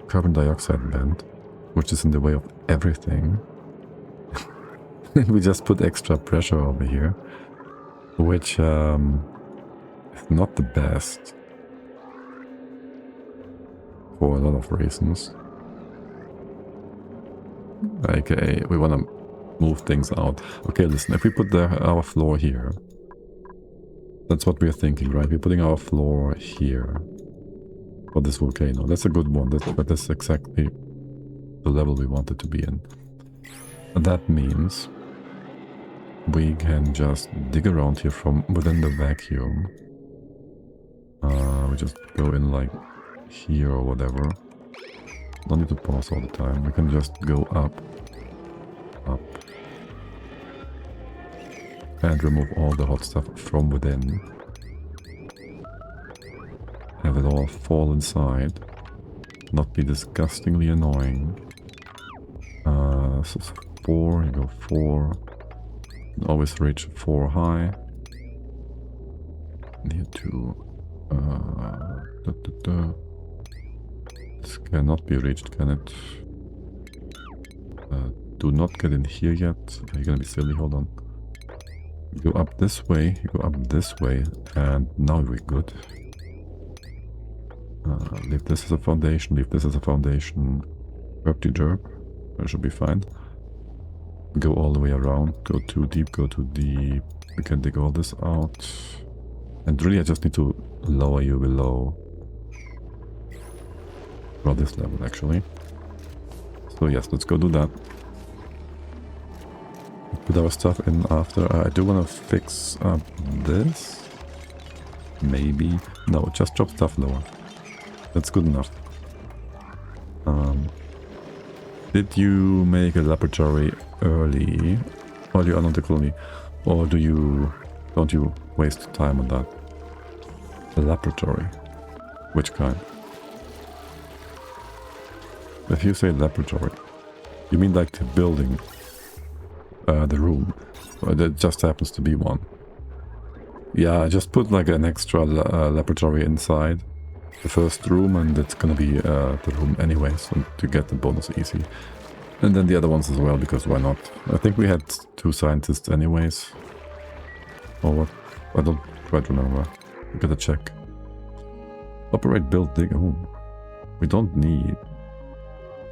carbon dioxide vent, which is in the way of everything. We just put extra pressure over here, which is not the best for a lot of reasons. Okay, we want to move things out. Okay, listen, if we put our floor here, that's what we're thinking, right? We're putting our floor here for this volcano. That's a good one, but that's exactly the level we want it to be in. And that means we can just dig around here from within the vacuum. We just go in like here or whatever. Don't need to pause all the time. We can just go up, up, and remove all the hot stuff from within. Have it all fall inside. Not be disgustingly annoying. So 4, you go 4. Always reach 4 high. Need to... This cannot be reached, can it? Do not get in here yet. You're gonna be silly, hold on. You go up this way, you go up this way, and now we're good. Leave this as a foundation, leave this as a foundation. Derp. That should be fine. Go all the way around, go too deep, go too deep. We can dig all this out. And really I just need to lower you below. Well, this level actually. So yes, let's go do that. Put our stuff in after. I do want to fix up this. Maybe. No, just drop stuff lower. That's good enough. Did you make a laboratory early while you're on the colony? Or don't you waste time on that? A laboratory? Which kind? If you say laboratory, you mean like the building, the room, or that just happens to be one. Yeah, I just put like an extra laboratory inside the first room, and it's gonna be the room anyway, so to get the bonus easy. And then the other ones as well, because why not? I think we had 2 scientists anyways. Or what? I don't quite remember. We gotta check. Operate, build, dig. Oh, we don't need...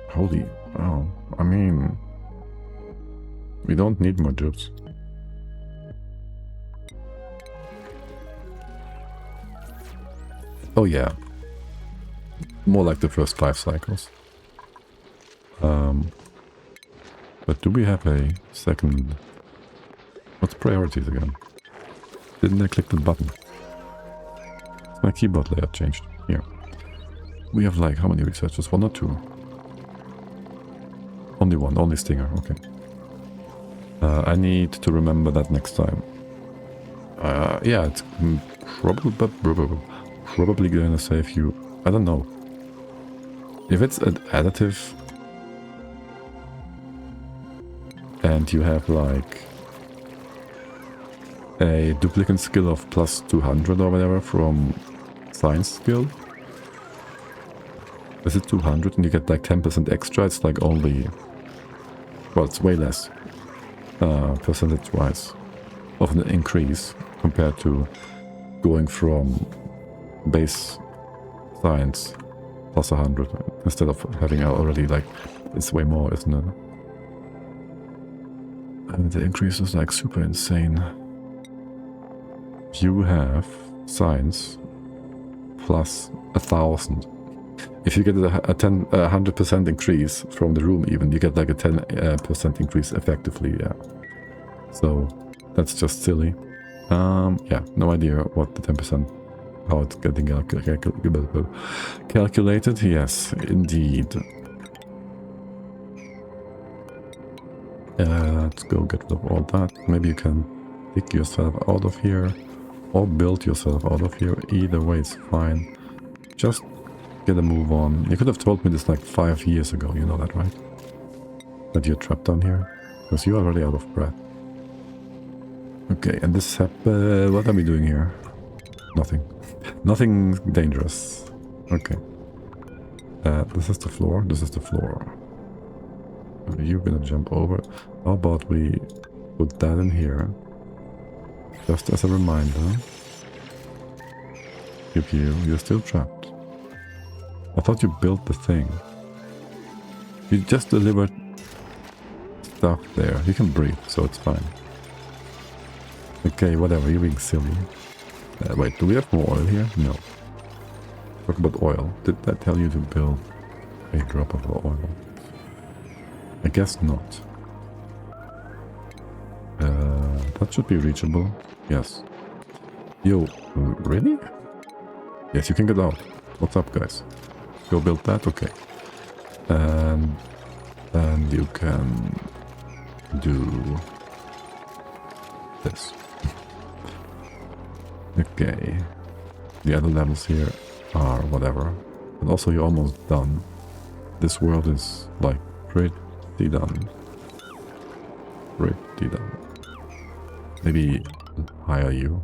Holy... Oh, I mean... We don't need more jobs. Oh yeah. More like the first 5 cycles. But do we have a second... What's priorities again? Didn't I click the button? My keyboard layout changed. Here. We have like, how many researchers? 1 or 2? Only 1, only Stinger, okay. I need to remember that next time. Yeah, it's probably gonna save you... I don't know. If it's an additive... and you have like... a duplicate skill of plus 200 or whatever from science skill. Is it 200 and you get like 10% extra? It's like only... Well, it's way less. Percentage-wise. Of an increase compared to going from base science plus 100 instead of having already like... It's way more, isn't it? And the increase is like super insane. You have science plus 1,000. If you get a 100% increase from the room even, you get like a 10% increase effectively, yeah. So that's just silly. Yeah, no idea what the 10%, how it's getting calculated. Yes, indeed. Let's go get rid of all that. Maybe you can dig yourself out of here or build yourself out of here. Either way is fine. Just get a move on. You could have told me this like 5 years ago, you know that, right? That you're trapped down here? Because you're already out of breath. Okay, and this what are we doing here? Nothing. Nothing dangerous. Okay. This is the floor. This is the floor. You're gonna jump over. How about we put that in here? Just as a reminder. You're still trapped. I thought you built the thing. You just delivered stuff there. You can breathe, so it's fine. Okay, whatever, you're being silly. Wait, do we have more oil here? No. Talk about oil. Did that tell you to build a drop of oil? I guess not. That should be reachable. Yes. Yo, really? Yes, you can get out. What's up, guys? Go build that? Okay. And then you can do this. Okay. The other levels here are whatever. But also you're almost done. This world is like pretty done. Pretty done. Maybe hire you.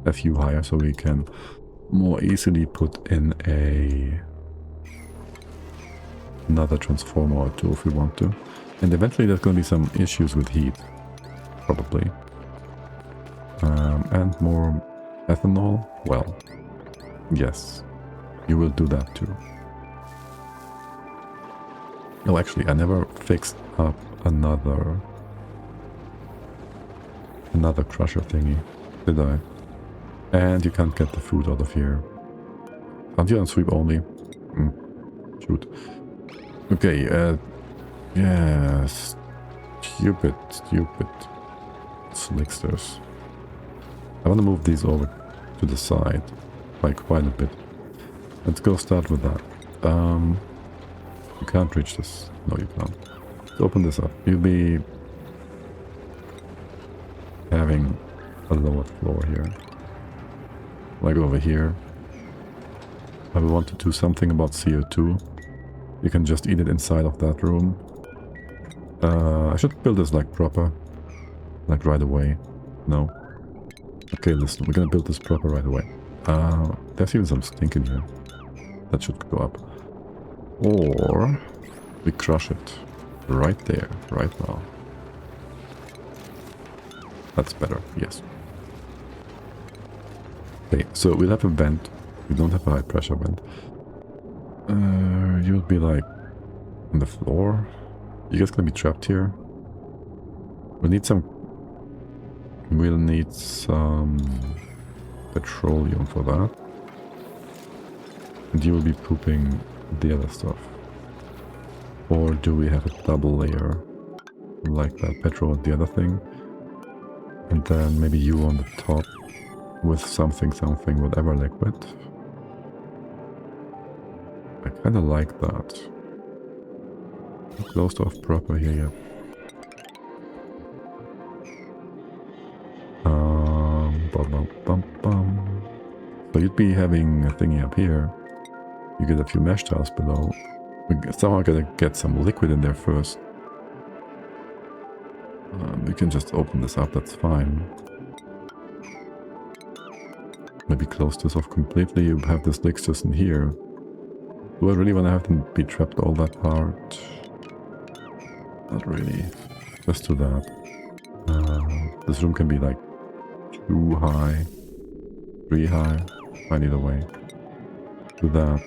A few higher so we can more easily put in another transformer or 2 if we want to. And eventually there's going to be some issues with heat. Probably. And more ethanol? Well, yes. You will do that too. No, actually, I never fixed up another crusher thingy, did I? And you can't get the food out of here. Aren't you on sweep only? Shoot. Okay, yeah, stupid Slicksters. I want to move these over to the side, like quite a bit. Let's go start with that. You can't reach this. No, you can't. Let's open this up. You'll be having a lower floor here. Like over here. I will want to do something about CO2. You can just eat it inside of that room. I should build this like proper. Like right away. No. Okay, listen, we're gonna build this proper right away. There's even some stink in here. That should go up. Or we crush it. Right there, right now. That's better, yes. Okay, so we'll have a vent. We don't have a high pressure vent. You'll be like on the floor. You guys gonna be trapped here. We'll need some petroleum for that. And you will be pooping the other stuff. Or do we have a double layer like that? Petrol and the other thing. And then maybe you on the top with something, whatever liquid. I kind of like that. Not closed off proper here yet. So you'd be having a thingy up here. You get a few mesh tiles below. We somehow gotta get some liquid in there first. We can just open this up, that's fine. Maybe close this off completely. You have the Slicksters in here. Do I really want to have them be trapped all that part? Not really. Just do that. This room can be like 2 high, 3 high, fine either way. Do that.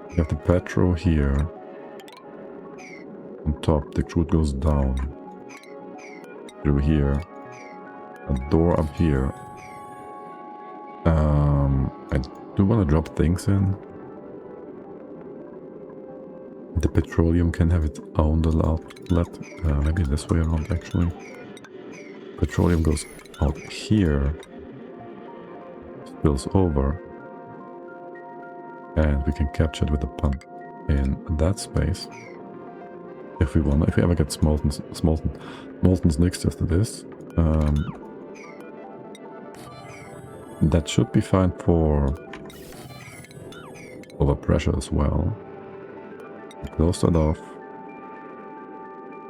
You have the petro here. On top, the crude goes down. Through here. A door up here. I do want to drop things in. The petroleum can have its own little outlet. Maybe this way around actually. Petroleum goes out here. Spills over. And we can capture it with a pump in that space. If we want, if we ever get molten Slicksters to this. That should be fine for overpressure as well. Close that off.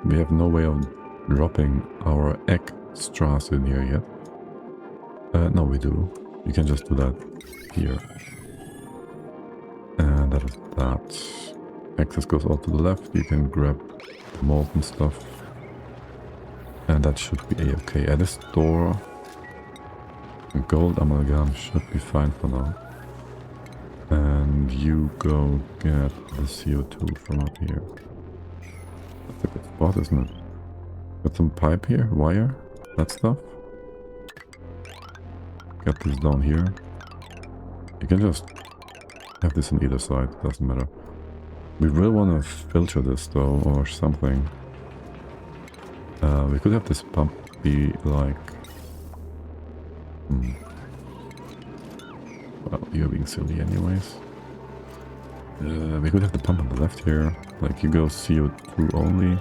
We have no way of dropping our extras in here yet. No, we do. You can just do that here. And that is that. Access goes all to the left. You can grab the molten stuff. And that should be a-okay. At this door, gold amalgam should be fine for now. And you go get the CO2 from up here. That's a good spot, isn't it? Got some pipe here, wire, that stuff. Get this down here. You can just have this on either side, doesn't matter. We will want to filter this though, or something. We could have this pump be like... Well, you're being silly anyways. We could have the pump on the left here. Like you go CO2 only.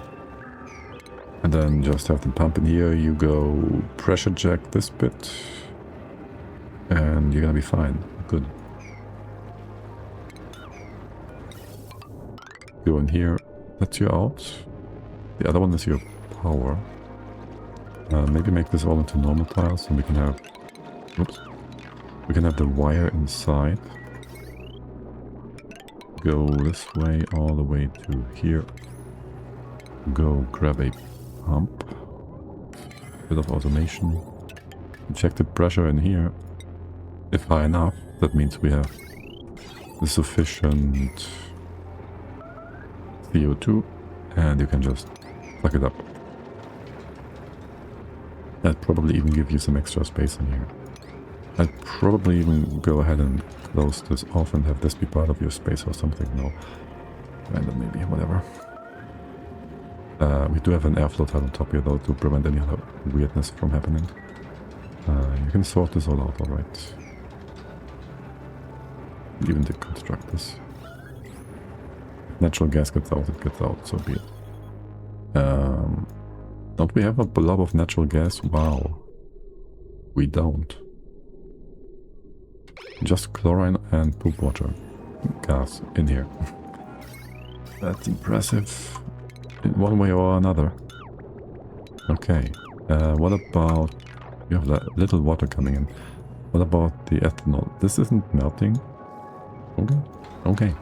And then just have the pump in here. You go pressure jack this bit. And you're gonna be fine. Good. Go in here. That's your out. The other one is your power. Maybe make this all into normal tiles so we can have... Oops. We can have the wire inside. Go this way all the way to here. Go grab a pump. Bit of automation. Check the pressure in here. If high enough, that means we have the sufficient CO2 and you can just plug it up. I'd probably even give you some extra space in here. I'd probably even go ahead and close this off and have this be part of your space or something. No. Random maybe, whatever. We do have an airflow tile on top here though to prevent any other weirdness from happening. You can sort this all out, alright. Even deconstruct this. If natural gas gets out, it gets out, so be it. Don't we have a blob of natural gas? Wow. We don't. Just chlorine and poop water. Gas in here. That's impressive. In one way or another. Okay. What about... You have that little water coming in. What about the ethanol? This isn't melting. Okay. Okay.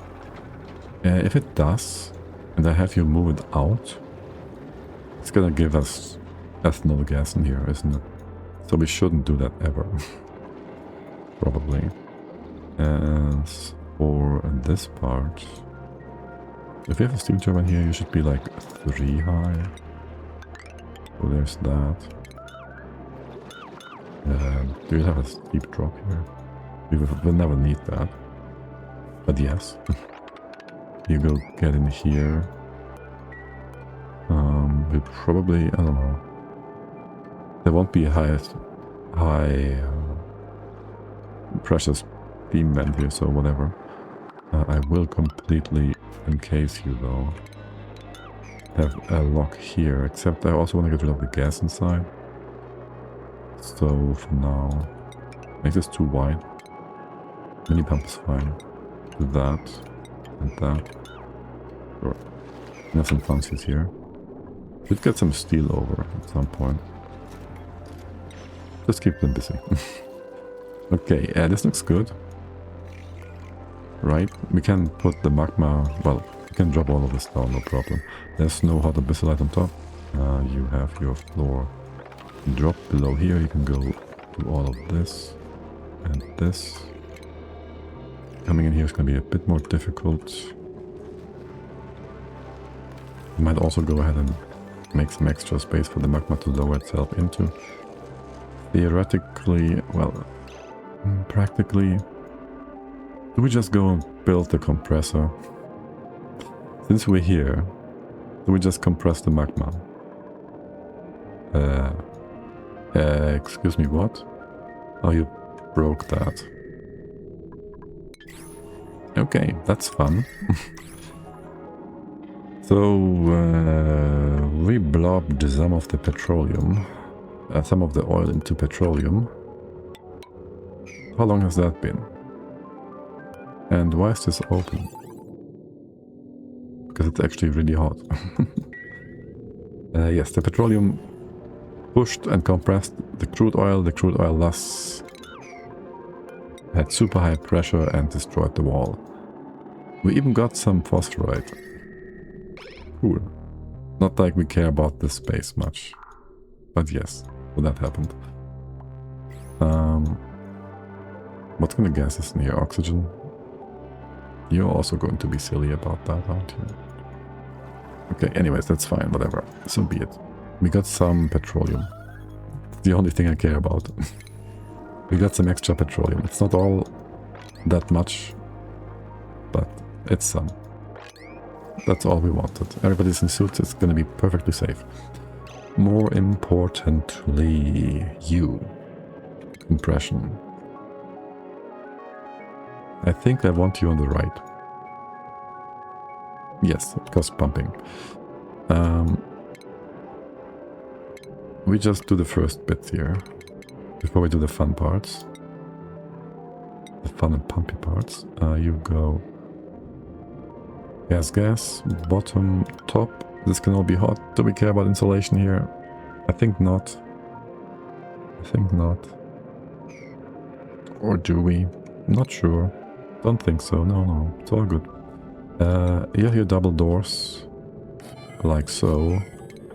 If it does, and I have you move it out, It's gonna give us ethanol gas in here, isn't it? So we shouldn't do that ever. Probably. As for this part, if you have a steam turbine here, you should be like 3 high. So there's that. Do you have a steep drop here? We'll never need that. But yes. You will get in here. We probably, I don't know. There won't be a high pressure steam vent here, so whatever. I will completely encase you though. Have a lock here, except I also want to get rid of the gas inside. So for now, make this too wide. Mini pump is fine. Do that and that. Sure. And have some fancies here. Should get some steel over at some point. Just keep them busy. Okay, this looks good. Right, we can put the magma, well, you can drop all of this down, no problem. There's no hot abyssalite on top. You have your floor. Drop below here, you can go do all of this and this. Coming in here is going to be a bit more difficult. You might also go ahead and make some extra space for the magma to lower itself into. Theoretically, well, practically, do we just go and build the compressor? Since we're here, do we just compress the magma? Excuse me, what? Oh, you broke that. Okay, that's fun. So, we blobbed some of the petroleum, some of the oil into petroleum. How long has that been? And why is this open? Because it's actually really hot. Yes, the petroleum pushed and compressed the crude oil. The crude oil thus had super high pressure and destroyed the wall. We even got some phosphorite. Cool. Not like we care about this space much. But yes, so that happened. What kind of gases in here? Oxygen? You're also going to be silly about that, aren't you? Okay, anyways, that's fine, whatever. So be it. We got some petroleum. It's the only thing I care about. We got some extra petroleum. It's not all that much, but it's some. That's all we wanted. Everybody's in suits, it's gonna be perfectly safe. More importantly, you. Compression. I think I want you on the right. Yes, because pumping. We just do the first bit here. Before we do the fun parts. The fun and pumpy parts. You go... Gas, bottom, top. This can all be hot. Do we care about insulation here? I think not. I think not. Or do we? Not sure. Don't think so. No. It's all good. You have your double doors. Like so.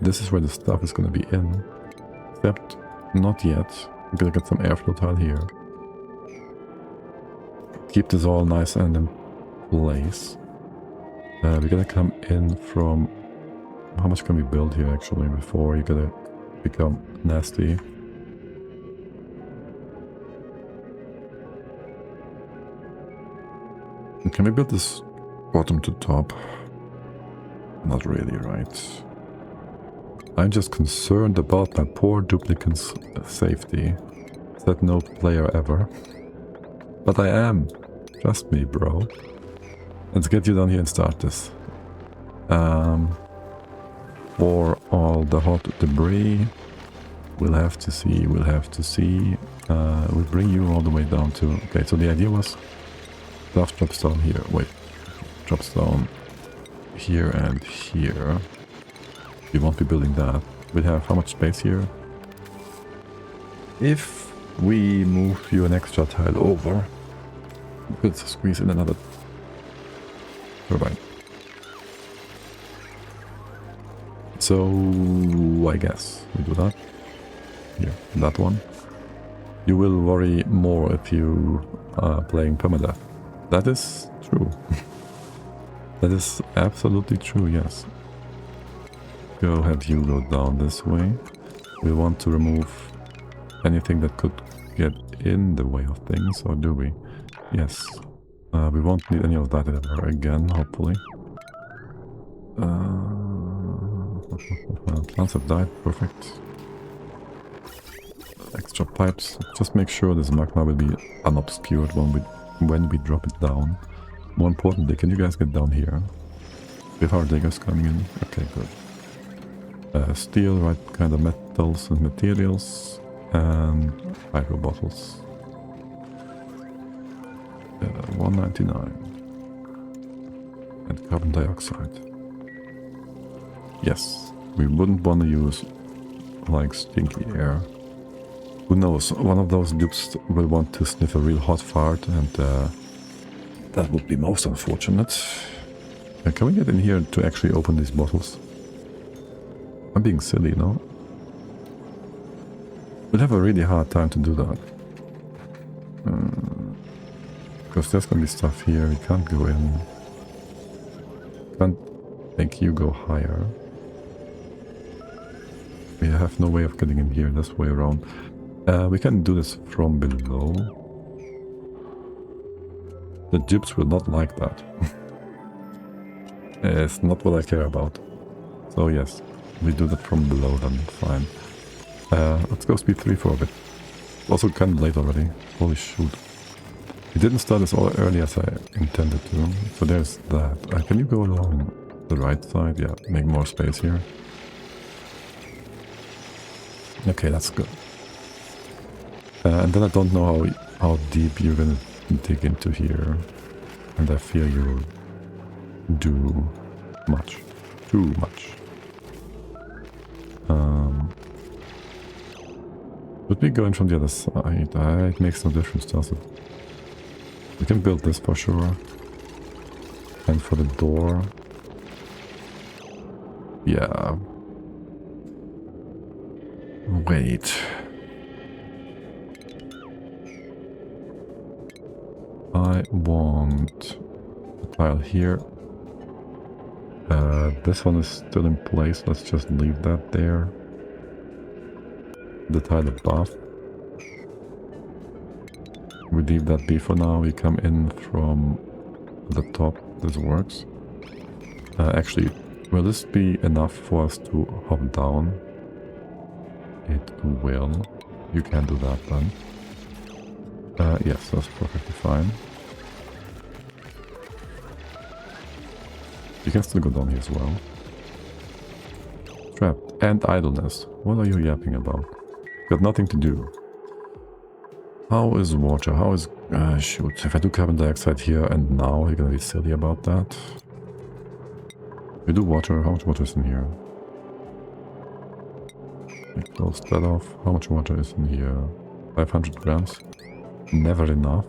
This is where the stuff is going to be in. Except not yet. I'm going to get some airflow tile here. Keep this all nice and in place. We're gonna come in from... How much can we build here actually before you gotta become nasty? Can we build this bottom to top? Not really, right? I'm just concerned about my poor duplicant's safety. Said no player ever. But I am. Trust me, bro. Let's get you down here and start this. For all the hot debris, we'll have to see, we'll bring you all the way down to... Okay, so the idea was... Stuff drops down here, wait. Drops down here and here. We won't be building that. We'll have how much space here? If we move you an extra tile over, we could squeeze in another turbine. So I guess we do that. Here, that one. You will worry more if you are playing permadeath. That is true. That is absolutely true, yes. Go have you go down this way. We want to remove anything that could get in the way of things, or do we? Yes. We won't need any of that ever again, hopefully. Plants have died, perfect. Extra pipes. Just make sure this magma will be unobscured when we drop it down. More importantly, can you guys get down here? With our diggers coming in? Okay, good. Steel, right kind of metals and materials, and hydro bottles. 199. And carbon dioxide. Yes, we wouldn't want to use like stinky air. Who knows, one of those dupes will want to sniff a real hot fart, and that would be most unfortunate. Can we get in here to actually open these bottles? I'm being silly, no? We'll have a really hard time to do that. Because there's gonna be stuff here, we can't go in. Can't make you go higher. We have no way of getting in here, this way around. We can do this from below. The gyps will not like that. It's not what I care about. So yes, we do that from below then, fine. Let's go speed 3 for a bit. Also kind of late already. Holy shoot. We didn't start as early as I intended to. So there's that. Can you go along the right side? Yeah, make more space here. Okay, that's good. And then I don't know how deep you're gonna dig into here. And I fear you'll do much. Too much. Would we go in from the other side? It makes no difference, does it? We can build this for sure. And for the door... yeah. Wait. I want a tile here. This one is still in place. Let's just leave that there. The tile above. We leave that be for now. We come in from the top. This works. Actually, will this be enough for us to hop down? It will. You can do that then. Yes, that's perfectly fine. You can still go down here as well. Trapped and idleness. What are you yapping about? Got nothing to do. How is water? How is... shoot. If I do carbon dioxide here and now, you're gonna be silly about that. We do water. How much water is in here? Close that off. How much water is in here? 500 grams. Never enough.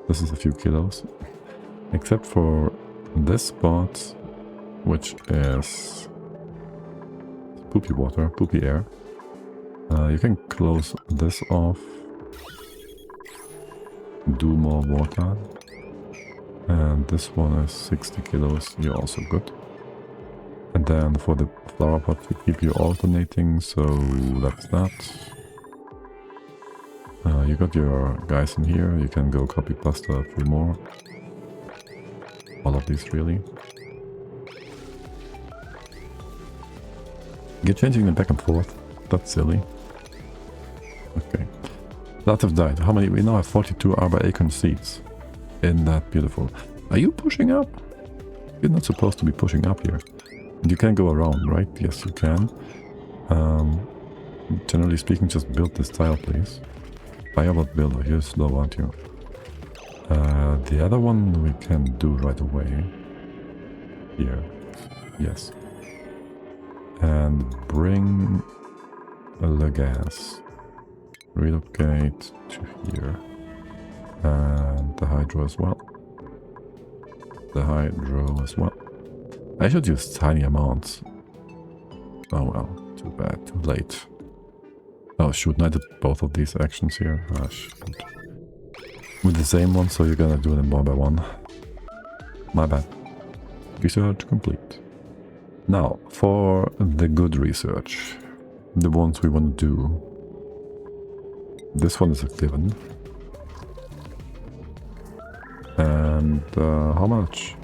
This is a few kilos. Except for this spot, which is poopy water, poopy air. You can close this off. Do more water. And this one is 60 kilos. You're also good. And then for the flower pot, we keep you alternating, so that's that. You got your guys in here. You can go copy pasta a few more. All of these, really. You're changing them back and forth. That's silly. Okay. Lots have died. How many? We now have 42 arbor acorn seeds. Isn't that beautiful? Are you pushing up? You're not supposed to be pushing up here. You can go around, right? Yes, you can. Generally speaking, just build this tile, please. Firebot builder. You're slow, aren't you? The other one we can do right away. Here. Yes. And bring the gas. Relocate to here. And the hydro as well. The hydro as well. I should use tiny amounts. Oh well, too bad, too late. Oh shoot, I did both of these actions here. Ah shoot. With the same one, so you're gonna do them one by one. My bad. Research complete. Now, for the good research. The ones we want to do. This one is a given. And how much?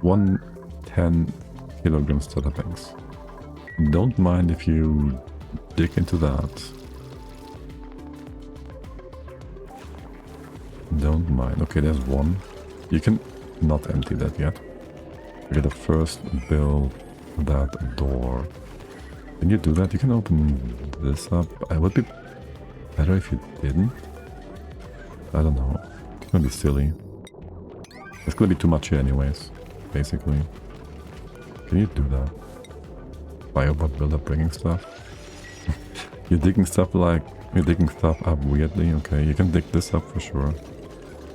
110 kilogram starter banks. Don't mind if you dig into that. Don't mind. Okay, there's one. You can not empty that yet. You gotta first build that door. When you do that, you can open this up. It would be better if you didn't. I don't know. It's gonna be silly. It's gonna be too much here anyways, basically. Can you do that? Biobot builder bringing stuff? You're digging stuff up weirdly. Okay, you can dig this up for sure.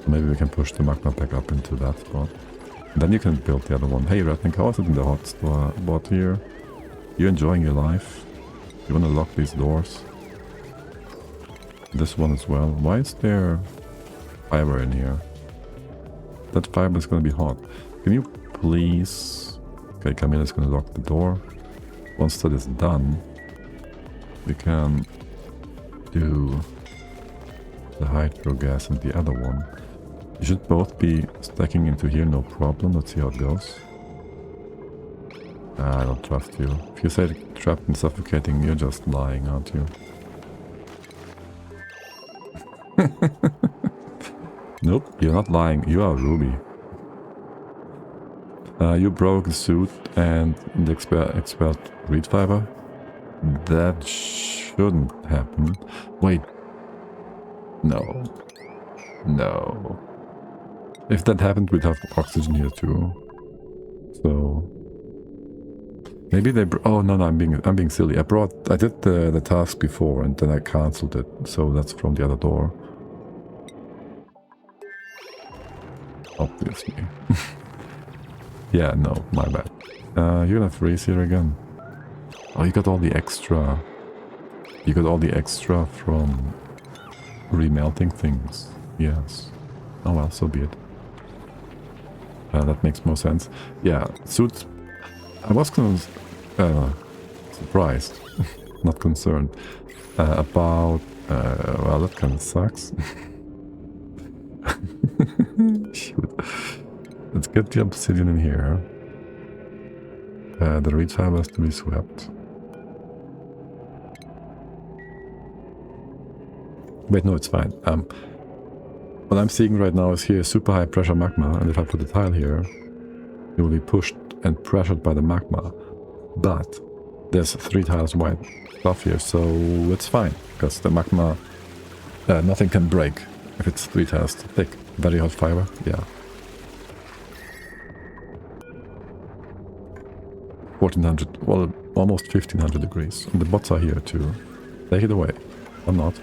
Maybe we can push the magma back up into that spot. Then you can build the other one. Hey Ratnik, how is it in the hot spot here? You enjoying your life? You wanna lock these doors? This one as well. Why is there fiber in here? That fiber is gonna be hot. Can you please... Okay, Camilla's gonna lock the door. Once that is done, we can do the hydro gas and the other one. You should both be stacking into here, no problem. Let's see how it goes. I don't trust you. If you say trapped and suffocating, you're just lying, aren't you? Nope, you're not lying. You are Ruby. You broke the suit and the expelled reed fiber. That shouldn't happen. Wait. No. No. If that happened, we'd have oxygen here too. So maybe they. Oh no, I'm being silly. I did the task before and then I cancelled it. So that's from the other door. Obviously. Yeah, no, my bad. You're gonna freeze here again. Oh, you got all the extra. You got all the extra from remelting things. Yes. Oh well, so be it. That makes more sense. Yeah, suits. I was surprised, not concerned, about... well, that kind of sucks. Shoot. Let's get the obsidian in here. The reed fiber has to be swept. Wait, no, it's fine. What I'm seeing right now is here super high pressure magma, and if I put a tile here, it will be pushed and pressured by the magma. But there's 3 tiles wide stuff here, so it's fine, because the magma, nothing can break if it's 3 tiles thick. Very hot fiber, yeah. 1400, well, almost 1500 degrees. And the bots are here too. Take it away, or not.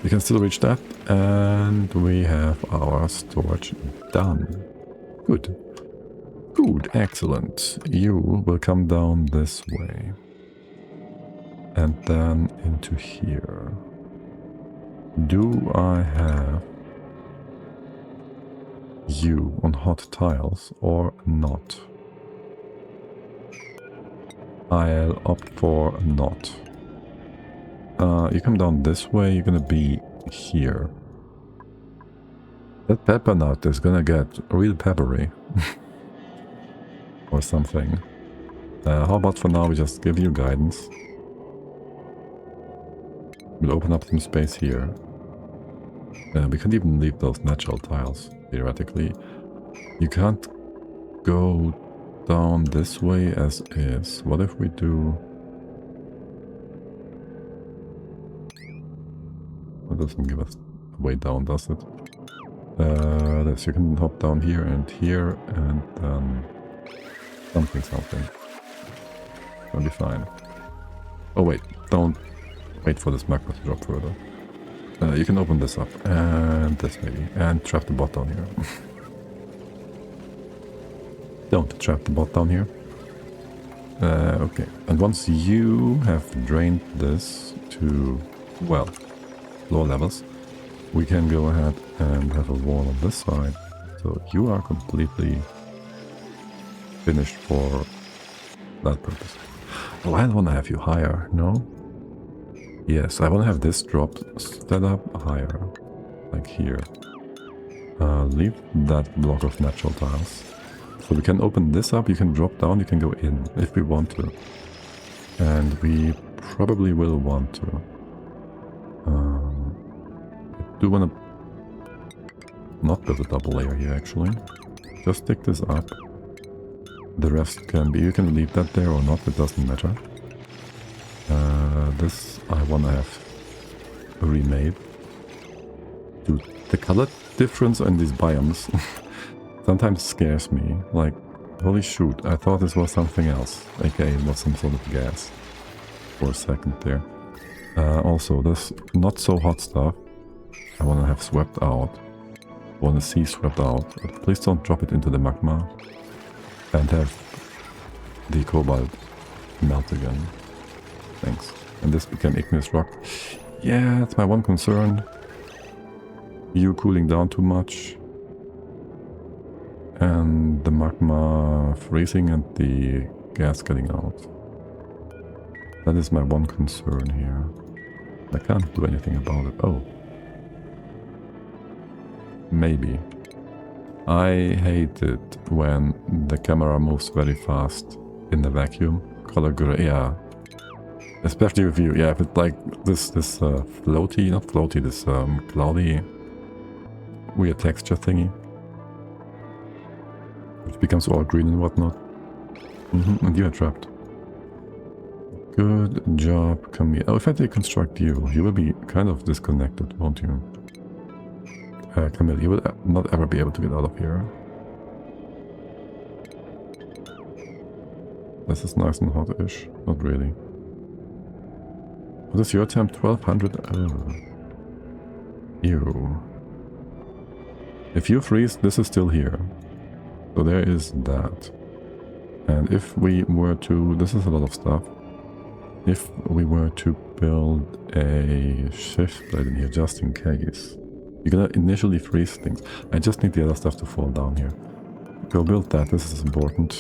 You can still reach that, and we have our storage done. Good. Good, excellent. You will come down this way. And then into here. Do I have you on hot tiles or not? I'll opt for not. You come down this way, you're gonna be here. That pepper nut is gonna get real peppery. Or something. How about for now we just give you guidance. We'll open up some space here. We can even leave those natural tiles, theoretically. You can't go down this way as is. What if we do... That doesn't give us a way down, does it? This, you can hop down here and then something. It'll be fine. Oh wait, don't wait for this magma to drop further. You can open this up, and this maybe, and trap the bot down here. Don't trap the bot down here. Okay, and once you have drained this to, well, lower levels, we can go ahead and have a wall on this side. So you are completely finished for that purpose. Oh, I don't want to have you higher, no? Yes, I want to have this dropped set up higher, like here. Leave that block of natural tiles. So we can open this up, you can drop down, you can go in if we want to. And we probably will want to. I do want to not build a double layer here actually. Just stick this up. The rest can be, you can leave that there or not, it doesn't matter. This I want to have remade. Dude, the color difference in these biomes sometimes scares me. Like, holy shoot, I thought this was something else. Okay, it was some sort of gas for a second there. Also, this not so hot stuff I want to have swept out. I want to see swept out. Please don't drop it into the magma and have the cobalt melt again. Thanks. And this became igneous rock. Yeah, that's my one concern. You cooling down too much. And the magma freezing and the gas getting out. That is my one concern here. I can't do anything about it. Oh. Maybe. I hate it when the camera moves very fast in the vacuum. Color gray, yeah. Especially with you, yeah, if it's like this floaty, not floaty, this cloudy weird texture thingy. Which becomes all green and whatnot. And you are trapped. Good job, Camille. Oh, if I deconstruct you, you will be kind of disconnected, won't you? Camille, you will not ever be able to get out of here. This is nice and hot-ish. Not really. What is your temp? 1200? Oh. Ew. If you freeze, this is still here. So there is that. And if we were to... This is a lot of stuff. If we were to build a shift plate in here, just in case. You're gonna initially freeze things. I just need the other stuff to fall down here. Go build that, this is important.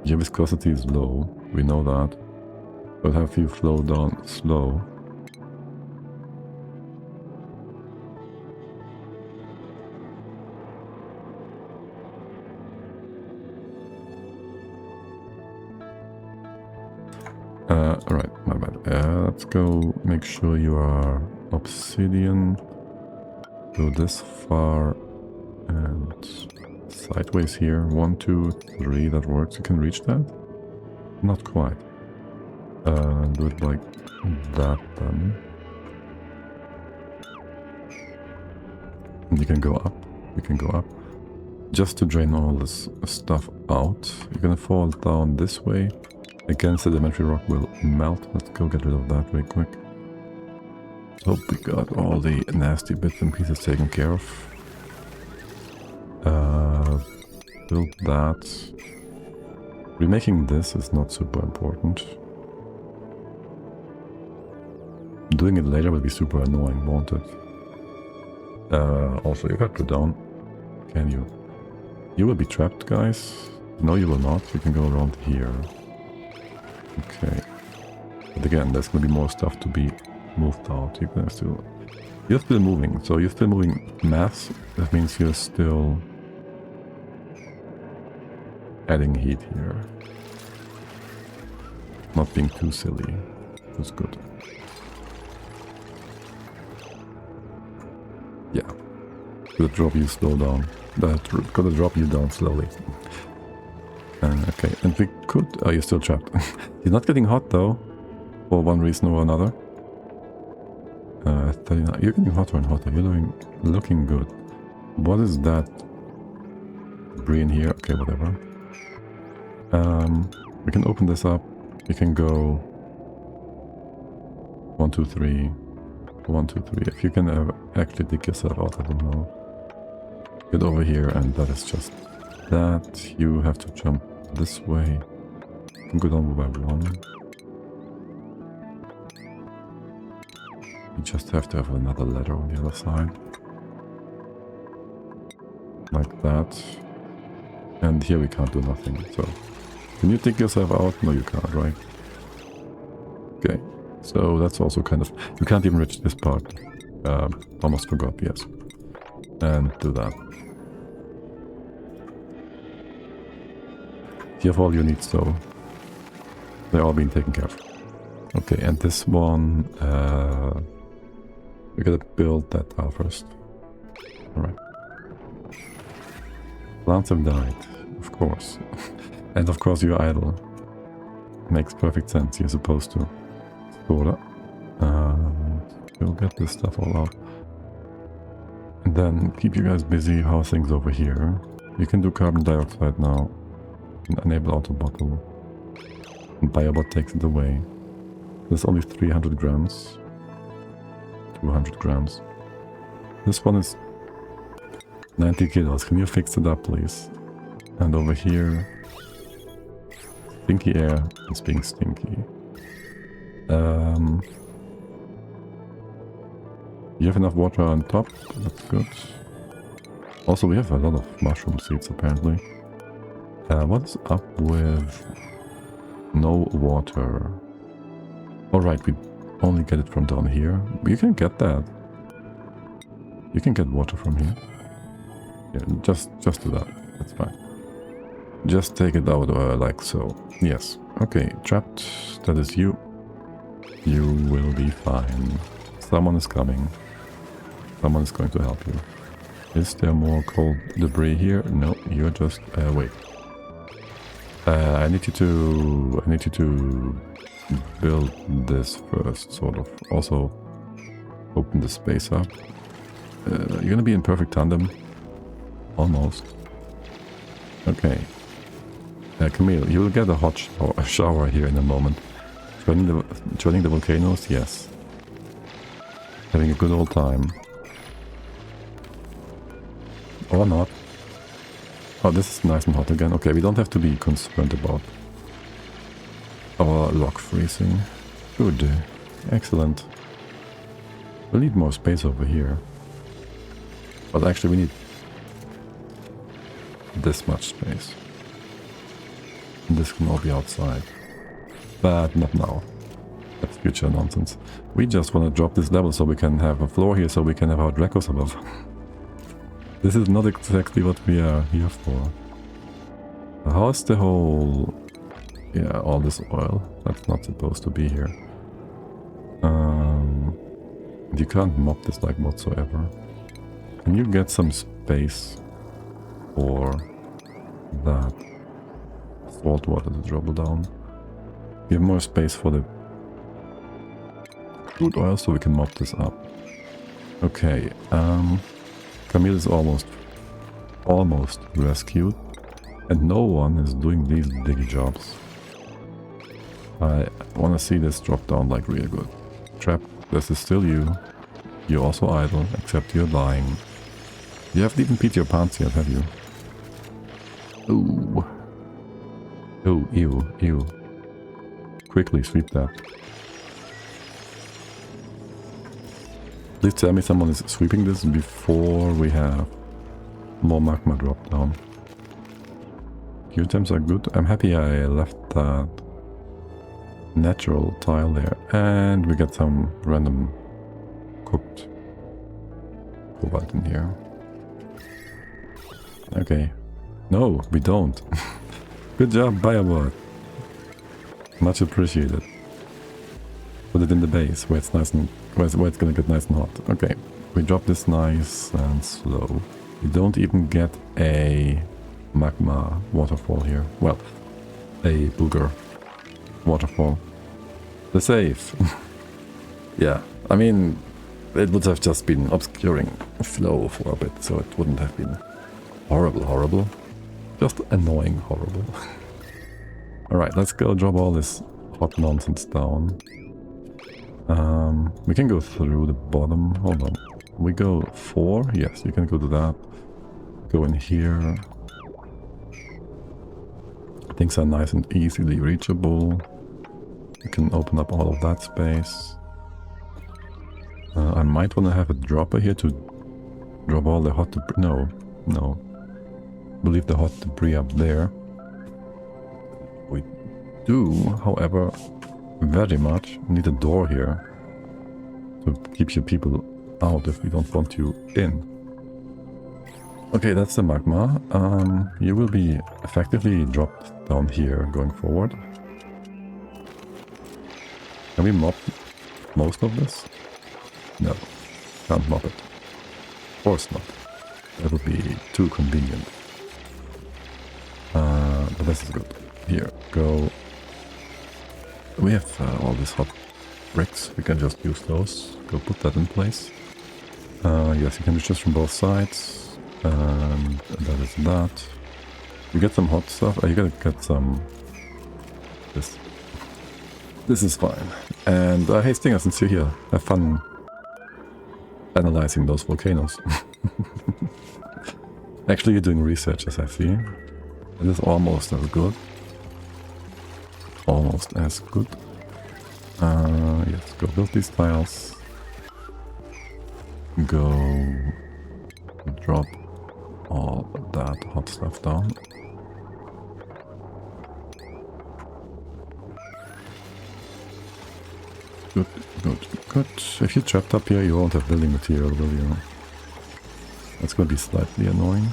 Your viscosity is low, we know that. But have you flow down slow. Right, my bad. Let's go make sure you are obsidian. Go this far and sideways here. 1, 2, 3, that works. You can reach that? Not quite. Do it like that then. And you can go up. You can go up. Just to drain all this stuff out. You're gonna fall down this way. Again, sedimentary rock will melt. Let's go get rid of that very quick. Hope we got all the nasty bits and pieces taken care of. Build that. Remaking this is not super important. Doing it later will be super annoying, won't it? Also, you got to go down. Can you? You will be trapped, guys. No, you will not. You can go around here. Okay. But again, there's gonna be more stuff to be moved out. You're still moving. So you're still moving mass. That means you're still adding heat here. Not being too silly. That's good. Yeah. Gonna drop you slow down. Gonna drop you down slowly. Okay, and we could... Oh, you're still trapped. You're not getting hot though, for one reason or another. 39. You're getting hotter and hotter. You're looking good. What is that debris in here? Okay, whatever. We can open this up. You can go 1, 2, 3. 1, 2, 3. If you can actually dig yourself out, I don't know. Get over here, and that is just that. You have to jump this way. You can go down by 1. You just have to have another ladder on the other side. Like that. And here we can't do nothing, so... Can you dig yourself out? No, you can't, right? Okay. So that's also kind of... You can't even reach this part. Almost forgot, yes. And do that. You have all you need, so... They're all being taken care of. Okay, and this one... we gotta build that tile first. Alright. Plants have died, of course. And of course you're idle. Makes perfect sense, you're supposed to. Sorta. We'll get this stuff all out. And then keep you guys busy. How are things over here? You can do carbon dioxide now. Enable auto bottle. And Biobot takes it away. There's only 300 grams. 200 grams. This one is 90 kilos. Can you fix it up, please? And over here... Stinky air is being stinky. You have enough water on top. That's good. Also, we have a lot of mushroom seeds, apparently. What is up with... No water? Alright, we only get it from down here. You can get that. You can get water from here. Yeah, just do that. That's fine. Just take it out like so. Yes. Okay, trapped. That is you. You will be fine. Someone is coming. Someone is going to help you. Is there more cold debris here? No, you're just... wait. I need you to build this first, sort of. Also, open the space up. You're gonna be in perfect tandem. Almost. Okay. Camille, you will get a hot shower here in a moment. Joining the volcanoes? Yes. Having a good old time. Or not. Oh, this is nice and hot again. Okay, we don't have to be concerned about our log freezing. Good. Excellent. We'll need more space over here. But actually we need this much space. This can all be outside. But not now. That's future nonsense. We just want to drop this level so we can have a floor here, so we can have our Dracos above. This is not exactly what we are here for. How's the whole... Yeah, all this oil. That's not supposed to be here. You can't mop this like whatsoever. Can you get some space for that salt water to dribble down? Give more space for the crude oil so we can mop this up. Okay, Camille is almost rescued, and no one is doing these diggy jobs. I want to see this drop down like real good. Trap, this is still you. You're also idle, except you're dying. You haven't even peed your pants yet, have you? Ooh. Oh, ew, ew. Quickly sweep that. Please tell me someone is sweeping this before we have more magma drop down. Q-temps are good. I'm happy I left that natural tile there. And we got some random cooked cobalt in here. Okay. No, we don't. Good job, Biobot. Much appreciated. Put it in the base where it's nice and where it's gonna get nice and hot. Okay, we drop this nice and slow. We don't even get a magma waterfall here. Well, a booger waterfall. The save. Yeah, I mean, it would have just been obscuring flow for a bit, so it wouldn't have been horrible. Just annoying horrible. Alright, let's go drop all this hot nonsense down. We can go through the bottom. Hold on. We go 4? Yes, you can go to that. Go in here. Things are nice and easily reachable. You can open up all of that space. I might want to have a dropper here to drop all the hot debris. No. We'll leave the hot debris up there. We do, however, very much need a door here to keep your people out if we don't want you in. Okay, that's the magma. You will be effectively dropped down here going forward. Can we mop most of this? No, can't mop it. Of course not. That would be too convenient. But this is good. Here, go. We have all these hot bricks. We can just use those. Go put that in place. Yes, you can do just from both sides. And that is that. You get some hot stuff. You gotta get some... This is fine. And hey Stinger, since you're here, have fun analyzing those volcanoes. Actually, you're doing research, as I see. It is almost as good. Almost as good. Yes, go build these tiles. Go drop all that hot stuff down. Good. If you're trapped up here, you won't have building material, will you? That's going to be slightly annoying.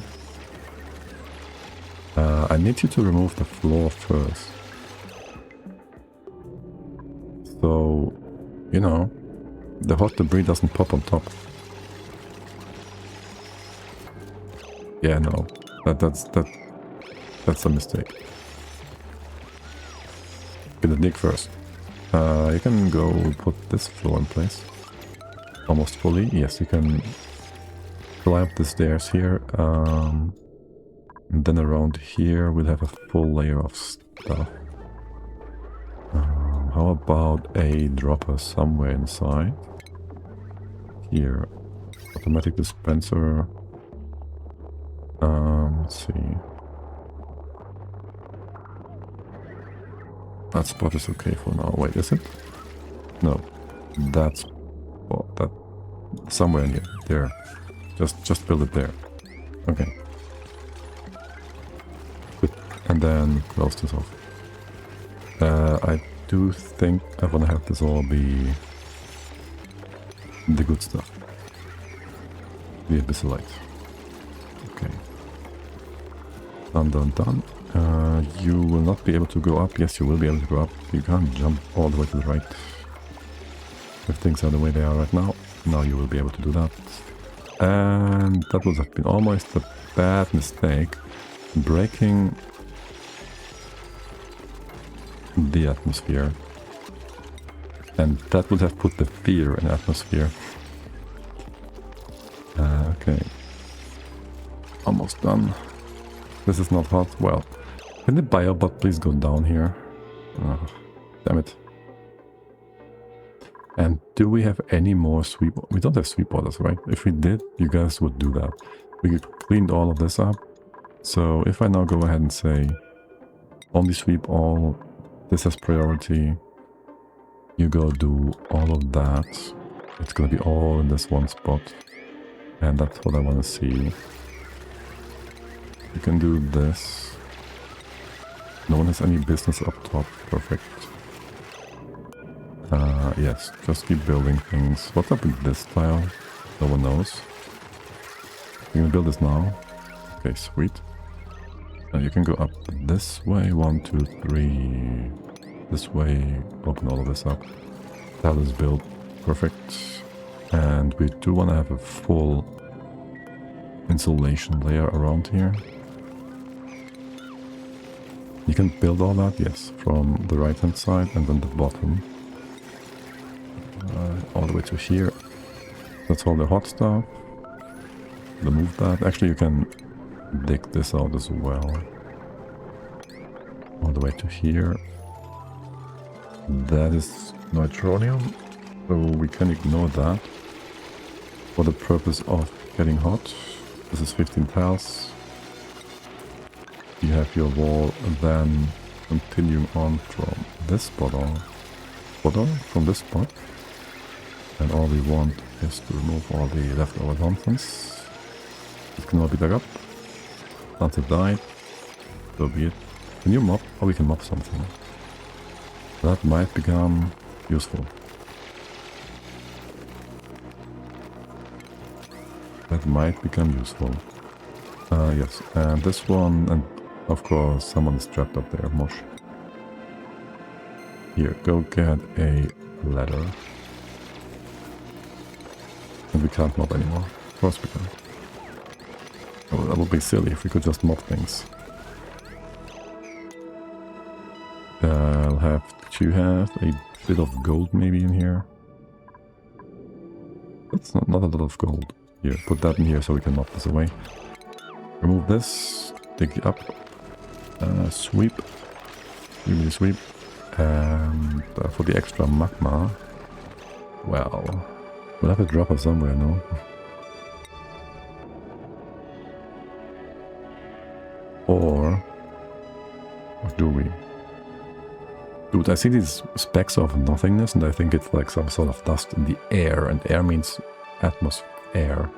I need you to remove the floor first. So, you know, the hot debris doesn't pop on top. Yeah, no, that's a mistake. Get the dig first. You can go put this floor in place. Almost fully. Yes, you can climb the stairs here. And then around here we'll have a full layer of stuff. How about a dropper somewhere inside? Here. Automatic dispenser. Let's see. That spot is okay for now. Wait, is it? No. That's... Well, that... Somewhere in here. There. Just build it there. Okay. Good. And then close this off. I do think I want to have this all be... the good stuff. The abyssalites. Okay. Done. You will not be able to go up. Yes, you will be able to go up. You can't jump all the way to the right. If things are the way they are right now. Now you will be able to do that. And that would have been almost a bad mistake. Breaking the atmosphere. And that would have put the fear in atmosphere. Okay. Almost done. This is not hot. Well, can the biobot please go down here? Damn it. And do we have any more sweep? We don't have sweep waters, right? If we did, you guys would do that. We cleaned all of this up. So if I now go ahead and say, only sweep all, this has priority, you go do all of that. It's gonna be all in this one spot. And that's what I want to see. You can do this. No one has any business up top. Perfect. Yes, just keep building things. What's up with this tile? No one knows. You can build this now. Okay, sweet. You can go up this way. 1, 2, 3. This way. Open all of this up. Tile is built. Perfect. And we do want to have a full insulation layer around here. You can build all that, yes, from the right hand side and then the bottom. All the way to here. That's all the hot stuff. Remove that. Actually, you can dig this out as well. All the way to here. That is nitronium. So we can ignore that for the purpose of getting hot. This is 15 tiles. You have your wall, and then continuing on from this spot on, from this spot. And all we want is to remove all the leftover nonsense. It can all be dug up. Once it died, so be it. Can you mop? Or we can mop something. That might become useful. That might become useful. Yes, and this one, and of course someone is trapped up there, Mosh. Here, go get a ladder. And we can't mob anymore. Of course we can't. Oh, that would be silly if we could just mob things. I'll have to have a bit of gold maybe in here. That's not a lot of gold. Here, put that in here so we can knock this away. Remove this, dig it up, sweep, really sweep, and for the extra magma, well, we'll have a dropper somewhere, no? Or do we? Dude, I see these specks of nothingness, and I think it's like some sort of dust in the air, and air means atmosphere.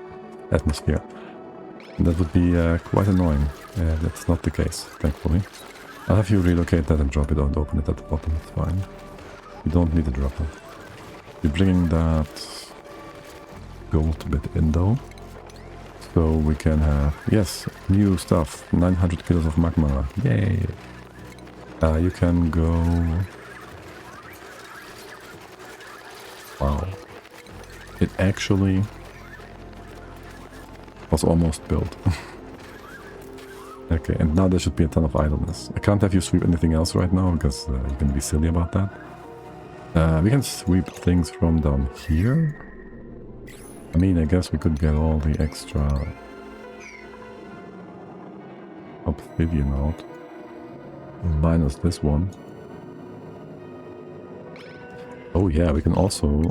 And that would be quite annoying. That's not the case, thankfully. I'll have you relocate that and drop it and open it at the bottom, it's fine. You don't need a dropper. You're bringing that gold bit in though. So we can have, yes, new stuff, 900 kilos of magma, yay! You can go... Wow. It actually was almost built. Okay, and now there should be a ton of idleness. I can't have you sweep anything else right now because you can be silly about that. We can sweep things from down here. I mean, I guess we could get all the extra obsidian out. Minus this one. Oh yeah, we can also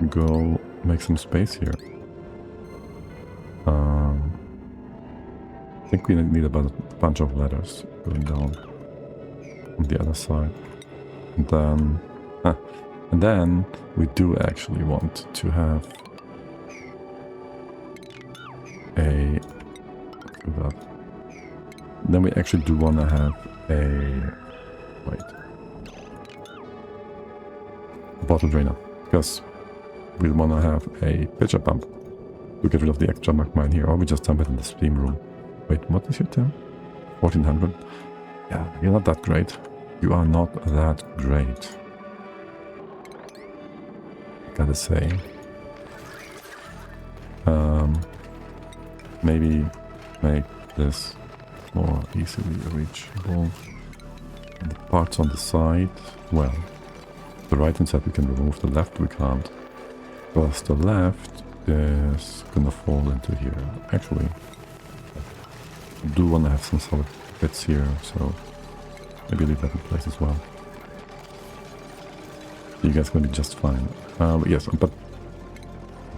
go make some space here. I think we need a bunch of ladders going down on the other side. And then we do actually want to have a... Then we actually do want to have a... Wait. Bottle drainer. Because we want to have a pitcher pump to get rid of the extra magma in here. Or we just dump it in the steam room. Wait, what is your temp? 1400? Yeah, you're not that great. You are not that great. Gotta say. Maybe make this more easily reachable. And the parts on the side, well, the right hand side we can remove, the left we can't. Because the left is gonna fall into here. Actually, I do want to have some solid bits here, so maybe leave that in place as well. You guys gonna be just fine. Yes, but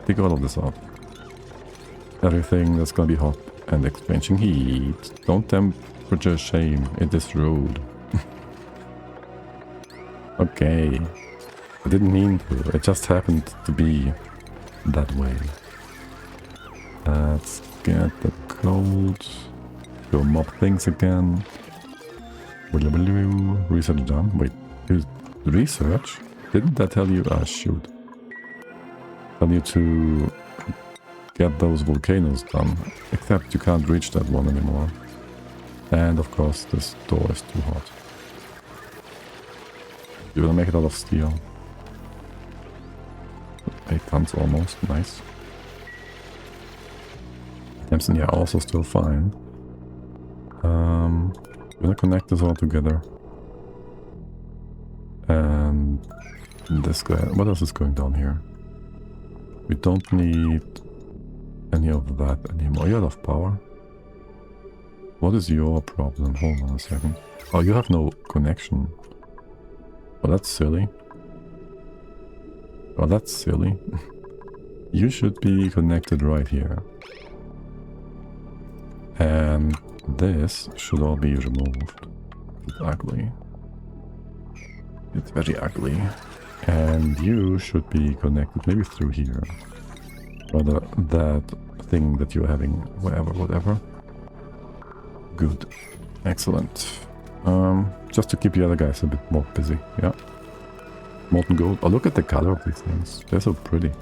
take all of this out. Everything that's gonna be hot and exchanging heat. Don't temperature shame, it is rude. Okay. I didn't mean to, it just happened to be that way. Let's get the gold. Go mob things again. Research done. Wait, research? Didn't that tell you? Ah, shoot. Tell you to get those volcanoes done. Except you can't reach that one anymore. And of course, this door is too hot. You're gonna make it out of steel. 8 tons almost, nice. Tamsin, yeah, also still fine. I'm gonna connect this all together. And this guy, what else is going down here? We don't need any of that anymore. You're out of power. What is your problem? Hold on a second. Oh, you have no connection. Well, that's silly. Oh, that's silly. You should be connected right here. And this should all be removed. It's ugly. It's very ugly. And you should be connected maybe through here. Rather that thing that you're having, whatever. Good. Excellent. Just to keep the other guys a bit more busy, yeah. Molten gold. Oh, look at the color of these things. They're so pretty.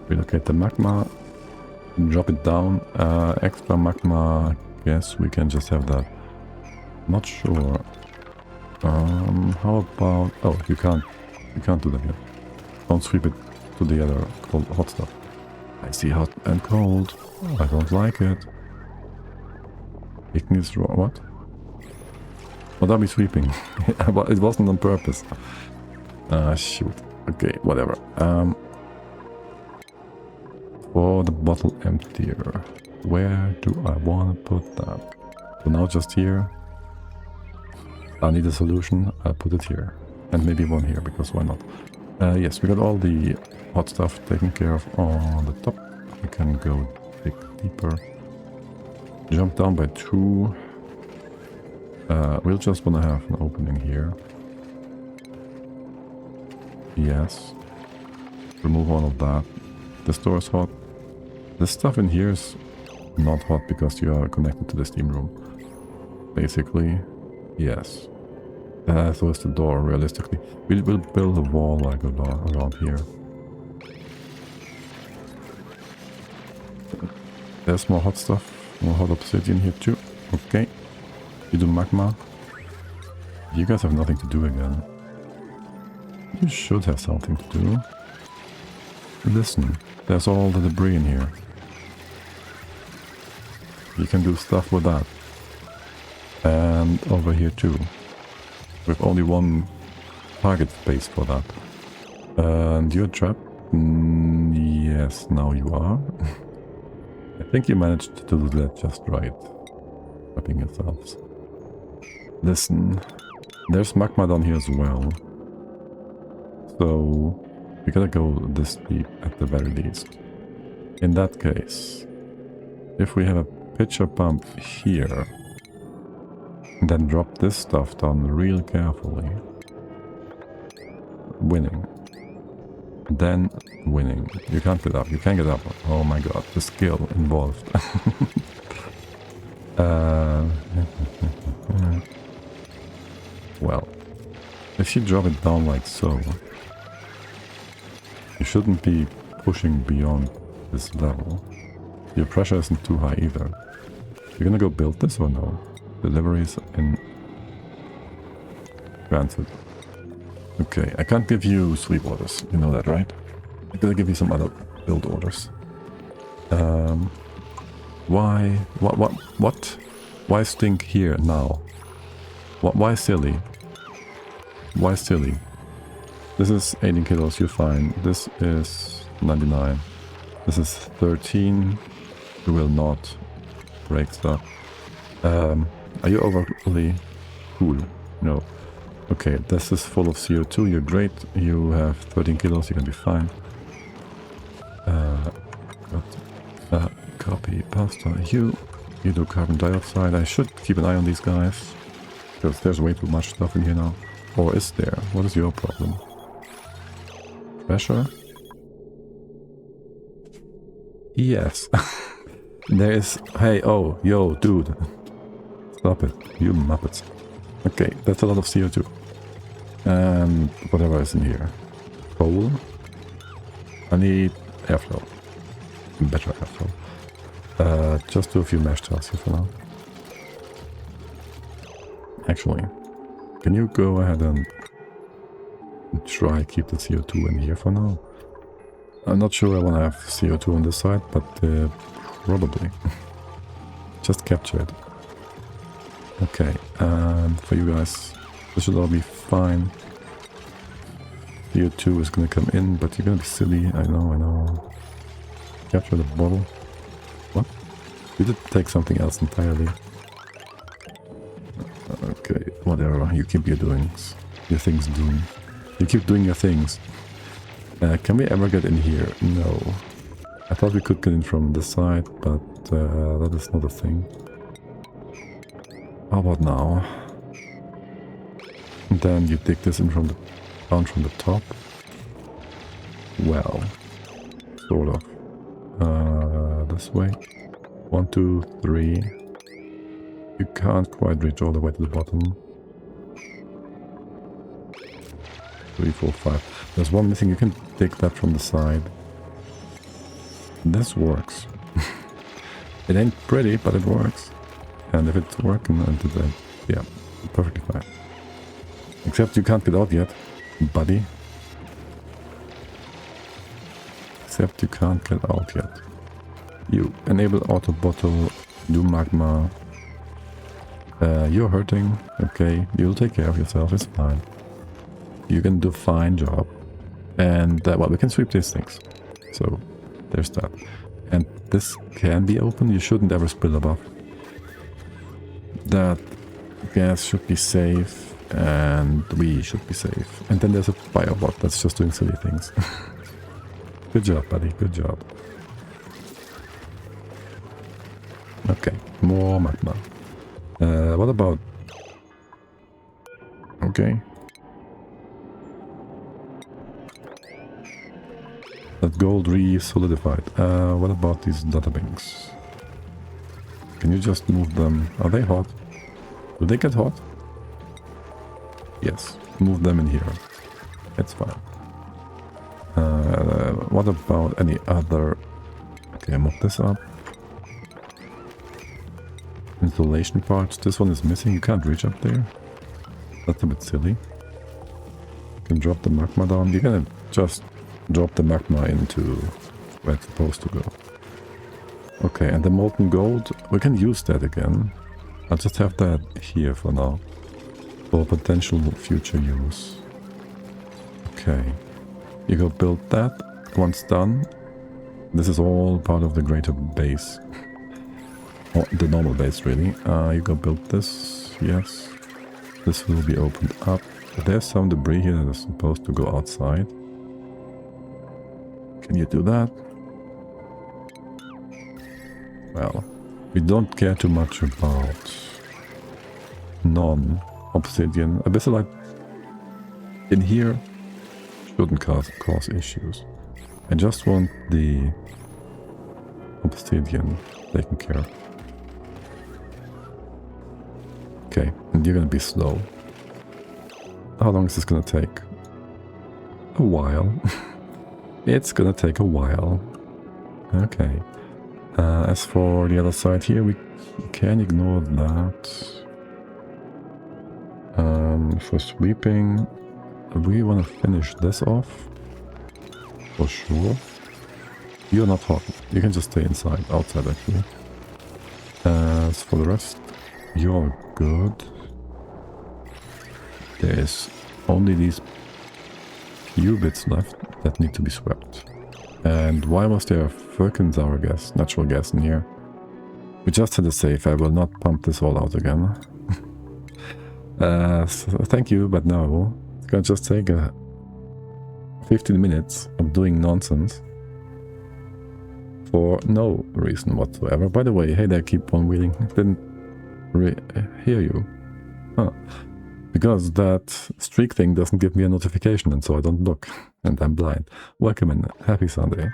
Relocate the magma. Drop it down. Extra magma. Yes, we can just have that. Not sure. How about... Oh, you can't do that yet. Don't sweep it to the other cold, hot stuff. I see hot and cold. I don't like it. Ignis raw. What? What are we sweeping? It wasn't on purpose. Shoot. Okay, whatever. For the bottle emptier. Where do I want to put that? So now just here. I need a solution. I'll put it here. And maybe one here, because why not? Yes, we got all the hot stuff taken care of on the top. We can go dig deeper. Jump down by 2. We'll just want to have an opening here. Yes. Remove all of that. This door is hot. This stuff in here is not hot because you are connected to the steam room. Basically, yes. So is the door, realistically. We'll build a wall like around here. There's more hot stuff. More hot obsidian here too. Okay. You do magma. You guys have nothing to do again. You should have something to do. Listen, there's all the debris in here. You can do stuff with that. And over here too. With only one target space for that. And you're trapped? Yes, now you are. I think you managed to do that just right. Trapping yourselves. Listen, there's magma down here as well. So we gotta go this deep at the very least. In that case, if we have a pitcher pump here, then drop this stuff down real carefully. Winning. Then winning. You can't get up. You can't get up. Oh my god, the skill involved. Well, if you drop it down like so, you shouldn't be pushing beyond this level. Your pressure isn't too high either. You're gonna go build this or no? Deliveries in transit. Okay, I can't give you sleep orders. You know that, right? I'm gonna give you some other build orders. Why? What? Why stink here now? Why silly? Why silly? This is 18 kilos, you're fine. This is 99. This is 13. You will not break stuff. Are you overly cool? No. Okay, this is full of CO2. You're great. You have 13 kilos. You can be fine. Copy pasta. You do carbon dioxide. I should keep an eye on these guys because there's way too much stuff in here now. Or is there? What is your problem? Pressure? Yes. There is... Hey, oh, yo, dude. Stop it, you muppets. Okay, that's a lot of CO2. And whatever is in here. Coal. I need airflow. Better airflow. Just do a few mesh tiles here for now. Actually, can you go ahead and try keep the CO2 in here for now? I'm not sure I want to have CO2 on this side, but probably. Just capture it. Okay, and for you guys, this should all be fine. CO2 is gonna come in, but you're gonna be silly. I know. Capture the bottle. What? You did take something else entirely. Okay, whatever. You keep your doings. Your things doing. You keep doing your things. Can we ever get in here? No. I thought we could get in from this side, but that is not a thing. How about now? And then you dig this in from the down from the top. Well, sort of. This way. 1, 2, 3. You can't quite reach all the way to the bottom. 3, 4, 5. There's one missing. You can take that from the side. This works. It ain't pretty, but it works. And if it's working, then yeah, perfectly fine. Except you can't get out yet, buddy. Except you can't get out yet. You enable auto bottle, do magma. You're hurting. Okay, you'll take care of yourself. It's fine. You can do a fine job. And, well, we can sweep these things. So, there's that. And this can be open. You shouldn't ever spill above. That gas should be safe. And we should be safe. And then there's a biobot that's just doing silly things. Good job, buddy. Good job. Okay, more magma. What about... Okay. That gold re-solidified. What about these data banks? Can you just move them? Are they hot? Do they get hot? Yes. Move them in here. It's fine. What about any other... Okay, move this up. Installation parts. This one is missing. You can't reach up there. That's a bit silly. You can drop the magma down. You're gonna just drop the magma into where it's supposed to go. Okay, and the molten gold. We can use that again. I'll just have that here for now. For potential future use. Okay. You go build that. Once done. This is all part of the greater base. Or the normal base, really. You go build this. Yes. This will be opened up. There's some debris here that is supposed to go outside. Can you do that? Well, we don't care too much about non-obsidian. Abyssalite in here shouldn't cause issues. I just want the obsidian taken care of. Okay, and you're gonna be slow. How long is this gonna take? A while. It's gonna take a while. Okay. As for the other side here, we can ignore that. For sweeping, we want to finish this off. For sure. You're not hot. You can just stay inside, outside actually. As for the rest, you're good. There's only these few bits left that need to be swept. And why was there Firkensour gas, natural gas in here? We just had a save. I will not pump this all out again. So thank you, but no. It's gonna just take 15 minutes of doing nonsense. For no reason whatsoever. By the way, hey there, keep on wheeling. Didn't hear you. Huh. Because that streak thing doesn't give me a notification, and so I don't look. And I'm blind. Welcome and happy Sunday.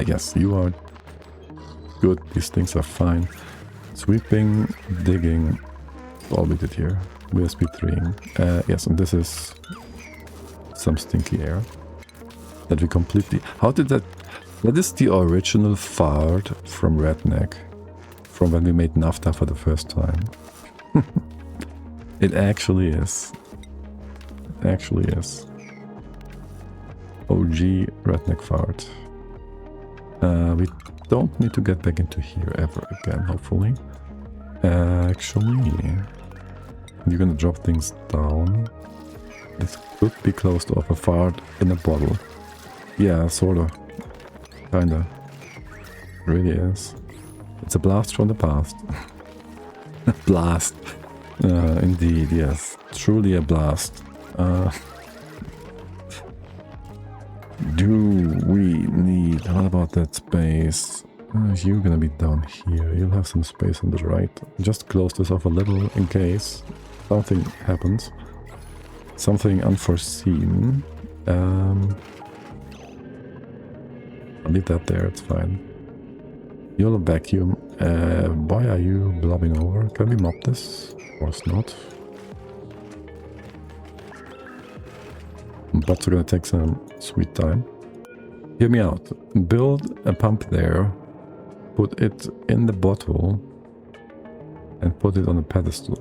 Yes, you are good. These things are fine. Sweeping, digging, all we did here. We are speed 3ing. Yes, and this is some stinky air. That we completely... How did that... That is the original fart from Redneck. From when we made NAFTA for the first time. It actually is. It actually is. OG Redneck fart. We don't need to get back into here ever again, hopefully. Actually, you're gonna drop things down. This could be closed off. A fart in a bottle. Yeah, sorta. Kinda. Really is. It's a blast from the past. Blast. Indeed, yes. Truly a blast Do we need... What about that space? You're gonna be down here. You'll have some space on the right. Just close this off a little in case something happens. Something unforeseen. I'll leave that there, it's fine. You'll vacuum. Why are you blobbing over? Can we mop this? Of course not. But we're gonna take some sweet time. Hear me out. Build a pump there. Put it in the bottle. And put it on a pedestal.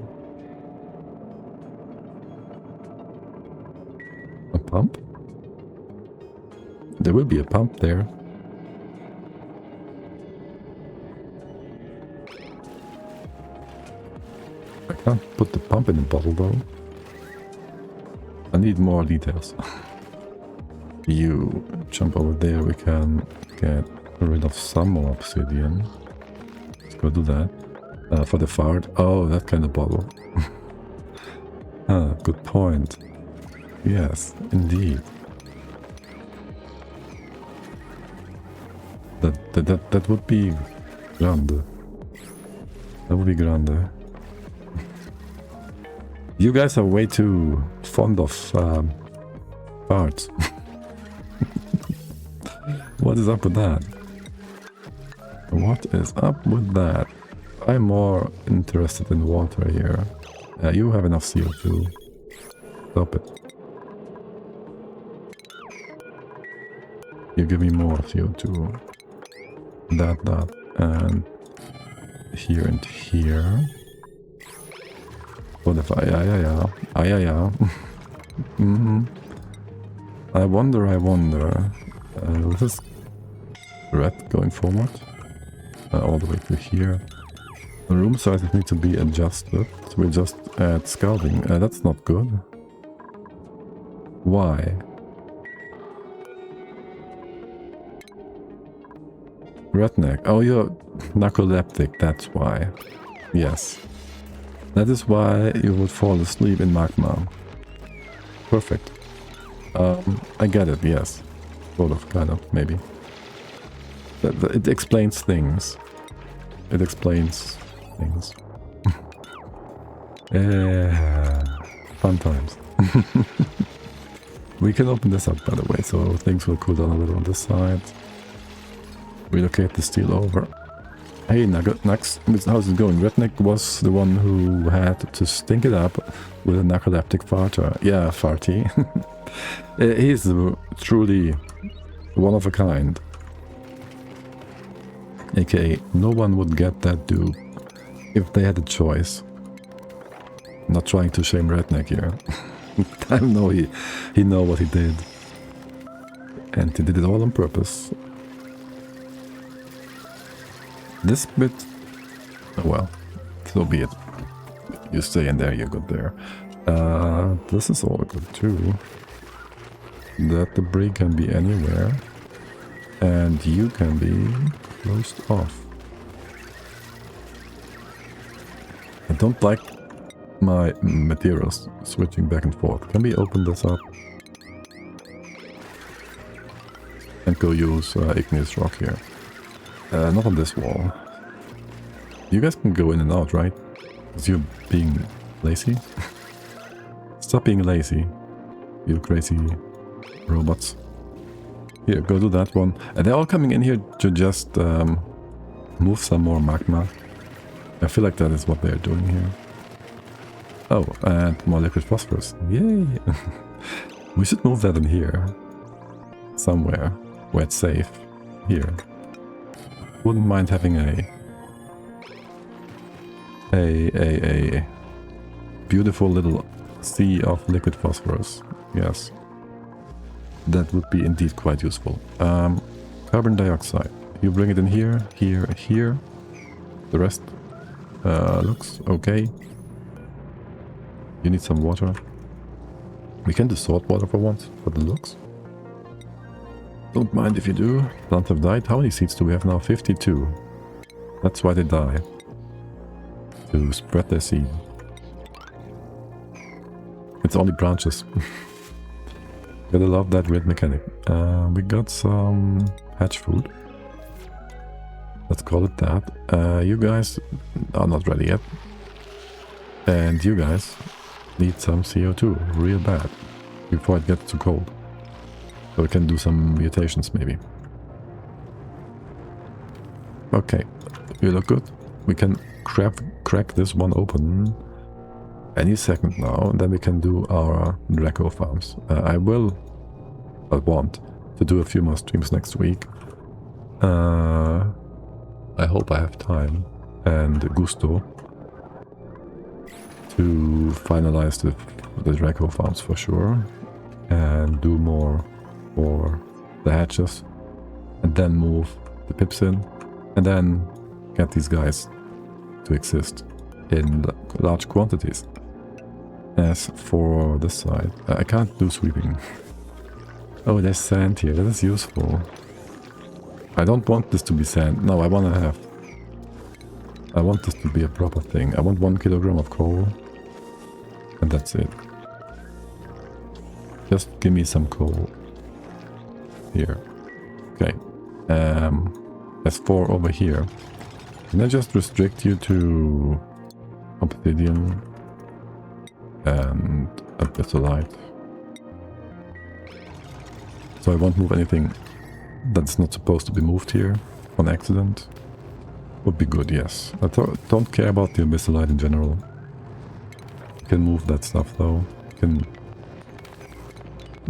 A pump? There will be a pump there. I can't put the pump in the bottle though. I need more details. You jump over there, we can get rid of some more obsidian. Let's go do that. For the fart. Oh, that kind of bottle. Good point. Yes, indeed. That would be grande. That would be grande. You guys are way too fond of farts. What is up with that? What is up with that? I'm more interested in water here. You have enough CO2. Stop it. You give me more CO2. That, and here and here. What if yeah. I wonder. This is red going forward. All the way to here. The room sizes need to be adjusted. We just add scouting. That's not good. Why? Redneck. Oh, you're narcoleptic, that's why. Yes. That is why you would fall asleep in magma. Perfect. I get it, yes. Sort of, kind of, maybe. It explains things. It explains things. Fun times. We can open this up, by the way, so things will cool down a little on this side. Relocate the steel over. Hey, Nux, how's it going? Redneck was the one who had to stink it up with a narcoleptic farter. Yeah, farty. He's truly one of a kind. AKA, no one would get that dupe if they had a choice. I'm not trying to shame Redneck here. I know he know what he did. And he did it all on purpose. This bit, oh well, so be it. You stay in there, you're good there. This is all good too. That debris can be anywhere. And you can be closed off. I don't like my materials switching back and forth. Can we open this up? And go use igneous rock here. Not on this wall. You guys can go in and out, right? Because you're being lazy. Stop being lazy, you crazy robots. Here, go do that one. And they're all coming in here to just move some more magma. I feel like that is what they're doing here. Oh, and more liquid phosphorus. Yay! We should move that in here. Somewhere where it's safe. Here. Wouldn't mind having a beautiful little sea of liquid phosphorus. Yes. That would be indeed quite useful. Carbon dioxide. You bring it in here, here, here. The rest looks okay. You need some water. We can do salt water for once, for the looks. Don't mind if you do. Plants have died. How many seeds do we have now? 52. That's why they die. To spread their seed. It's only branches. Gotta love that weird mechanic. We got some hatch food. Let's call it that. You guys are not ready yet. And you guys need some CO2 real bad before it gets too cold. So we can do some mutations maybe. Okay, you look good. We can crack this one open any second now, and then we can do our Draco farms. I want to do a few more streams next week. I hope I have time and gusto to finalize the Draco farms for sure, and do more for the hatches, and then move the pips in, and then get these guys to exist in large quantities. As for this side, I can't do sweeping. Oh, there's sand here. That is useful. I don't want this to be sand. No, I want this to be a proper thing. I want 1 kilogram of coal. And that's it. Just give me some coal. Here. Okay. As for over here, can I just restrict you to obsidian and a bit of light? So I won't move anything that's not supposed to be moved here on accident. Would be good, yes. I don't care about the abyssal in general. You can move that stuff though. You can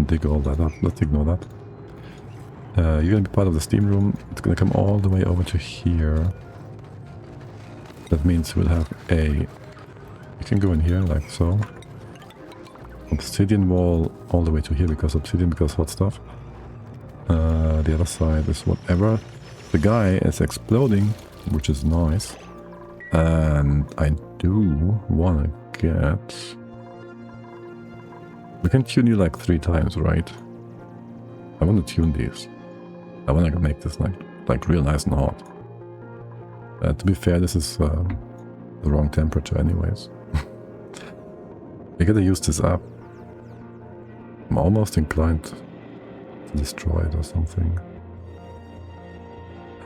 dig all that up. Let's ignore that. You're gonna be part of the steam room. It's gonna come all the way over to here. That means we'll have a... You can go in here like so. Obsidian wall all the way to here because obsidian, because hot stuff. The other side is whatever. The guy is exploding, which is nice. And I do want to get... We can tune you like 3 times, right? I want to tune these. I want to make this like real nice and hot. To be fair, this is the wrong temperature anyways. We gotta use this up. I'm almost inclined to destroy it or something.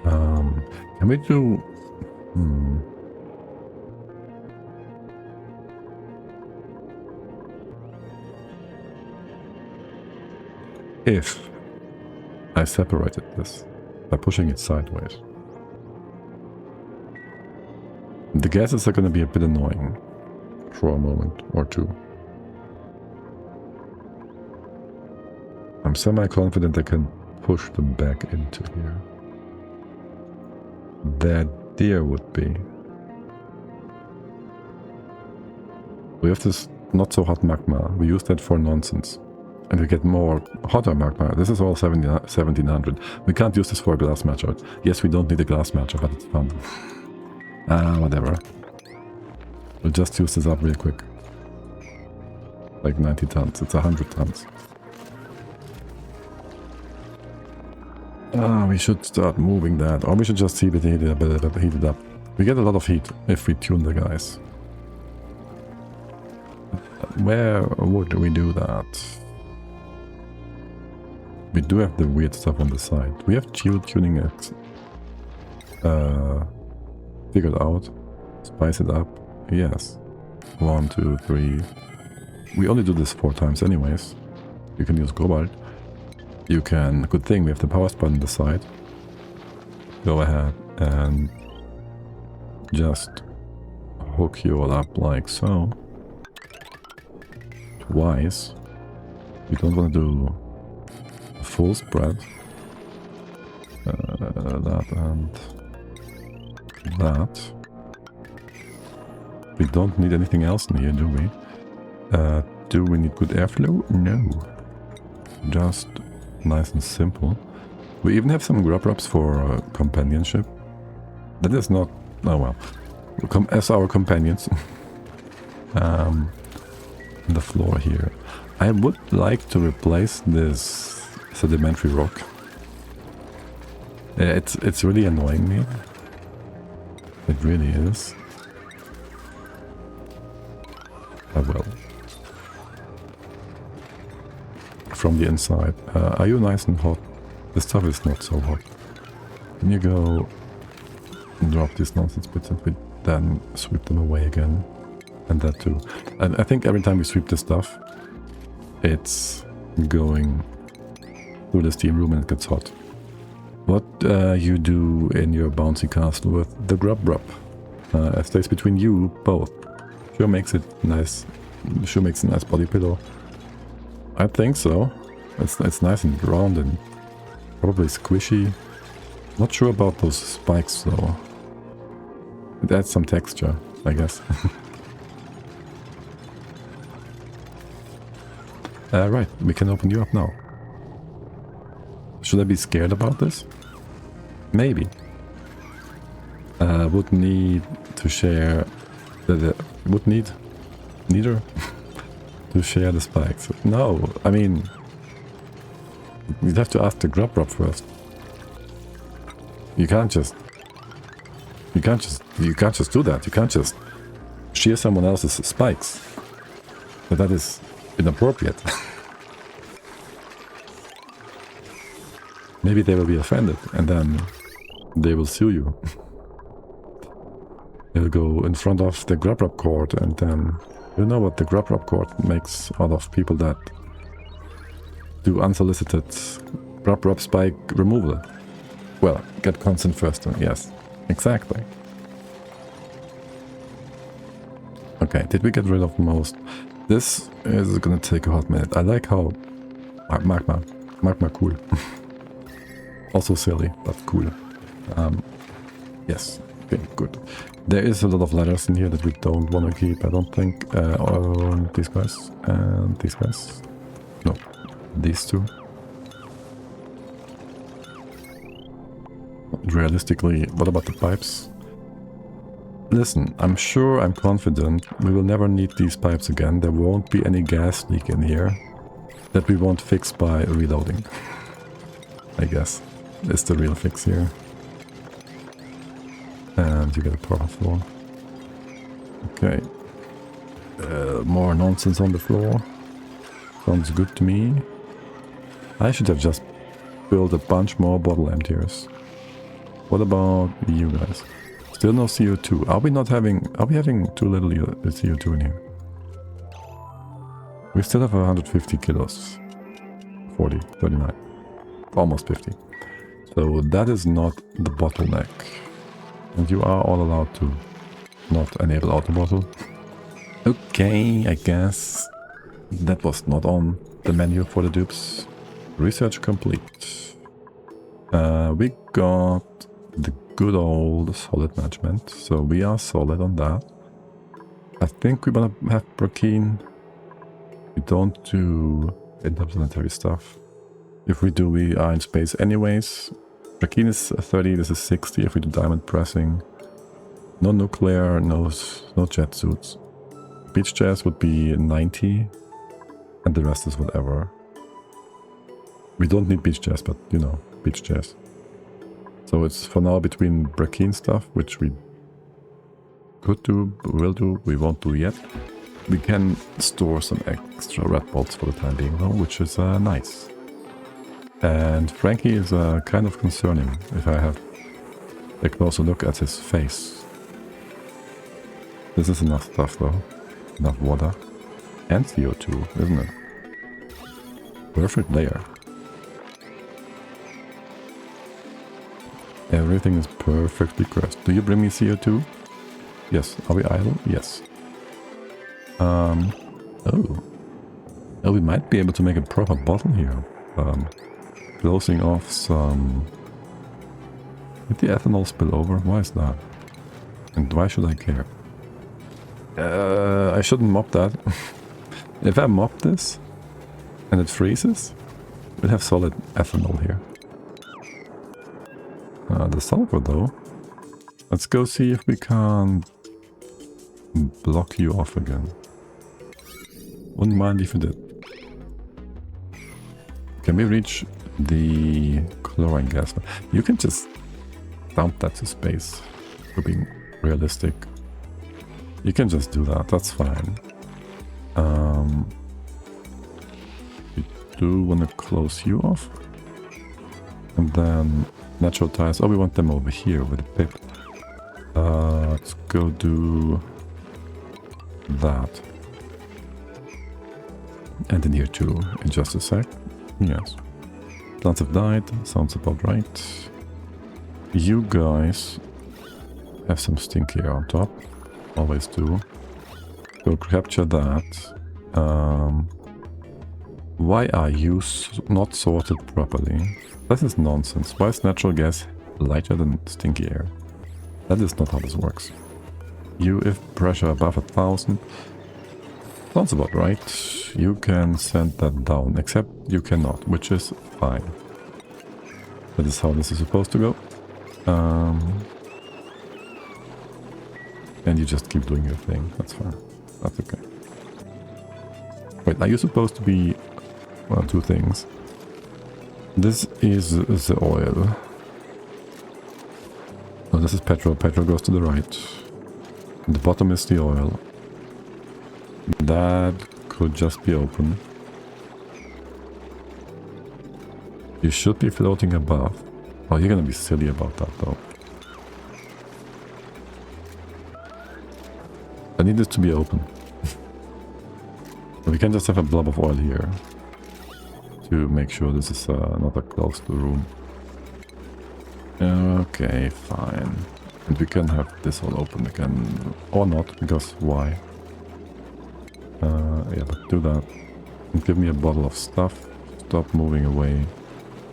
Can we do... If I separated this by pushing it sideways, the gases are going to be a bit annoying for a moment or two. I'm semi-confident I can push them back into here. That there would be. We have this not so hot magma. We use that for nonsense. And we get more hotter magma. This is all 1700. We can't use this for a glass matcher. Yes, we don't need a glass matcher, but it's fun. Whatever. We'll just use this up real quick. Like 90 tons. It's 100 tons. We should start moving that. Or we should just heat it up. We get a lot of heat if we tune the guys. Where would we do that? We do have the weird stuff on the side. We have tuning it figured out. Spice it up. Yes. 1, 2, 3. We only do this 4 times anyways. You can use cobalt. You can... Good thing we have the power spot on the side. Go ahead and just hook you all up like so. Twice. We don't want to do a full spread. That and that. We don't need anything else in here, do we? Do we need good airflow? No. Just nice and simple. We even have some grub rubs for companionship. That is not... Oh well. We'll come as our companions. The floor here. I would like to replace this sedimentary rock. It's really annoying me. It really is. I will. from the inside. Are you nice and hot? This stuff is not so hot. Can you go and drop these nonsense bits and we then sweep them away again? And that too. And I think every time we sweep this stuff, it's going through the steam room and it gets hot. What you do in your bouncy castle with the grub rub? It stays between you both. Sure makes it nice. Sure makes a nice body pillow. I think so. It's nice and round and probably squishy. Not sure about those spikes though. It adds some texture, I guess. Right, we can open you up now. Should I be scared about this? Maybe. Would need to share would need neither to share the spikes. No, I mean you'd have to ask the grub rub first. You can't just do that. You can't just share someone else's spikes. But that is inappropriate. Maybe they will be offended and then they will sue you. They'll go in front of the grub rub court and then you know what the grub rub court makes out of people that do unsolicited grub rub spike removal. Well, get consent first. Yes, exactly. Okay, did we get rid of most? This is gonna take a hot minute. I like how magma cool. Also silly, but cool. Yes, okay, good. There is a lot of letters in here that we don't want to keep, I don't think. These guys and these guys. No, these two. Realistically, what about the pipes? Listen, I'm confident we will never need these pipes again. There won't be any gas leak in here that we won't fix by reloading. I guess is the real fix here. And you get a proper floor. Okay. More nonsense on the floor. Sounds good to me. I should have just built a bunch more bottle emptiers. What about you guys? Still no CO2. Are we having too little CO2 in here? We still have 150 kilos. 40, 39. Almost 50. So that is not the bottleneck. And you are all allowed to not enable auto bottle. Okay, I guess that was not on the menu for the dupes. Research complete. We got the good old solid management, so we are solid on that. I think we're gonna have Brackeen. We don't do interplanetary stuff. If we do, we are in space anyways. Brackeen is 30, this is 60 if we do diamond pressing. No nuclear, no jet suits. Beach jazz would be 90, and the rest is whatever. We don't need beach jazz, but you know, beach jazz. So it's for now between Brackeen stuff, which we could do, will do, we won't do yet. We can store some extra red bolts for the time being though, which is nice. And Frankie is kind of concerning if I have a closer look at his face. This is enough stuff though. Enough water. And CO2, isn't it? Perfect layer. Everything is perfectly crushed. Do you bring me CO2? Yes. Are we idle? Yes. Oh. Oh, we might be able to make a proper bottle here. Closing off some... Did the ethanol spill over? Why is that? And why should I care? I shouldn't mop that. If I mop this and it freezes, we'll have solid ethanol here. The sulfur though. Let's go see if we can block you off again. Wouldn't mind if we did. Can we reach the chlorine gas? You can just dump that to space. For being realistic. You can just do that, that's fine. We do want to close you off. And then natural tires. Oh, we want them over here with a pip. Let's go do that. And in here too, in just a sec. Yes. Plants have died. Sounds about right. You guys have some stink here on top. Always do. Go capture that. Why are you not sorted properly? This is nonsense. Why is natural gas lighter than stinky air? That is not how this works. You, if pressure above 1000, sounds about right. You can send that down, except you cannot, which is fine. That is how this is supposed to go. And you just keep doing your thing. That's fine. That's okay. Wait, are you supposed to be... well, two things. This is the oil. No, this is petrol. Petrol goes to the right. The bottom is the oil. That could just be open. You should be floating above. Oh, you're gonna be silly about that though. I need this to be open. We can just have a blob of oil here to make sure this is not a closed room. Okay, fine. And we can have this all open again. Or not, because why? Yeah, but do that. And give me a bottle of stuff. Stop moving away.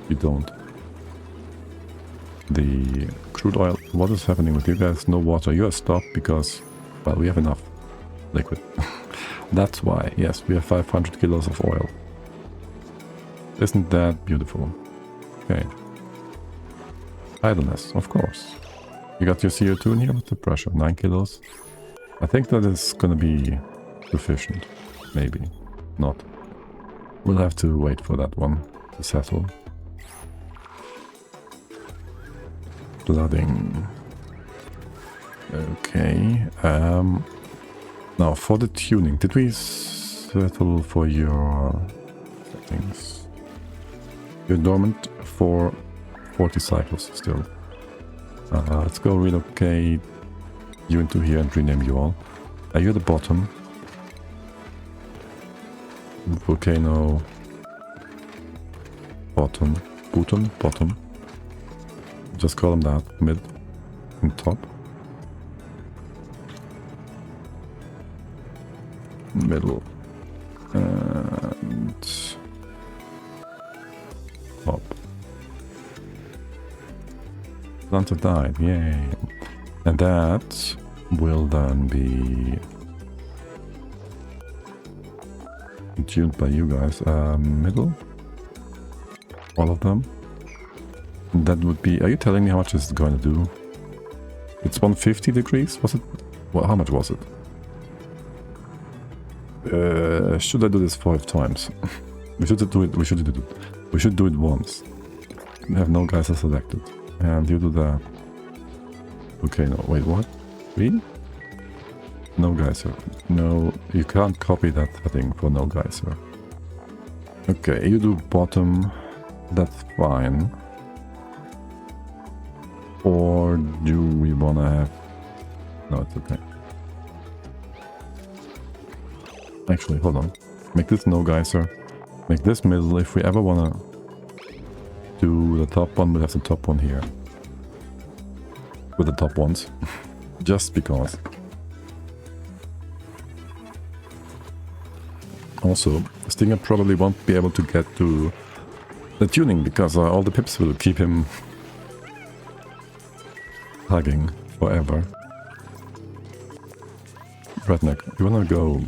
You don't. The crude oil. What is happening with you guys? No water. You are stopped because, well, we have enough liquid. That's why. Yes, we have 500 kilos of oil. Isn't that beautiful? Okay. Idleness, of course. You got your CO2 in here with the pressure. 9 kilos. I think that is gonna be sufficient. Maybe. Not. We'll have to wait for that one to settle. Flooding. Okay. Now for the tuning, did we settle for your settings? You're dormant for 40 cycles still. Let's go relocate you into here and rename you all. Are you at the bottom? Volcano. Bottom. Bottom. Just call them that. Mid and top. Middle. And top. Plants have died, yay. And that will then be tuned by you guys. Middle. All of them. And that would be... Are you telling me how much it's going to do? It's 150 degrees? Was it? Well, how much was it? Should I do this 5 times? We should do it. We should do it once. We have no guys are selected. And you do that. Okay, no, wait, what? Really? No geyser. No, you can't copy that setting for no geyser. Okay, you do bottom. That's fine. Or do we wanna have... No, it's okay. Actually, hold on. Make this no geyser. Make this middle. If we ever wanna do the top one, we'll have the top one here. With the top ones. Just because. Also, Stinger probably won't be able to get to the tuning because all the pips will keep him hugging forever. Redneck, you wanna go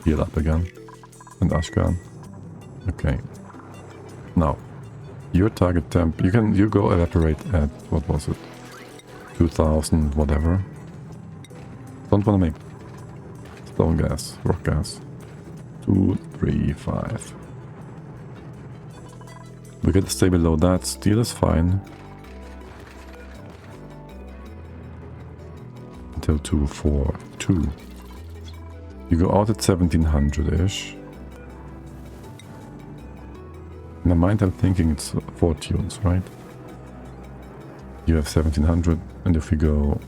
heal up again? And Ashkan? Okay. Now, your target temp, you go evaporate at, what was it? 2000 whatever. Don't wanna make stone gas, rock gas. 2, 3, 5. We gotta stay below that. Steel is fine. Until 2, 4, 2. You go out at 1700-ish. In my mind I'm thinking it's 4 tunes, right? You have 1700, and if we go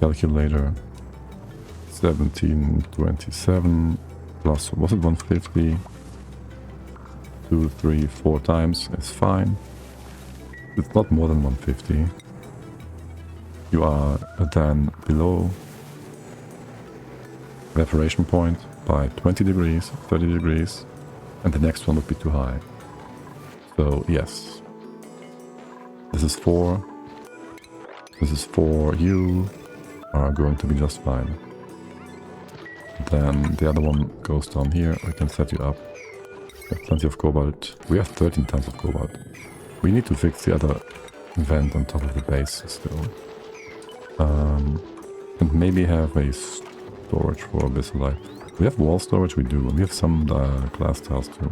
calculator 1727 plus, was it 150? 2, 3, 4 times is fine. It's not more than 150. You are then below evaporation point by 20 degrees, 30 degrees, and the next one would be too high. So yes, this is 4. This is 4. You are going to be just fine. Then the other one goes down here. We can set you up. We have plenty of cobalt. We have 13 tons of cobalt. We need to fix the other vent on top of the base still. And maybe have a storage for Abyssalite. We have wall storage, we do. And we have some glass tiles too.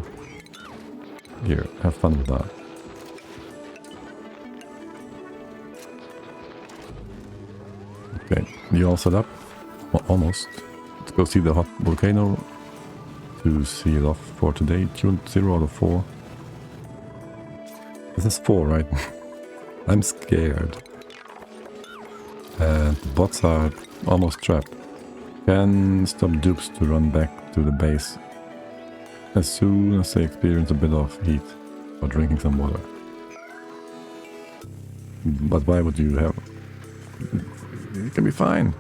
Here, have fun with that. Okay, you all set up? Well, almost. Let's go see the hot volcano to see it off for today. Tuned 0 out of 4. This is 4, right? I'm scared. And the bots are almost trapped. Can stop dupes to run back to the base as soon as they experience a bit of heat or drinking some water. But why would you have... It can be fine.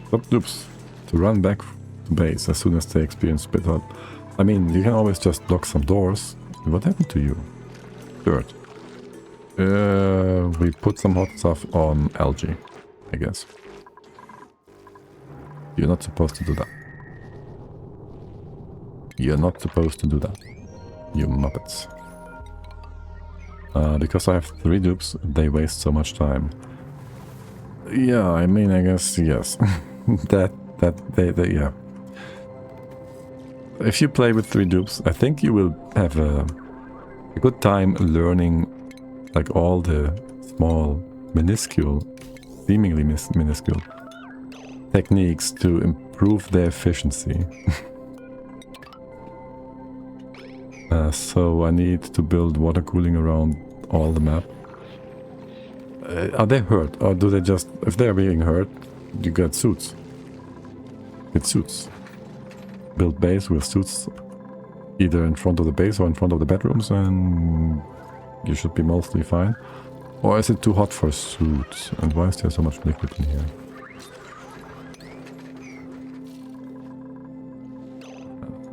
Stop dupes to run back to base as soon as they experience a bit hot. I mean, you can always just block some doors. What happened to you? Dirt. We put some hot stuff on algae, I guess. You're not supposed to do that. You're not supposed to do that. You muppets. Because I have 3 dupes, they waste so much time. Yeah, I mean, I guess, yes. Yeah. If you play with 3 dupes, I think you will have a good time learning like all the small, minuscule, seemingly minuscule techniques to improve their efficiency. So I need to build water cooling around all the map. Are they hurt, or do they just... If they're being hurt, you get suits. Get suits. Build base with suits either in front of the base or in front of the bedrooms, and you should be mostly fine. Or is it too hot for suits? And why is there so much liquid in here?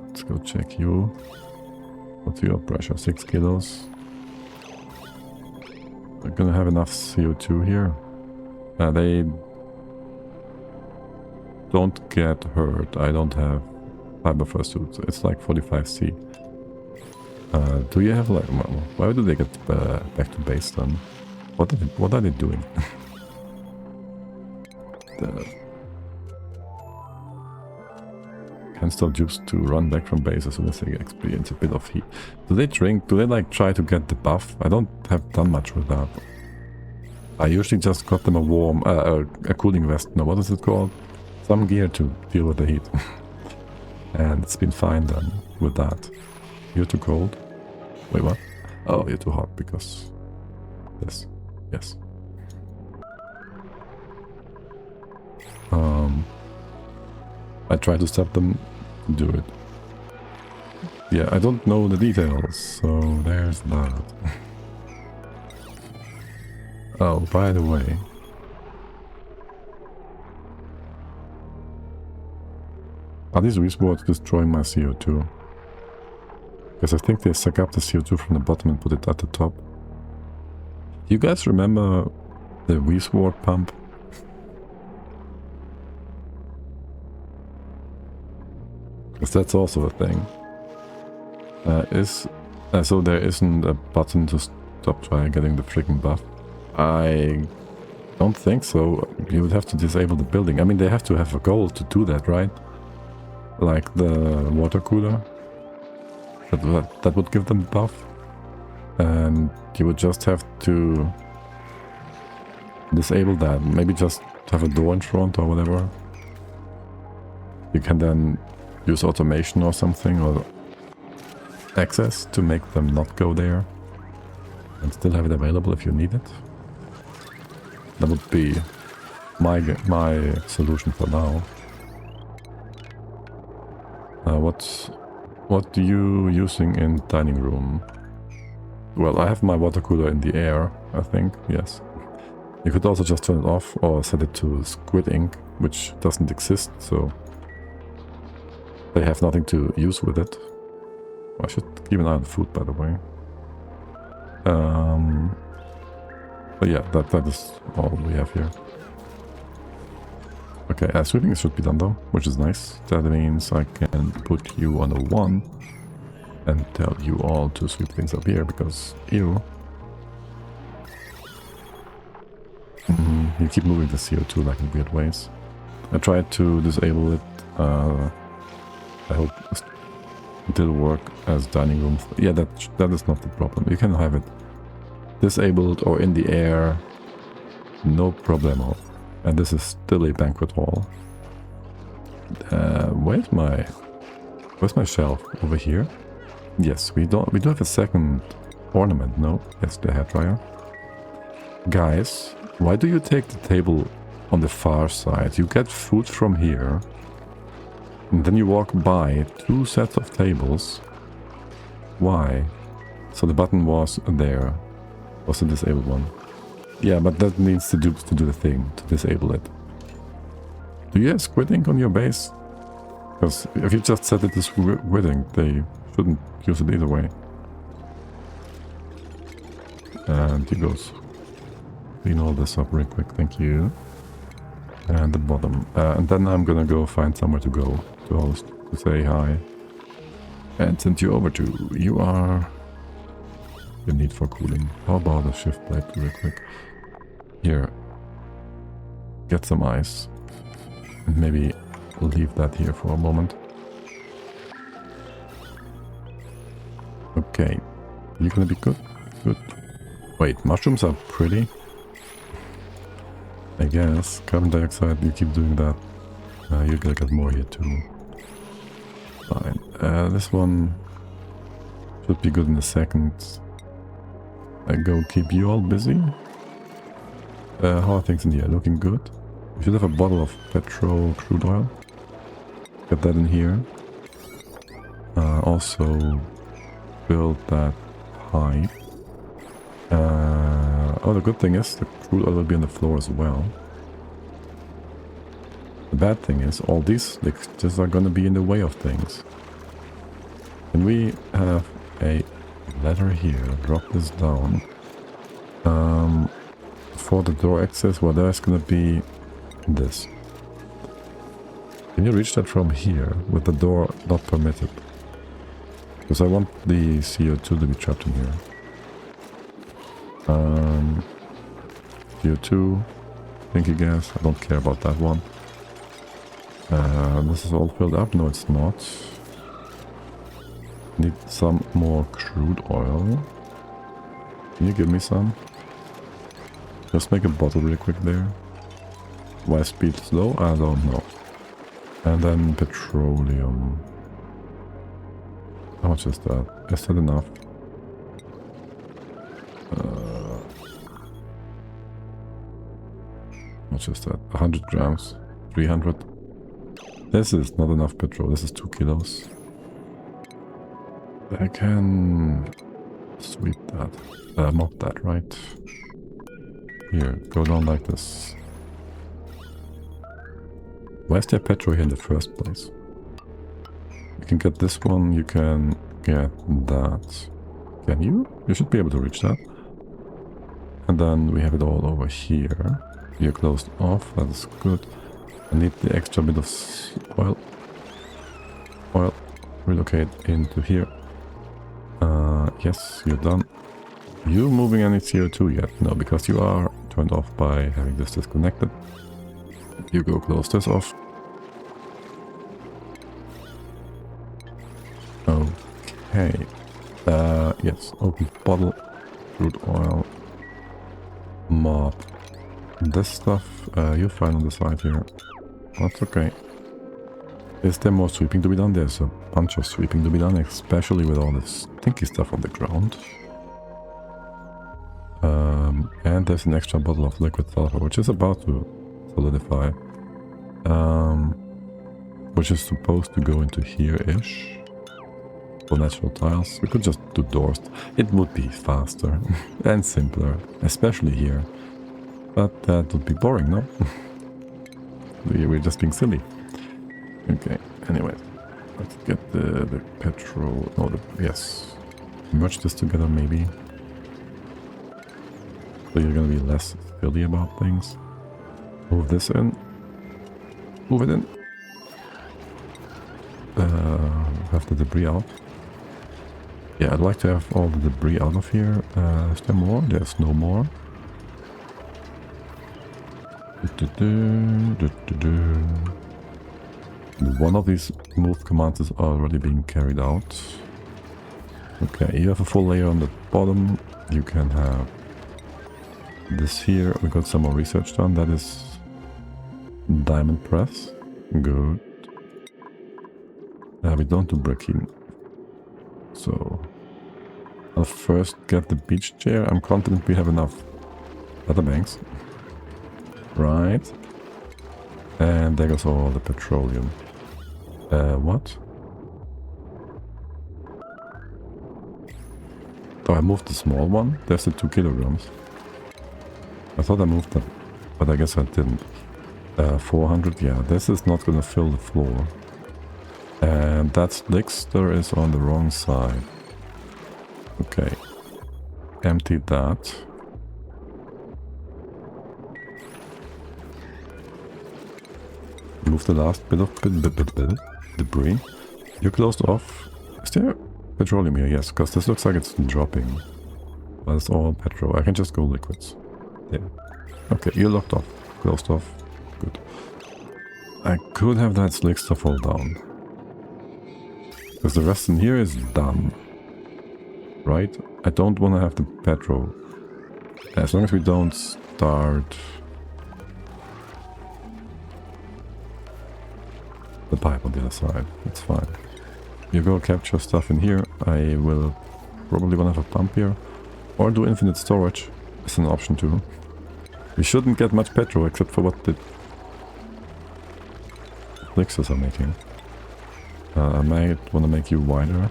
Let's go check you. What's your pressure? 6 kilos. We're gonna have enough CO2 here. They don't get hurt. I don't have fiber fursuits. It's like 45C. Do you have like... Why do they get back to base then? What are they doing? Can stop dupes to run back from base as soon as they experience a bit of heat. Do they drink? Do they like try to get the buff? I don't have done much with that. I usually just got them a warm, a cooling vest. No, what is it called? Some gear to deal with the heat. And it's been fine then with that. You're too cold. Wait, what? Oh, you're too hot because this. Yes. I try to stop them to do it. Yeah, I don't know the details, so there's that. Oh, by the way. Are these resports destroying my CO2? Because I think they suck up the CO2 from the bottom and put it at the top. Do you guys remember the resword pump? Because that's also a thing. So there isn't a button to stop trying getting the freaking buff? I don't think so. You would have to disable the building. I mean, they have to have a goal to do that, right? Like the water cooler. That would give them buff. And you would just have to disable that. Maybe just have a door in front or whatever. You can then use automation or something, or access to make them not go there and still have it available if you need it. That would be my solution for now. What are you using in dining room? Well, I have my water cooler in the air, I think, yes. You could also just turn it off or set it to squid ink, which doesn't exist, so they have nothing to use with it. I should keep an eye on the food, by the way. But yeah, that is all we have here. Okay, sweeping should be done though, which is nice. That means I can put you on a 1 and tell you all to sweep things up here, because you keep moving the CO2 like in weird ways. I tried to disable it. I hope it will work as dining room. Yeah, that is not the problem. You can have it disabled or in the air, no problemo. And this is still a banquet hall. Where's my shelf? Over here? Yes, we do have a second ornament. No, yes, the hairdryer. Guys, why do you take the table on the far side? You get food from here, and then you walk by 2 sets of tables. Why? So the button was there. Was the disabled one. Yeah, but that needs to do the thing, to disable it. Do you have squid ink on your base? Because if you just set it to squid ink, they shouldn't use it either way. And he goes. Clean all this up real quick, thank you. And the bottom. And then I'm gonna go find somewhere to go to host, to say hi. And send you over to, you are the need for cooling. How about a shift plate real quick? Here. Get some ice. And maybe leave that here for a moment. Okay. You gonna be good? Good. Wait, mushrooms are pretty. I guess. Carbon dioxide, you keep doing that. You're gonna get more here too. Fine. This one should be good in a second. I go keep you all busy. How are things in here? Looking good. We should have a bottle of petrol crude oil. Get that in here. Also build that pipe. Oh, the good thing is the crude oil will be on the floor as well. The bad thing is all these just are gonna be in the way of things. Can we have a ladder here? Drop this down. For the door access, well, there's gonna be this. Can you reach that from here with the door not permitted? Because I want the CO2 to be trapped in here. CO2, stinky gas, I don't care about that one. This is all filled up? No, it's not. Need some more crude oil. Can you give me some? Just make a bottle real quick there. Why speed slow? I don't know. And then petroleum. How much is that? Is that enough? How much is that? 100 grams? 300? This is not enough petrol. This is 2 kilos. I can sweep that. Mop that, right? Here, go down like this. Why is there petrol here in the first place? You can get this one, you can get that. Can you? You should be able to reach that. And then we have it all over here. You're closed off, that is good. I need the extra bit of oil. Relocate into here. Yes, you're done. You moving any CO2 yet? No, because you are turned off by having this disconnected. You go close this off. Okay. Yes, open bottle, crude oil, mop. This stuff, you'll find on the side here. That's okay. Is there more sweeping to be done? There's a bunch of sweeping to be done, especially with all this stinky stuff on the ground. And there's an extra bottle of liquid sulfur, which is about to solidify. Which is supposed to go into here-ish. For natural tiles. We could just do doors. It would be faster and simpler, especially here. But that would be boring, no? We're just being silly. Okay, anyway. Let's get the petrol... No, yes. Merge this together, maybe. So you're gonna be less silly about things. Move this in. Move it in. Have the debris out. Yeah, I'd like to have all the debris out of here. Is there more? There's no more. One of these move commands is already being carried out. Okay, you have a full layer on the bottom. You can have this here. We got some more research done. That is diamond press. Good. We don't do bricking. So I'll first get the beach chair. I'm confident we have enough leather banks. Right. And there goes all the petroleum. What? Oh, I moved the small one. There's the 2 kilograms. I thought I moved them, but I guess I didn't. 400, yeah. This is not gonna fill the floor. And that Slickster is on the wrong side. Okay. Empty that. Move the last bit of debris. You're closed off. Is there petroleum here? Yes, because this looks like it's dropping. But it's all petrol. I can just go liquids. Yeah. Okay, you're locked off. Closed off. Good. I could have that Slickster fall down. Because the rest in here is done. Right? I don't want to have the petrol. As long as we don't start the pipe on the other side, it's fine. You go capture stuff in here. I will probably want to have a pump here. Or do infinite storage. It's an option too. We shouldn't get much petrol except for what the Slicksters are making. I might want to make you wider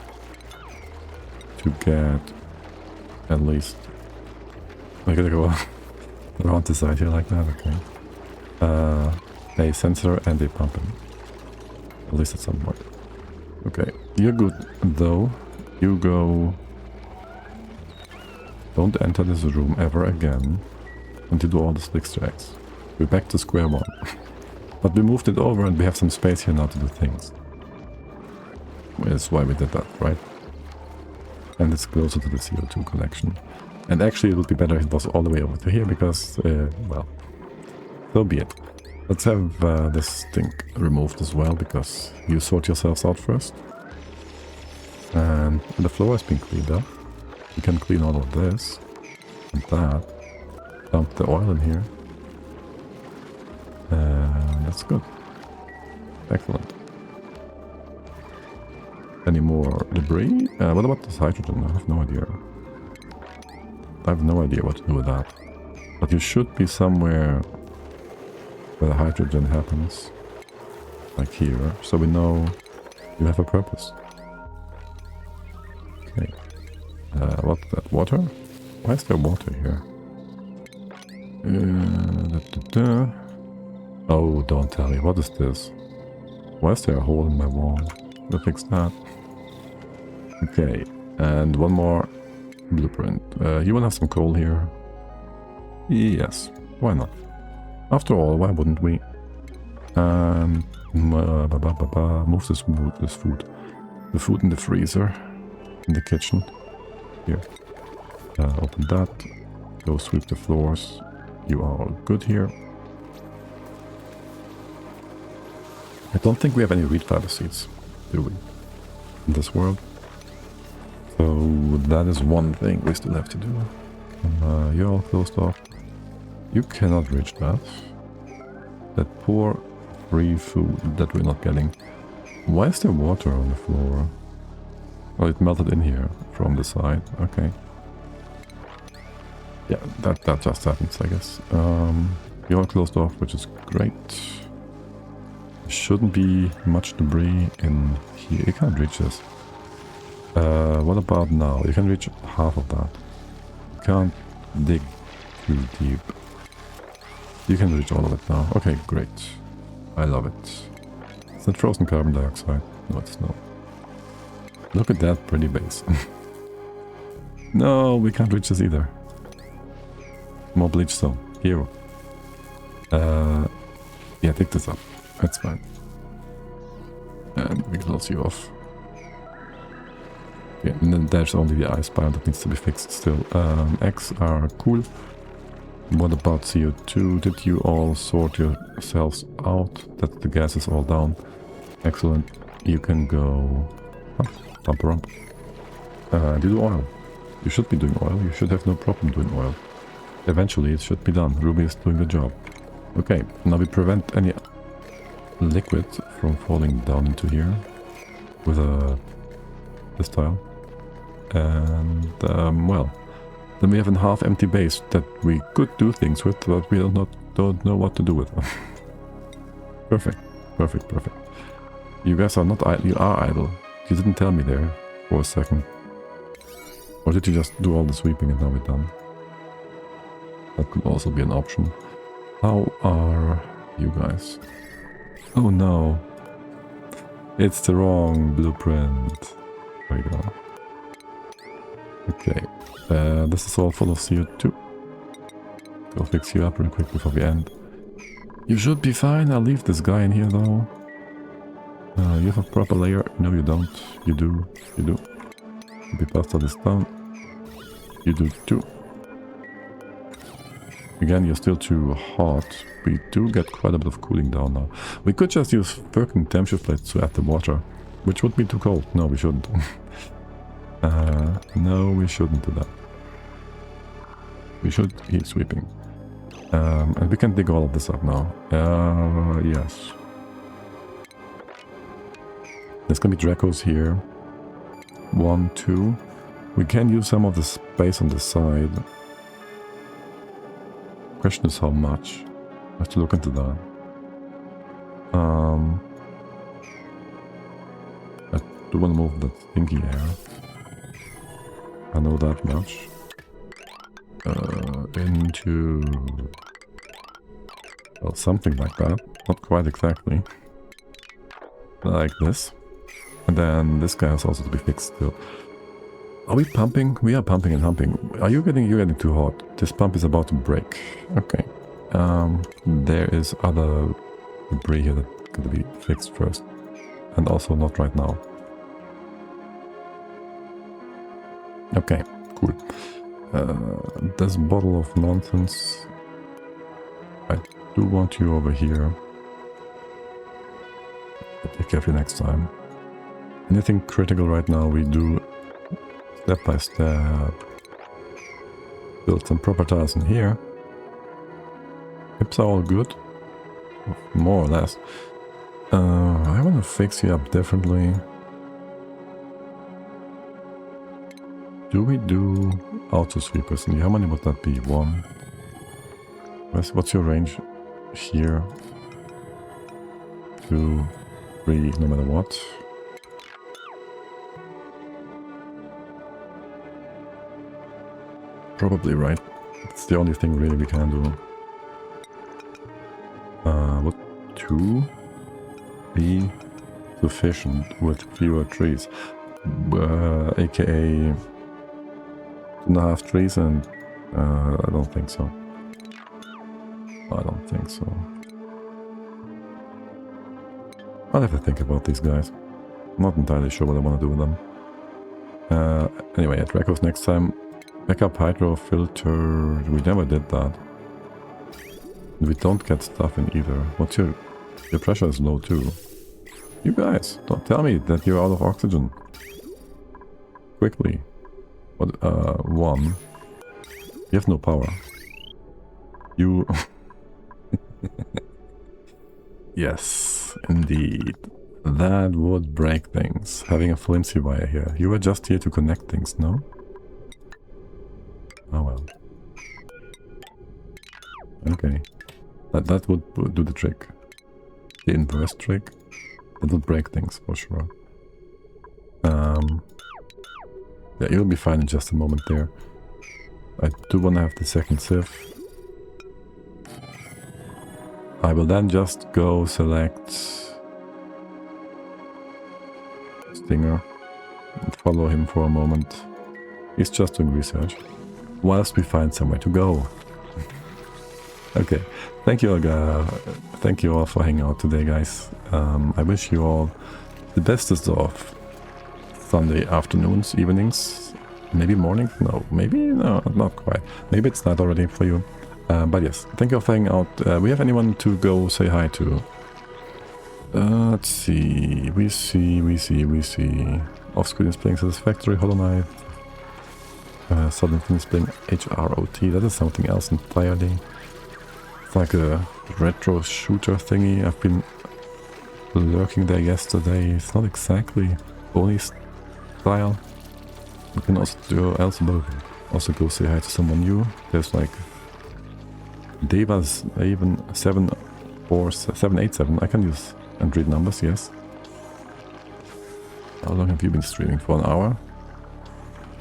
to get at least... We're gonna go around the side here like that, okay. A sensor and a pumping. At least at some point. Okay, you're good though. You go... Don't enter this room ever again until you do all the Slickster eggs. We're back to square one. But we moved it over and we have some space here now to do things. That's why we did that, right? And it's closer to the CO2 collection. And actually it would be better if it was all the way over to here because, well, so be it. Let's have this stink removed as well because you sort yourselves out first. And the floor has been cleaned up. You can clean all of this and that. Dump the oil in here. That's good. Excellent. Any more debris? What about this hydrogen? I have no idea. I have no idea what to do with that. But you should be somewhere where the hydrogen happens. Like here. So we know you have a purpose. Okay. What's that? Water? Why is there water here? Oh, don't tell me. What is this? Why is there a hole in my wall? We'll fix that. Okay, and one more blueprint. You want to have some coal here? Yes, why not? After all, why wouldn't we? And move this food. The food in the freezer. In the kitchen. Here. Open that. Go sweep the floors. You are all good here. I don't think we have any wheat fiber seeds, do we? In this world. So that is one thing we still have to do. You're all closed off. You cannot reach that. That poor free food that we're not getting. Why is there water on the floor? Oh, it melted in here from the side. Okay. Yeah, that just happens, I guess. You're all closed off, which is great. Shouldn't be much debris in here. You can't reach this. What about now? You can reach half of that. You can't dig too deep. You can reach all of it now. Okay, great. I love it. Is that frozen carbon dioxide? No, it's not. Look at that pretty base. No, we can't reach this either. More bleach stone. Hero. Yeah, take this up. That's fine. And we close you off. Yeah, and then there's only the ice biome that needs to be fixed still. X are cool. What about CO2? Did you all sort yourselves out? That the gas is all down. Excellent. You can go... Oh, dump around. You do oil. You should be doing oil. You should have no problem doing oil. Eventually it should be done. Ruby is doing the job. Okay, now we prevent any liquid from falling down into here with this tile. And, well, then we have a half-empty base that we could do things with, but we don't know what to do with them. Perfect, perfect, perfect. You guys are not idle. You are idle. You didn't tell me there for a second. Or did you just do all the sweeping and now we're done? That could also be an option. How are you guys? Oh no. It's the wrong blueprint. There we go. Okay. This is all full of CO2. Go fix you up real quick before we end. You should be fine. I'll leave this guy in here though. You have a proper layer. No, you don't. You do. You do. We passed all this down. You do too. Again, you're still too hot. We do get quite a bit of cooling down now. We could just use working temp shift plates to add the water, which would be too cold. No, we shouldn't. No, we shouldn't do that. We should keep sweeping. And we can dig all of this up now. Yes. There's gonna be Dracos here. 1, 2. We can use some of the space on the side. Question is how much. I have to look into that. I do want to move that thingy here. I know that much. Into... well, something like that. Not quite exactly. Like this. And then this guy has also to be fixed still. Are we pumping? We are pumping and humping. You're getting too hot. This pump is about to break. Okay. There is other debris here that's going to be fixed first. And also not right now. Okay, cool. This bottle of nonsense. I do want you over here. I'll take care of you next time. Anything critical right now we do step by step. Build some proper tiles in here. Hips are all good. More or less. I want to fix you up differently. Do we do auto sweepers? How many would that be? 1. What's your range here? 2, 3, no matter what. Probably right. It's the only thing really we can do. Would 2 be sufficient with fewer trees? AKA 2.5 trees, and I don't think so. I don't think so. I'll have to think about these guys. I'm not entirely sure what I want to do with them. Anyway, at Dracos next time. Backup hydro filter. We never did that. We don't get stuff in either. What's your pressure is low too. You guys, don't tell me that you're out of oxygen. Quickly. What? 1. You have no power. You. Yes, indeed. That would break things, having a flimsy wire here. You were just here to connect things, no? Oh well. Okay. That would do the trick. The inverse trick. That would break things for sure. Yeah, you'll be fine in just a moment there. I do want to have the second sieve. I will then just go select Stinger and follow him for a moment. He's just doing research. Whilst we find somewhere to go. Okay, thank you all for hanging out today, guys. I wish you all the bestest of Sunday afternoons, evenings, maybe morning? No, maybe no, not quite. Maybe it's night already for you. But yes, thank you all for hanging out. We have anyone to go say hi to? Let's see. We see. Off-screen is playing Satisfactory, Hollow Knight. Southern Thing is playing HROT. That is something else entirely. It's like a retro shooter thingy. I've been lurking there yesterday. It's not exactly Oni style. You can also do also go say hi to someone new. There's like Deva's even 787. I can use and read numbers, yes. How long have you been streaming? For an hour?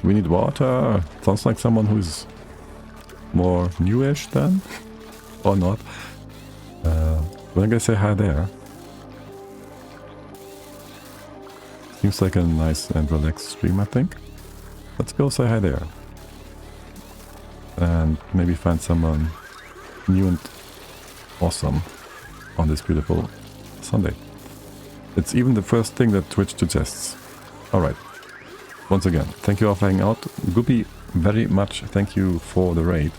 We need water. Sounds like someone who's more newish then, or not. When I go say hi there. Seems like a nice and relaxed stream, I think. Let's go say hi there. And maybe find someone new and awesome on this beautiful Sunday. It's even the first thing that Twitch suggests. Alright. Once again, thank you all for hanging out. Guppy, very much thank you for the raid.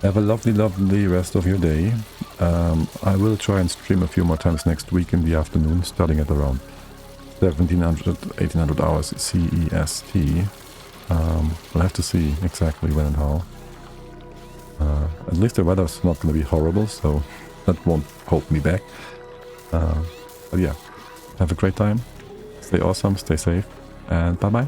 Have a lovely rest of your day. I will try and stream a few more times next week in the afternoon, starting at around 1800 hours CEST. We'll have to see exactly when and how. At least the weather's not going to be horrible, so that won't hold me back. But yeah, have a great time. Stay awesome, stay safe, and bye-bye.